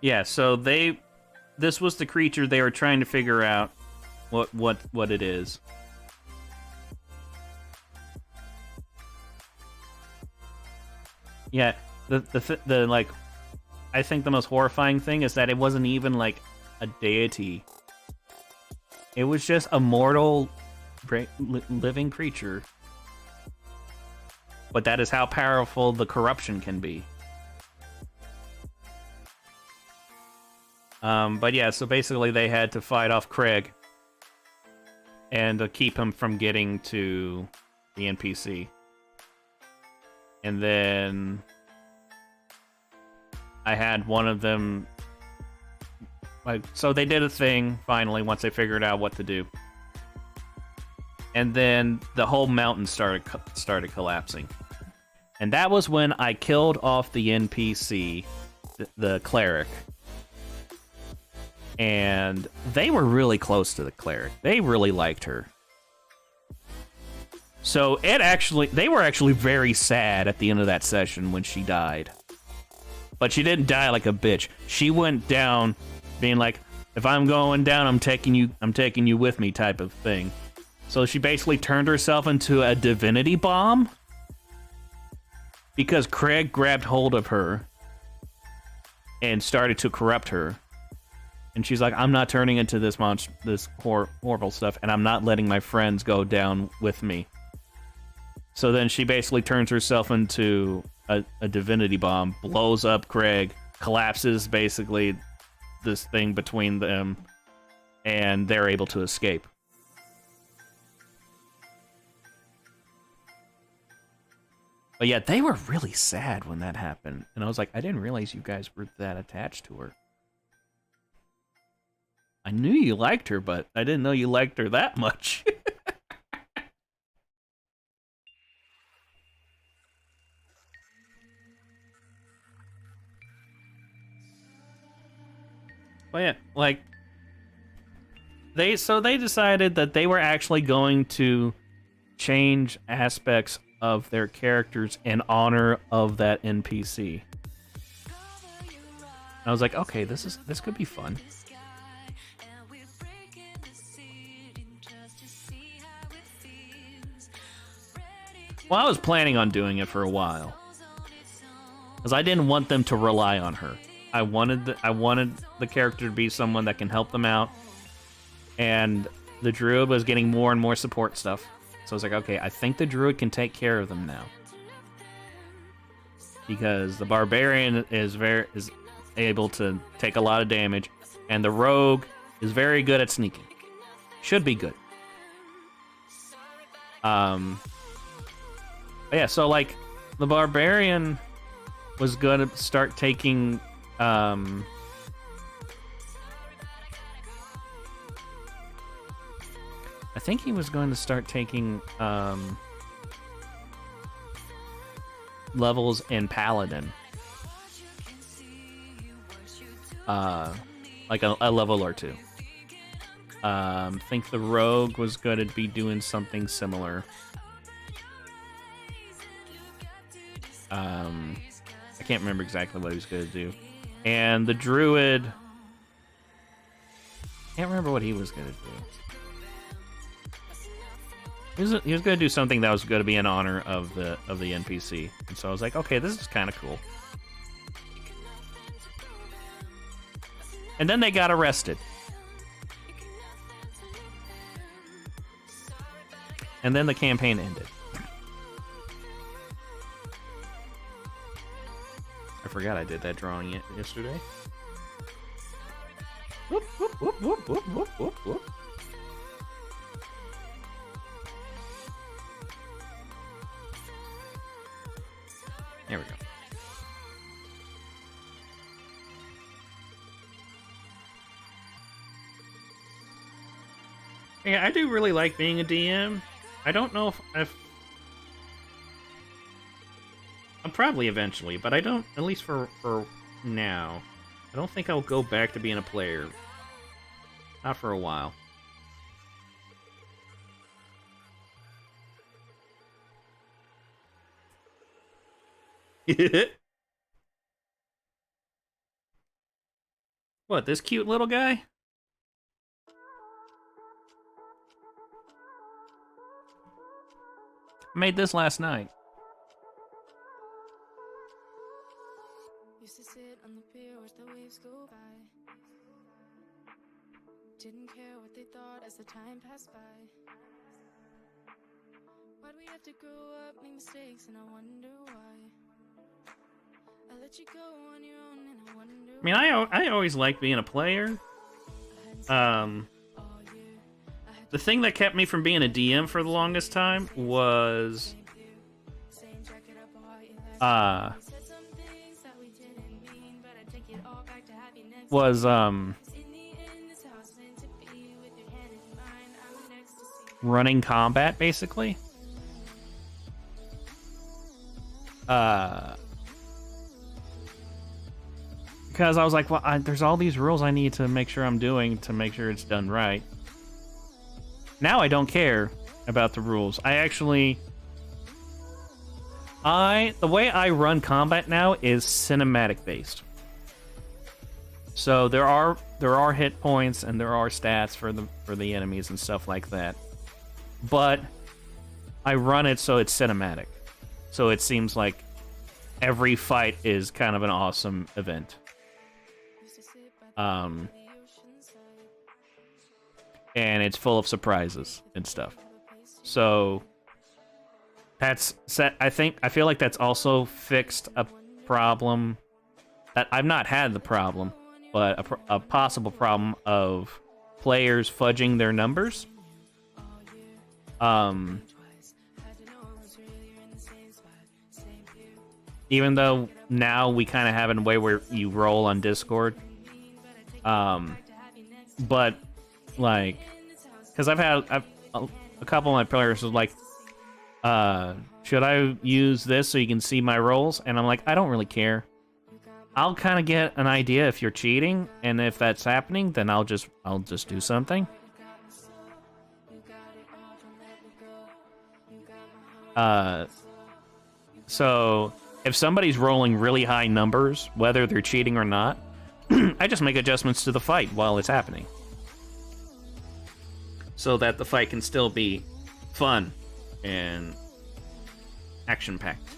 Yeah, so this was the creature they were trying to figure out what it is. Yeah, the like, I think the most horrifying thing is that it wasn't even like a deity. It was just a mortal living creature. But that is how powerful the corruption can be. But yeah, so basically they had to fight off Craig and to keep him from getting to the NPC. And then I had one of them, like, so they did a thing finally once they figured out what to do. And then the whole mountain started collapsing. And that was when I killed off the NPC, the cleric. And they were really close to the cleric. They really liked her. So they were actually very sad at the end of that session when she died. But she didn't die like a bitch. She went down being like, if I'm going down, I'm taking you with me type of thing. So she basically turned herself into a divinity bomb because Craig grabbed hold of her and started to corrupt her. And she's like, I'm not turning into this monster, this horrible stuff, and I'm not letting my friends go down with me. So then she basically turns herself into a divinity bomb, blows up Craig, collapses basically this thing between them, and they're able to escape. But yeah, they were really sad when that happened. And I was like, I didn't realize you guys were that attached to her. I knew you liked her, but I didn't know you liked her that much. But yeah, like, they decided that they were actually going to change aspects of their characters in honor of that NPC. I was like, okay, this could be fun. Well, I was planning on doing it for a while, because I didn't want them to rely on her. I wanted the character to be someone that can help them out, and the druid was getting more and more support stuff. So I was like, okay, I think the druid can take care of them now, because the barbarian is able to take a lot of damage, and the rogue is very good at sneaking. Should be good. Yeah, so like the barbarian was gonna start taking I think he was going to start taking levels in Paladin. Like a level or two. I think the rogue was going to be doing something similar. I can't remember exactly what he was going to do. And the druid, can't remember what he was going to do. He was going to do something that was going to be in honor of the NPC. And so I was like, okay, this is kind of cool. And then they got arrested. And then the campaign ended. I forgot I did that drawing yesterday. Whoop, whoop, whoop, whoop, whoop, whoop, whoop, whoop. There we go. Yeah, I do really like being a DM. I don't know if I'll probably eventually, but I don't, at least for now, I don't think I'll go back to being a player. Not for a while. What, this cute little guy? I made this last night. Used to sit on the pier, watch the waves go by. Didn't care what they thought as the time passed by. Why'd we have to grow up, make mistakes, and I wonder why. I let you go on your own, and I wonder. I mean, I always liked being a player. The thing that kept me from being a DM for the longest time was running combat, basically. Because I was like, well, there's all these rules I need to make sure I'm doing to make sure it's done right. Now I don't care about the rules. I actually... the way I run combat now is cinematic based. So there are hit points and there are stats for the enemies and stuff like that. But I run it so it's cinematic. So it seems like every fight is kind of an awesome event. And it's full of surprises and stuff. So that's set. I feel like that's also fixed a problem that I've not had the problem, but a possible problem of players fudging their numbers. Even though now we kind of have it in a way where you roll on Discord. But like, because I've had a couple of my players was like, should I use this so you can see my rolls? And I'm like, I don't really care. I'll kind of get an idea if you're cheating, and if that's happening, then I'll just do something. So if somebody's rolling really high numbers, whether they're cheating or not, I just make adjustments to the fight while it's happening. So that the fight can still be fun and action-packed.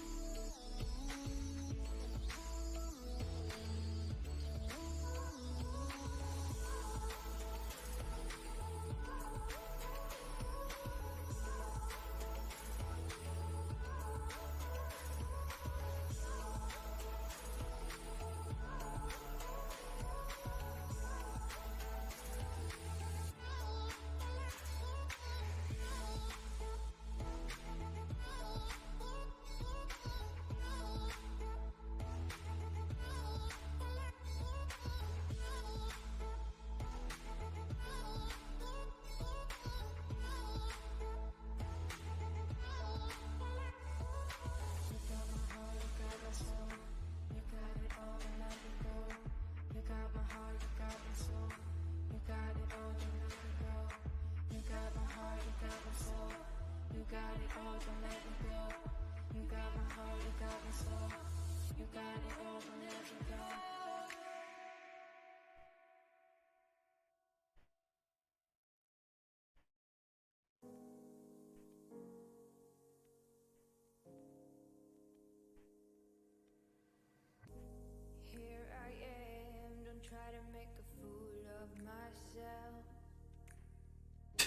Here I am, don't try to make a fool of myself.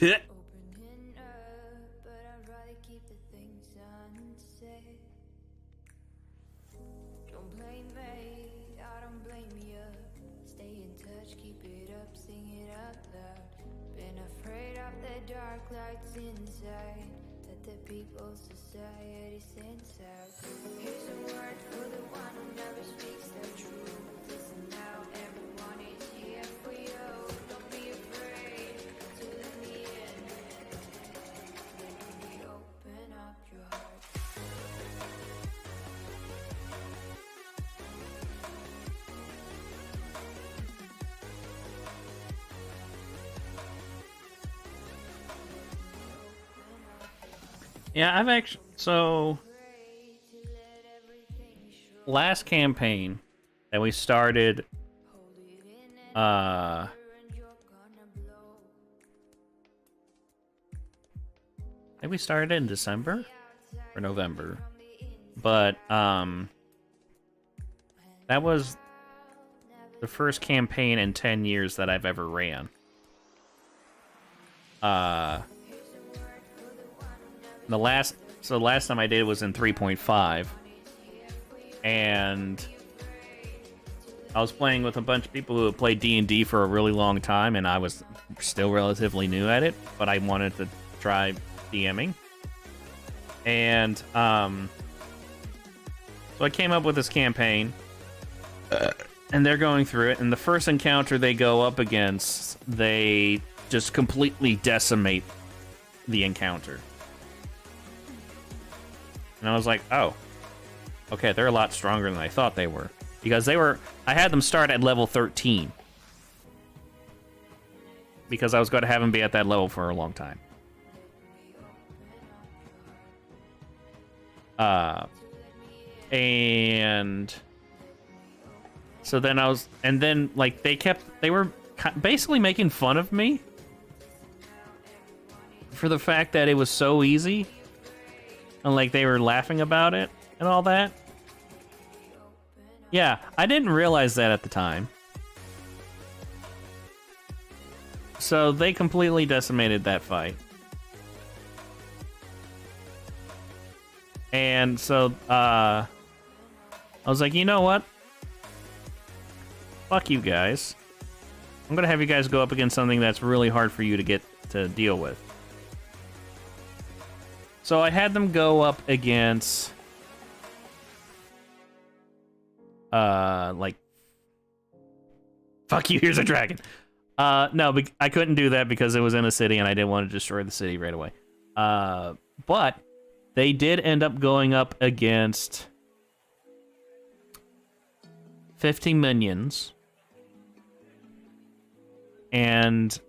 Opening up, but I'd rather keep the things unsaid. Don't blame me, I don't blame you. Stay in touch, keep it up, sing it out loud. Been afraid of the dark lights inside that the people's society sends out. Here's a word for the one who never speaks the truth. Listen now, everyone is here for you. Don't be afraid to let me in. Yeah, I've actually... So... Last campaign that we started... I think we started in December? Or November. But, that was the first campaign in 10 years that I've ever ran. The last time I did it was in 3.5, and I was playing with a bunch of people who had played D&D for a really long time, and I was still relatively new at it, but I wanted to try DMing. And so I came up with this campaign, and they're going through it, and the first encounter they go up against, they just completely decimate the encounter. And I was like, oh, okay, they're a lot stronger than I thought they were. Because I had them start at level 13. Because I was going to have them be at that level for a long time. And so then like, they were basically making fun of me for the fact that it was so easy. And, like, they were laughing about it and all that. Yeah, I didn't realize that at the time. So they completely decimated that fight. And so, I was like, you know what? Fuck you guys. I'm gonna have you guys go up against something that's really hard for you to get to deal with. So I had them go up against, like, fuck you, here's a dragon. No, I couldn't do that because it was in a city and I didn't want to destroy the city right away. But they did end up going up against 50 minions and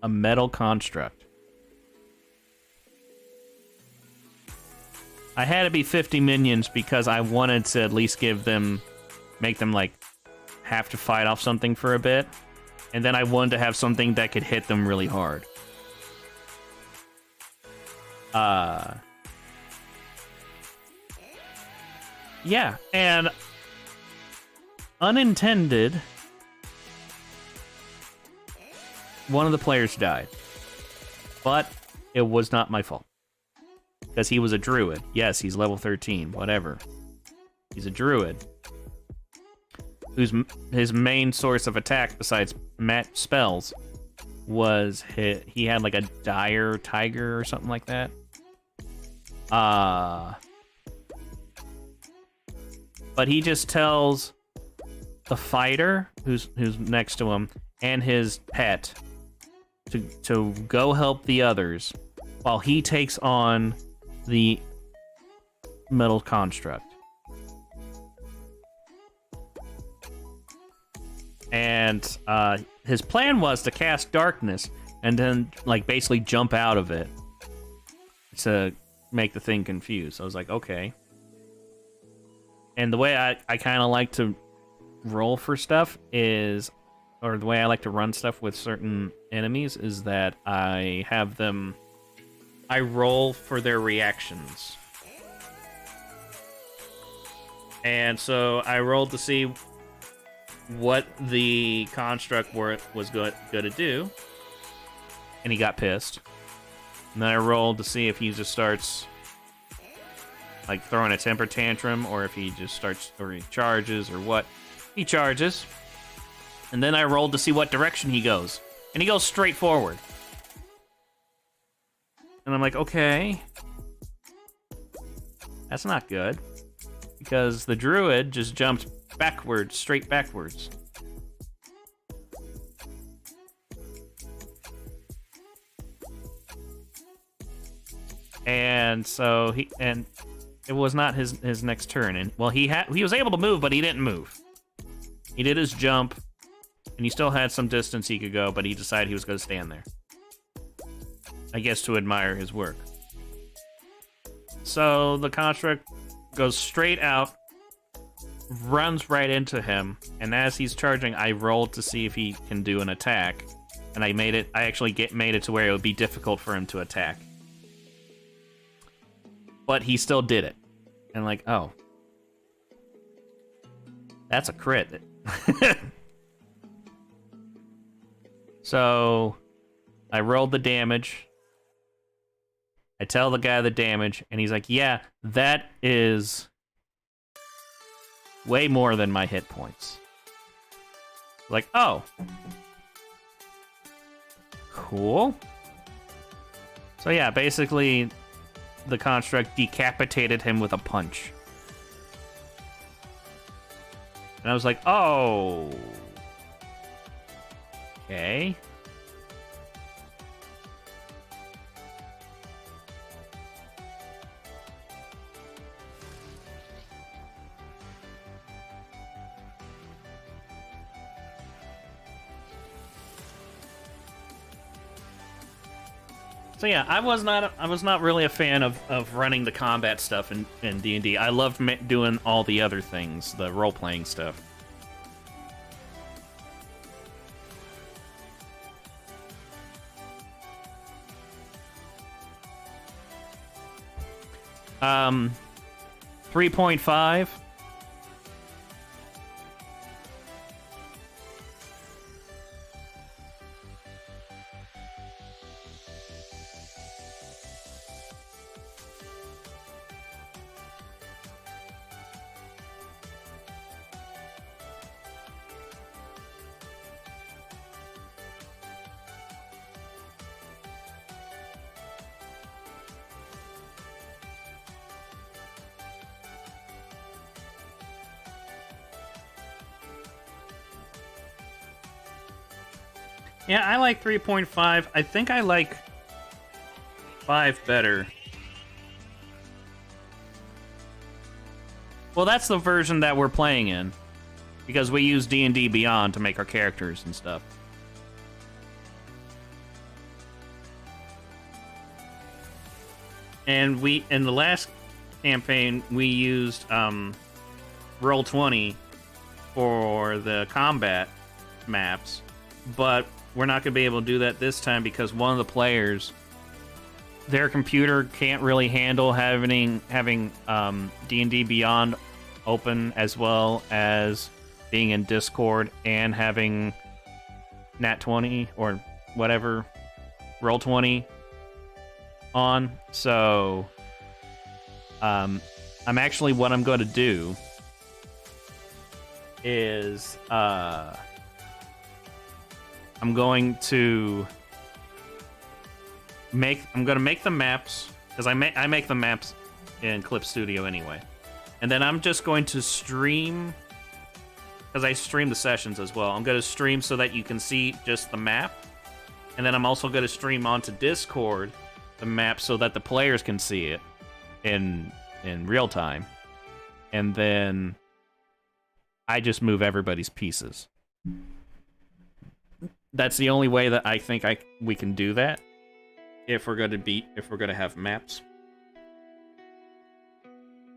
a metal construct. I had to be 50 minions because I wanted to at least make them like have to fight off something for a bit, and then I wanted to have something that could hit them really hard. Yeah, and unintended, one of the players died. But it was not my fault. Because he was a druid. Yes, he's level 13, whatever. He's a druid. His main source of attack, besides spells, was he had like a dire tiger or something like that. But he just tells the fighter who's next to him and his pet to go help the others while he takes on the metal construct. And his plan was to cast darkness and then, like, basically jump out of it to make the thing confused. I was like, okay. And the way I kind of like to roll for stuff is, or the way I like to run stuff with certain enemies is that I roll for their reactions. And so I rolled to see what the construct was good to do, and he got pissed. And then I rolled to see if he just starts like throwing a temper tantrum, or if he just starts, or he charges, or what. He charges. And then I rolled to see what direction he goes. And he goes straight forward. And I'm like, okay. That's not good. Because the druid just jumped backwards, straight backwards. And so it was not his next turn. And well, he was able to move, but he didn't move. He did his jump, and he still had some distance he could go, but he decided he was going to stand there. I guess to admire his work. So the construct goes straight out, runs right into him, and as he's charging, I rolled to see if he can do an attack, and I actually made it to where it would be difficult for him to attack. But he still did it. And like, oh. That's a crit. So, I rolled the damage. I tell the guy the damage, and he's like, yeah, that is way more than my hit points. Like, oh. Cool. So yeah, basically, the construct decapitated him with a punch. And I was like, oh. Okay. So yeah, I was not really a fan of running the combat stuff in D&D. I loved doing all the other things, the role-playing stuff. Um, 3.5. Yeah, I like 3.5. I think I like 5 better. Well, that's the version that we're playing in, because we use D&D Beyond to make our characters and stuff. And in the last campaign, we used Roll20 for the combat maps, but we're not going to be able to do that this time because one of the players, their computer can't really handle having D&D Beyond open, as well as being in Discord and having Nat20 or whatever, Roll20 on. So I'm actually, what I'm going to do is I'm going to make the maps, because I make the maps in Clip Studio anyway, and then I'm just going to stream, because I stream the sessions as well. I'm going to stream so that you can see just the map, and then I'm also going to stream onto Discord the map so that the players can see it in real time, and then I just move everybody's pieces. That's the only way that I think we can do that if we're going to have maps.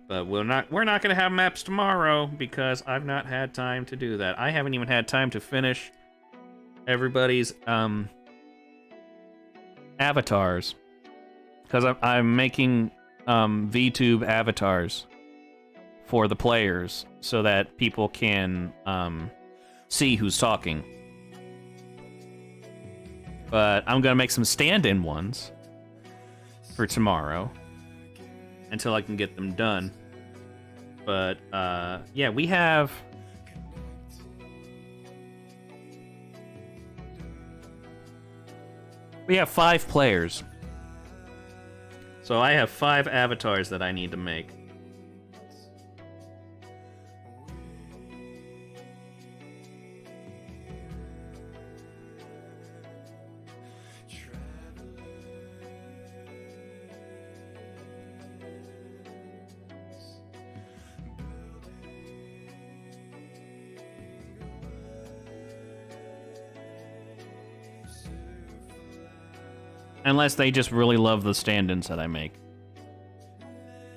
But we're not going to have maps tomorrow because I've not had time to do that. I haven't even had time to finish everybody's avatars, because I'm making VTube avatars for the players so that people can see who's talking. But I'm going to make some stand-in ones for tomorrow until I can get them done. But, yeah, we have... We have 5 players. So I have 5 avatars that I need to make. Unless they just really love the stand-ins that I make.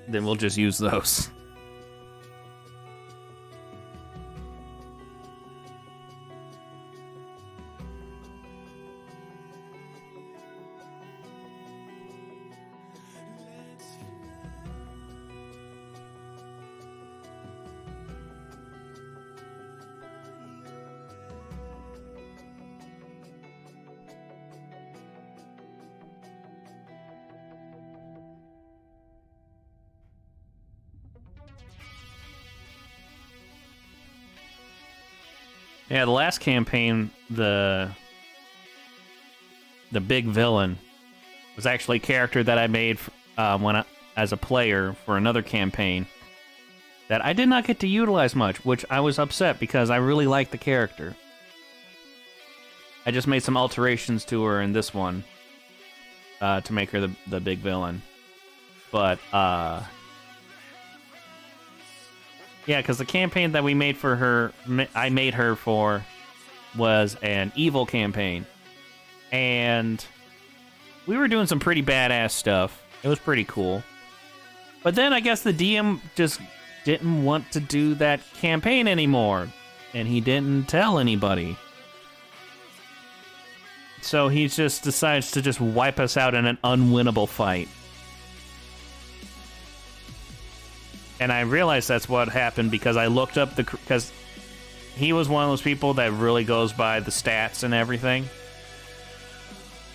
Then we'll just use those. Yeah, the last campaign, the big villain was actually a character that I made as a player for another campaign that I did not get to utilize much, which I was upset because I really liked the character. I just made some alterations to her in this one to make her the big villain. But, yeah, because the campaign that we made for her, I made her for, was an evil campaign. And we were doing some pretty badass stuff. It was pretty cool. But then I guess the DM just didn't want to do that campaign anymore. And he didn't tell anybody. So he just decides to just wipe us out in an unwinnable fight. And I realized that's what happened because I looked up because he was one of those people that really goes by the stats and everything.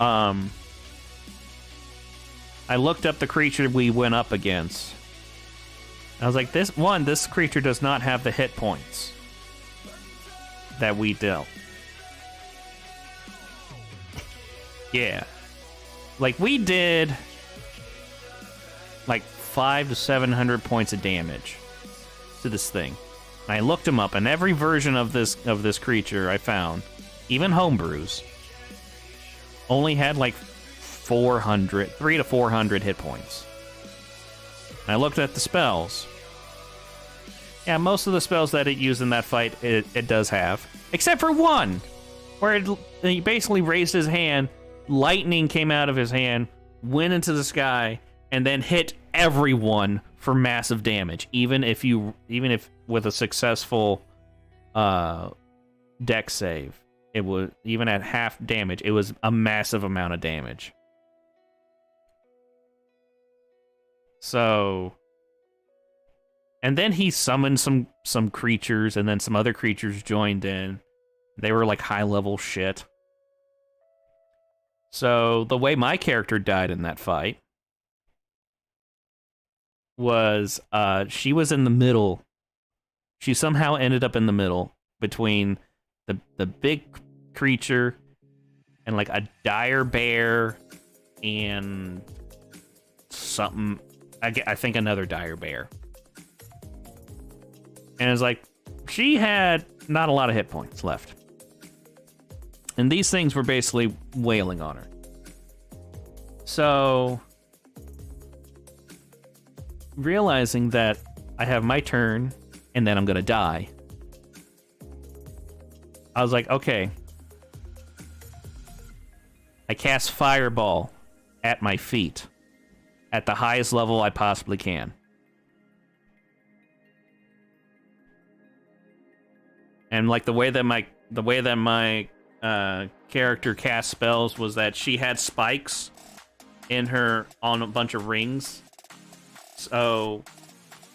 I looked up the creature we went up against. I was like, this creature does not have the hit points that we dealt. Yeah. Like, we did like 500 to 700 points of damage to this thing. And I looked them up, and every version of this creature I found, even homebrews, only had like 300 to 400 hit points. And I looked at the spells. Yeah, most of the spells that it used in that fight, it does have. Except for one, where he basically raised his hand, lightning came out of his hand, went into the sky, and then hit everyone for massive damage. Even if with a successful deck save, it was even at half damage, it was a massive amount of damage. So, and then he summoned some creatures, and then some other creatures joined in. They were like high level shit. So the way my character died in that fight was she was in the middle. She somehow ended up in the middle between the big creature and like a dire bear and something. I think another dire bear. And it's like she had not a lot of hit points left. And these things were basically wailing on her. So, realizing that I have my turn and then I'm gonna die, I was like, okay. I cast Fireball at my feet at the highest level I possibly can. And like the way that my character cast spells was that she had spikes in her on a bunch of rings. So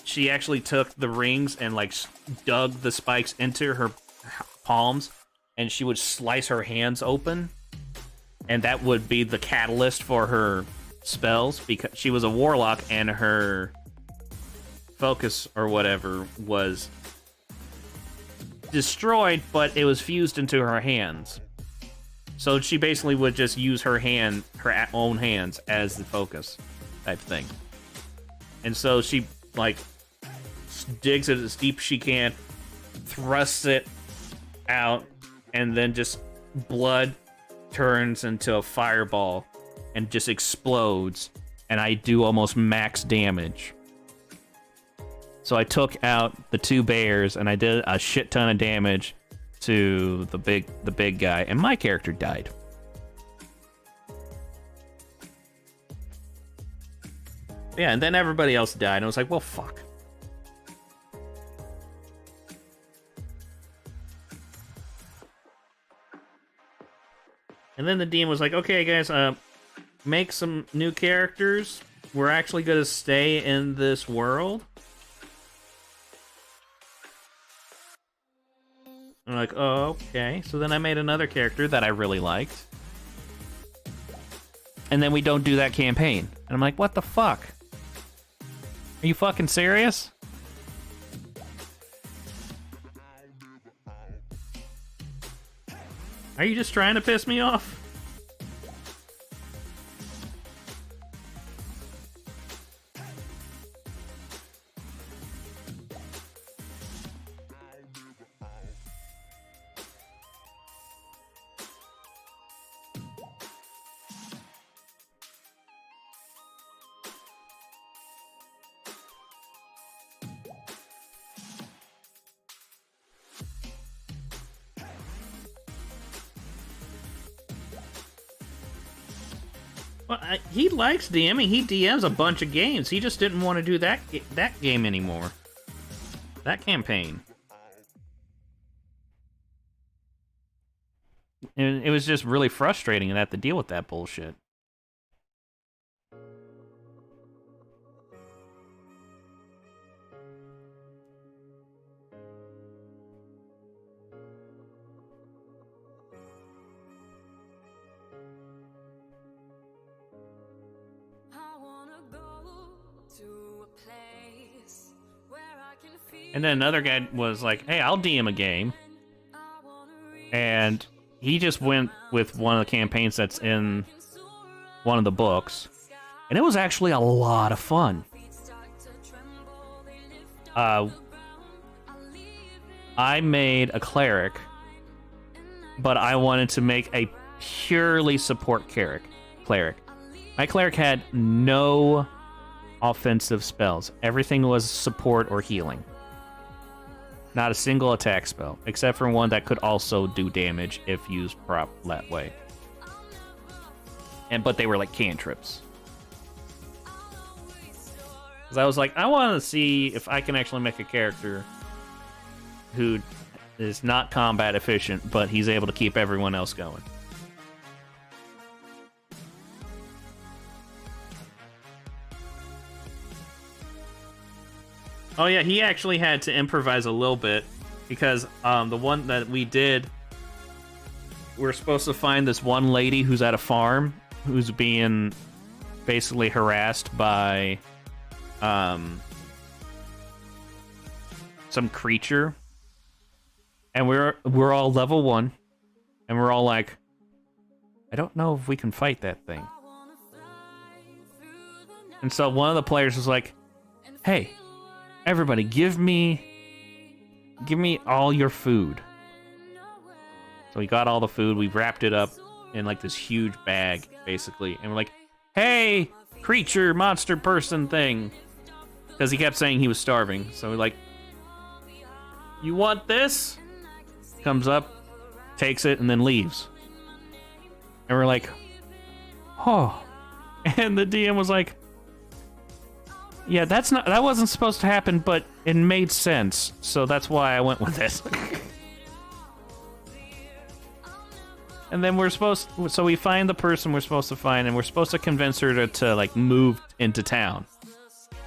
she actually took the rings and like dug the spikes into her palms, and she would slice her hands open, and that would be the catalyst for her spells, because she was a warlock and her focus or whatever was destroyed, but it was fused into her hands. So she basically would just use her own hands as the focus type thing. And so she like digs it as deep as she can, thrusts it out, and then just blood turns into a fireball and just explodes, and I do almost max damage. So I took out the two bears, and I did a shit ton of damage to the big guy, and my character died. Yeah, and then everybody else died, and I was like, well, fuck. And then the DM was like, okay, guys, make some new characters. We're actually going to stay in this world. I'm like, oh, okay. So then I made another character that I really liked. And then we don't do that campaign. And I'm like, what the fuck? Are you fucking serious? Are you just trying to piss me off? Well, he likes DMing. He DMs a bunch of games. He just didn't want to do that game anymore. That campaign. And it was just really frustrating to have to deal with that bullshit. And then another guy was like, hey, I'll DM a game. And he just went with one of the campaigns that's in one of the books. And it was actually a lot of fun. I made a cleric, but I wanted to make a purely support cleric. My cleric had no offensive spells. Everything was support or healing. Not a single attack spell, except for one that could also do damage if used that way. But they were like cantrips. Because I was like, I want to see if I can actually make a character who is not combat efficient, but he's able to keep everyone else going. Oh yeah, he actually had to improvise a little bit because the one that we did, we're supposed to find this one lady who's at a farm who's being basically harassed by some creature, and we're all level 1, and we're all like, I don't know if we can fight that thing. And so one of the players was like, hey, everybody, give me all your food. So we got all the food, we wrapped it up in like this huge bag, basically, and we're like, hey, creature, monster person thing. Because he kept saying he was starving. So we're like, you want this? Comes up, takes it, and then leaves. And we're like, oh. And the DM was like, yeah, that wasn't supposed to happen, but it made sense, so that's why I went with this. And then so we find the person we're supposed to find, and we're supposed to convince her to like move into town,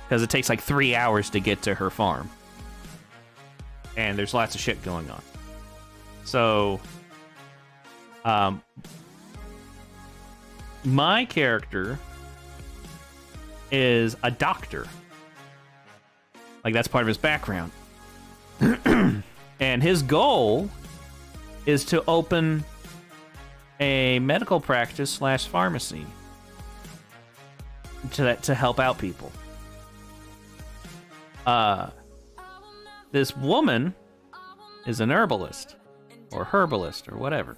because it takes like 3 hours to get to her farm, and there's lots of shit going on. So, my character is a doctor. Like, that's part of his background. And his goal is to open a medical practice / pharmacy to help out people. This woman is an herbalist or herbalist or whatever.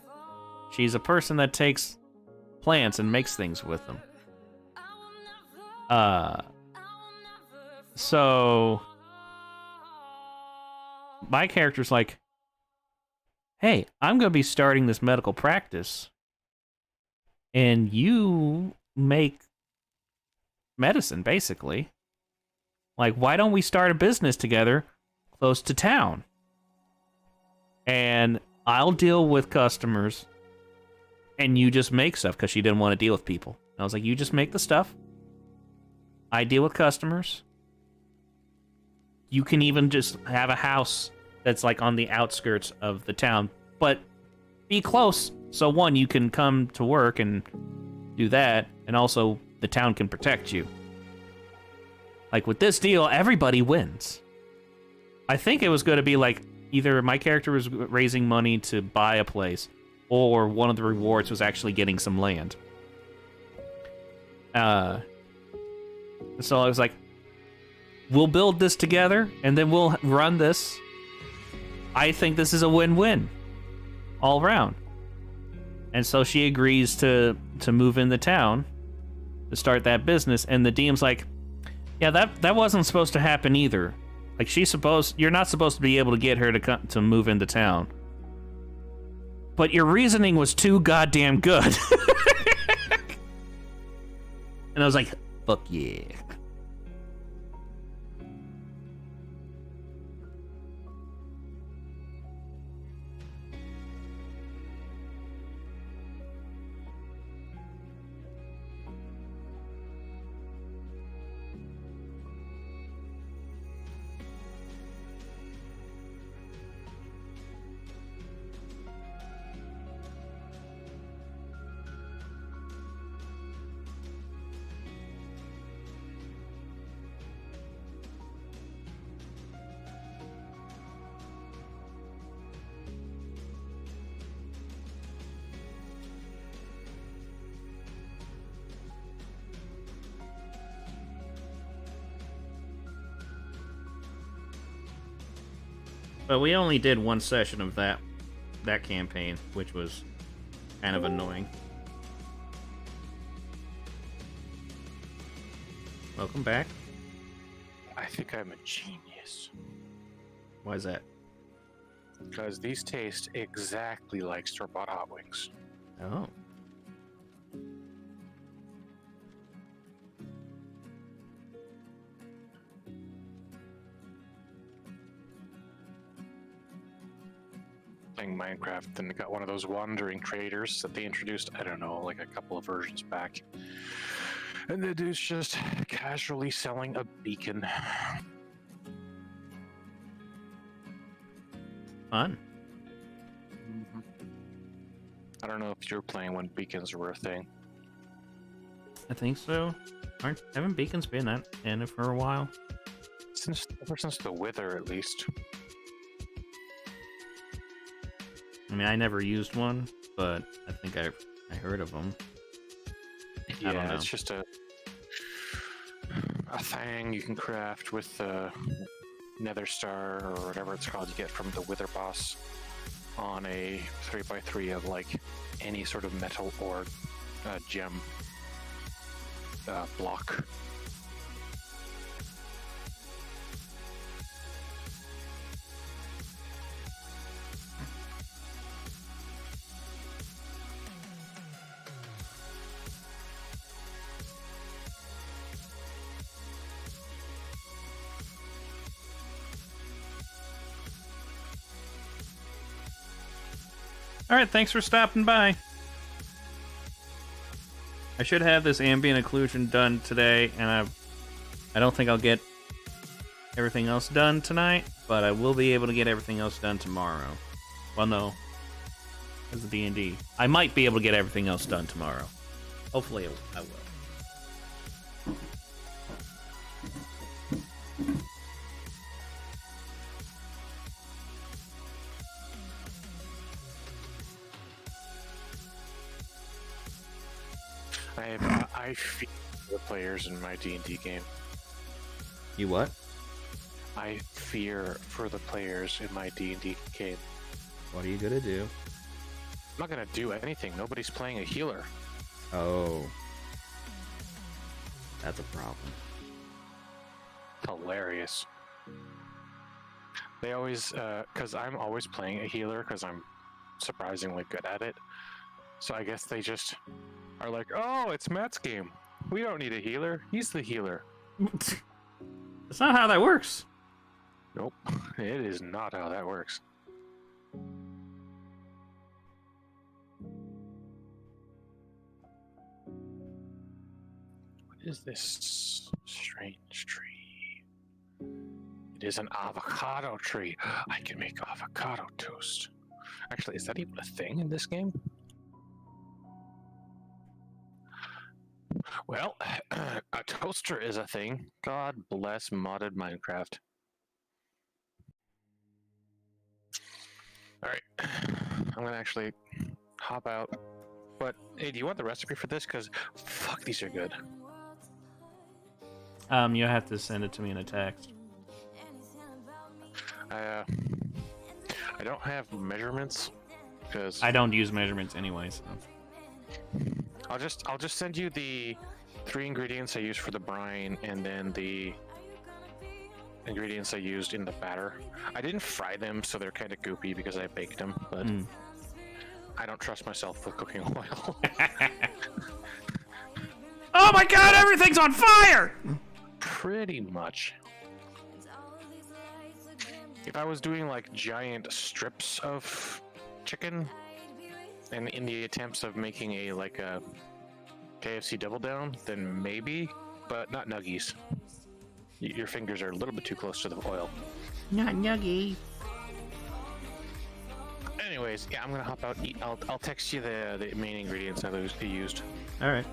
She's a person that takes plants and makes things with them. So my character's like, hey, I'm going to be starting this medical practice, and you make medicine, basically. Like, why don't we start a business together close to town? And I'll deal with customers, and you just make stuff, because she didn't want to deal with people. And I was like, you just make the stuff. I deal with customers. You can even just have a house that's like on the outskirts of the town, but be close. So one, you can come to work and do that, and also the town can protect you. Like with this deal, everybody wins. I think it was going to be like either my character was raising money to buy a place, or one of the rewards was actually getting some land. So I was like, we'll build this together, and then we'll run this. I think this is a win-win all around. And so she agrees to move in the town to start that business, and the DM's like, yeah, that wasn't supposed to happen either. Like, you're not supposed to be able to get her to move into town. But your reasoning was too goddamn good. And I was like, fuck yeah. But we only did one session of that campaign, which was kind of annoying. Welcome back. I think I'm a genius. Why is that? Because these taste exactly like store-bought hot wings. Oh. Playing Minecraft, and got one of those wandering traders that they introduced, I don't know, like a couple of versions back. And the dude's just casually selling a beacon. Fun. I don't know if you're playing when beacons were a thing. I think so. Haven't beacons been in it for a while? Ever since the Wither, at least. I mean, I never used one, but I think I heard of them. I don't know. It's just a thing you can craft with Nether Star or whatever it's called you get from the Wither boss on a 3x3 of like any sort of metal or gem block. All right, thanks for stopping by. I should have this ambient occlusion done today, and I don't think I'll get everything else done tonight, but I will be able to get everything else done tomorrow. Well, no, as a D&D. I might be able to get everything else done tomorrow. Hopefully I will. I fear the players in my D&D game. You what? I fear for the players in my D&D game. What are you gonna do? I'm not gonna do anything. Nobody's playing a healer. Oh. That's a problem. Hilarious. They always, because I'm always playing a healer because I'm surprisingly good at it. So I guess they just are like, oh, it's Matt's game. We don't need a healer. He's the healer. That's not how that works. Nope. It is not how that works. What is this strange tree? It is an avocado tree. I can make avocado toast. Actually, is that even a thing in this game? Well, a toaster is a thing. God bless modded Minecraft. Alright, I'm gonna actually hop out. But, hey, do you want the recipe for this? Because, fuck, these are good. You'll have to send it to me in a text. I don't have measurements, because... I don't use measurements anyway, so... I'll just send you the 3 ingredients I used for the brine, and then the ingredients I used in the batter. I didn't fry them, so they're kind of goopy because I baked them, but I don't trust myself with cooking oil. Oh my god, everything's on fire! Pretty much. If I was doing like giant strips of chicken, and in the attempts of making a KFC double down, then maybe, but not nuggies. Your fingers are a little bit too close to the oil. Not nuggy. Anyways, yeah, I'm gonna hop out. I'll text you the main ingredients I used. All right.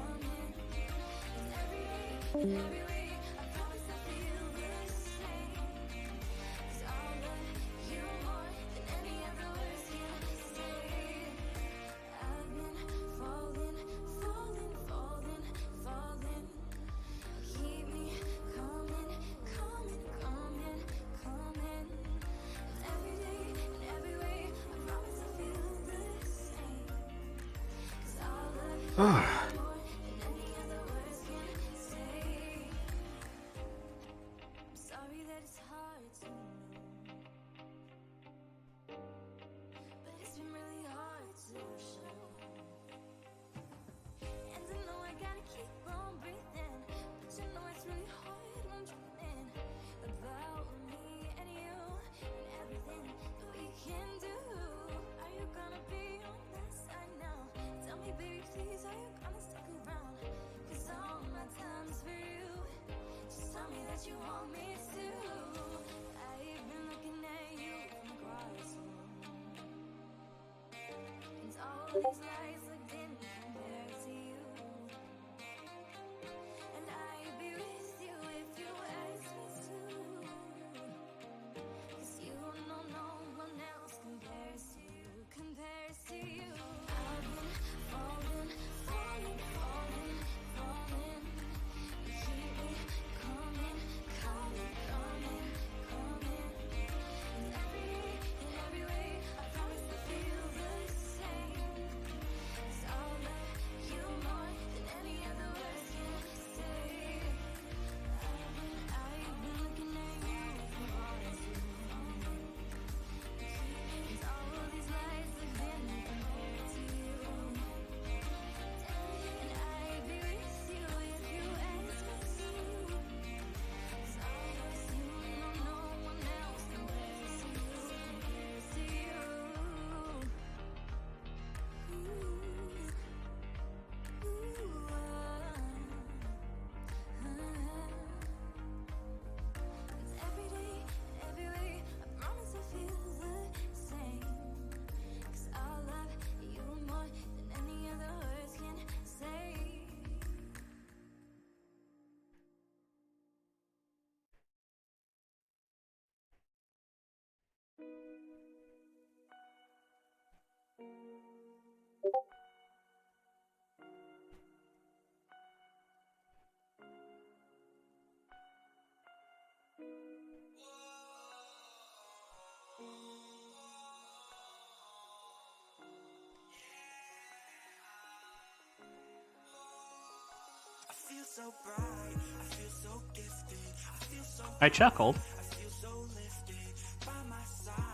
I chuckled.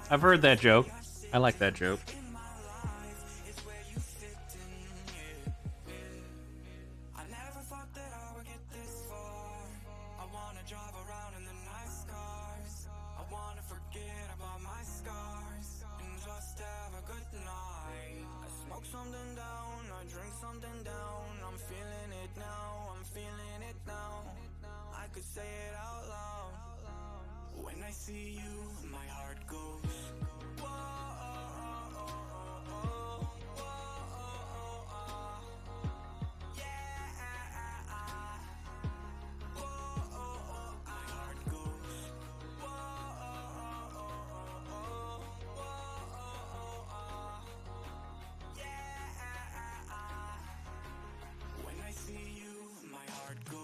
I've heard that joke. I like that joke. I never thought that I would something down, I'm feeling it now, I'm feeling it now. I could say it out loud. When I see you, my heart goes. Whoa, yeah. Whoa, my heart goes. When I see you, my heart goes.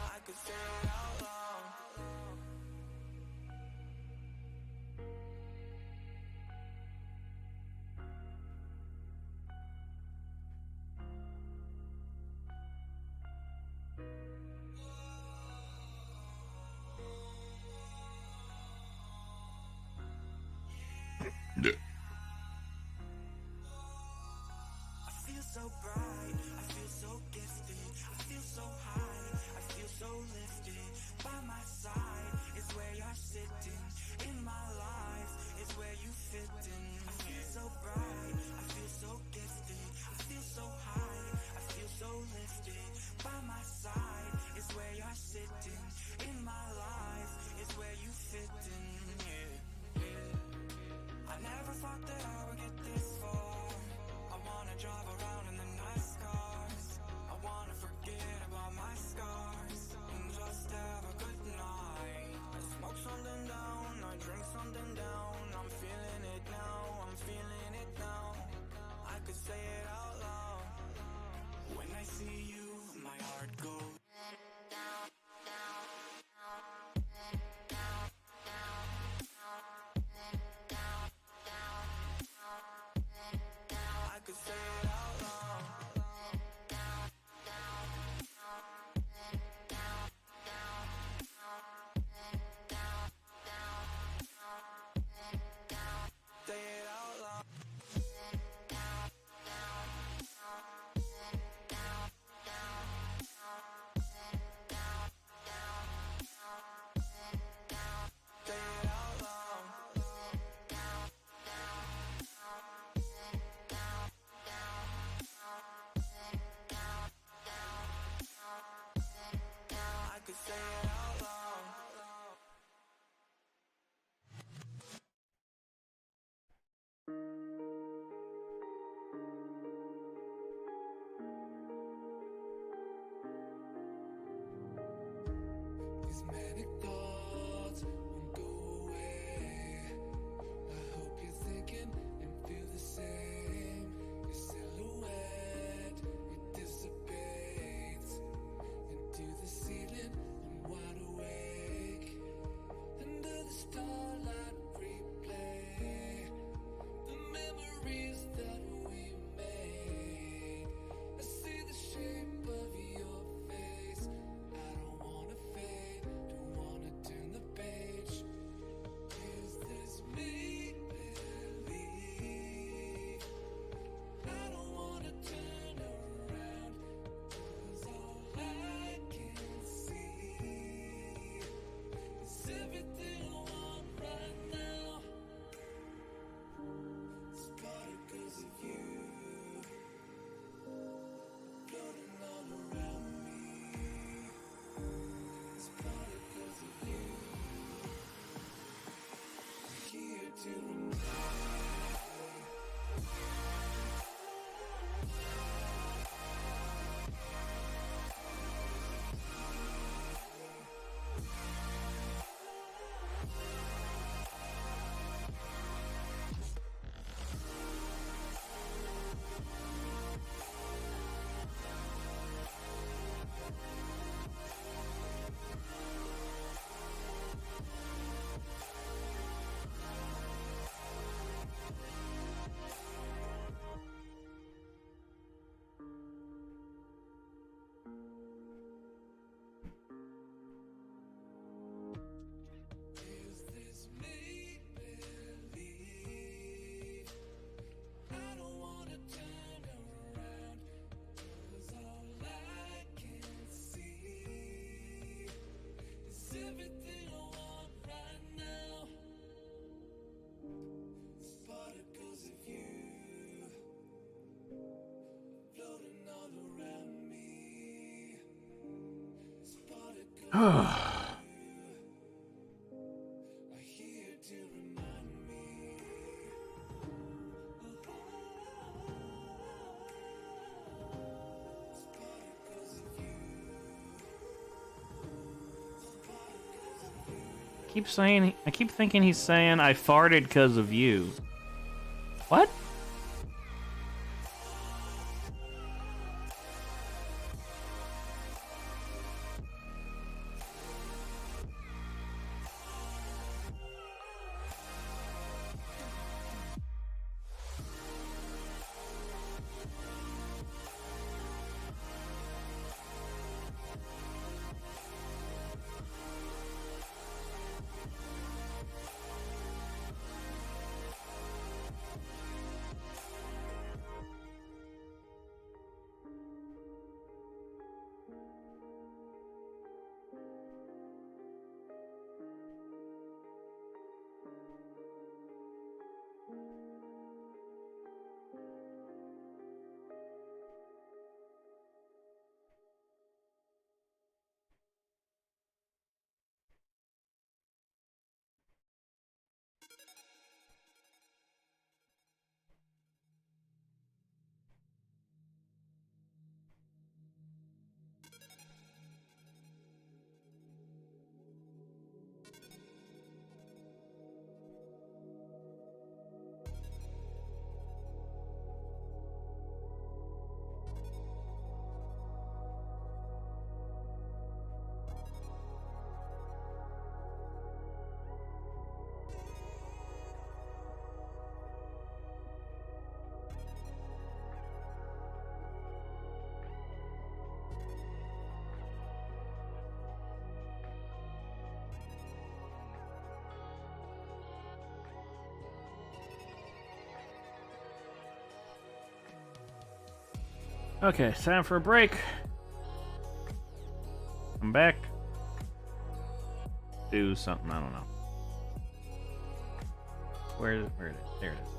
I could say it out loud. I feel so bright, I feel so gifted, I feel so high, I feel so lifted. By my side is where you're sitting, in my life is where you fit in. I feel so bright, I feel so gifted, I feel so high, I feel so lifted. By my side is where you're sitting, in my life is where you fit in. I never thought that I would get this far. I wanna drive around in the nice cars. I wanna forget about my scars and just have a good night. I smoke something down, I drink something down. I'm feeling it now, I'm feeling it now. I could say it out loud. When I see you, my heart goes. I could say it out loud. Say it out loud. Say it out loud. I could say it out loud. These manic thoughts won't go away. I hope you're thinking and feel the same. Your silhouette, it dissipates into the ceiling. I'm wide I keep thinking he's saying I farted because of you. What? Okay, time for a break. I'm back. Do something, I don't know. Where is it? There it is.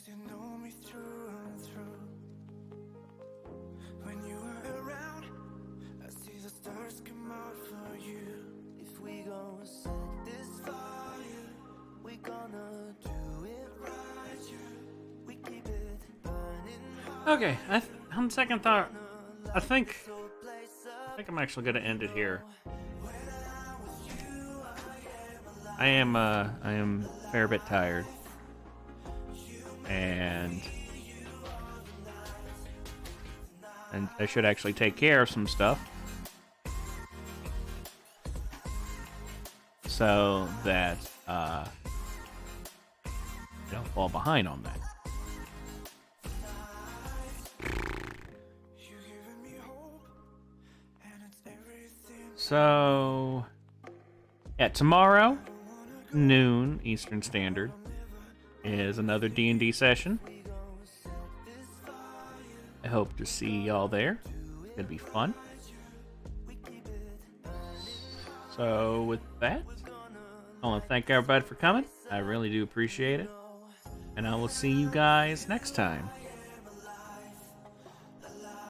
you know me through and through. When you are around, I see the stars come out for you. If we gon' set this fire, we gonna do it right, yeah. We keep it burning hot. Okay, on second thought, I think I'm actually gonna end it here. I am a fair bit tired, and I should actually take care of some stuff so that I don't fall behind on that. So, yeah, tomorrow, noon Eastern Standard, is another D&D session. I hope to see y'all there. It's gonna be fun. So, with that, I want to thank everybody for coming. I really do appreciate it. And I will see you guys next time.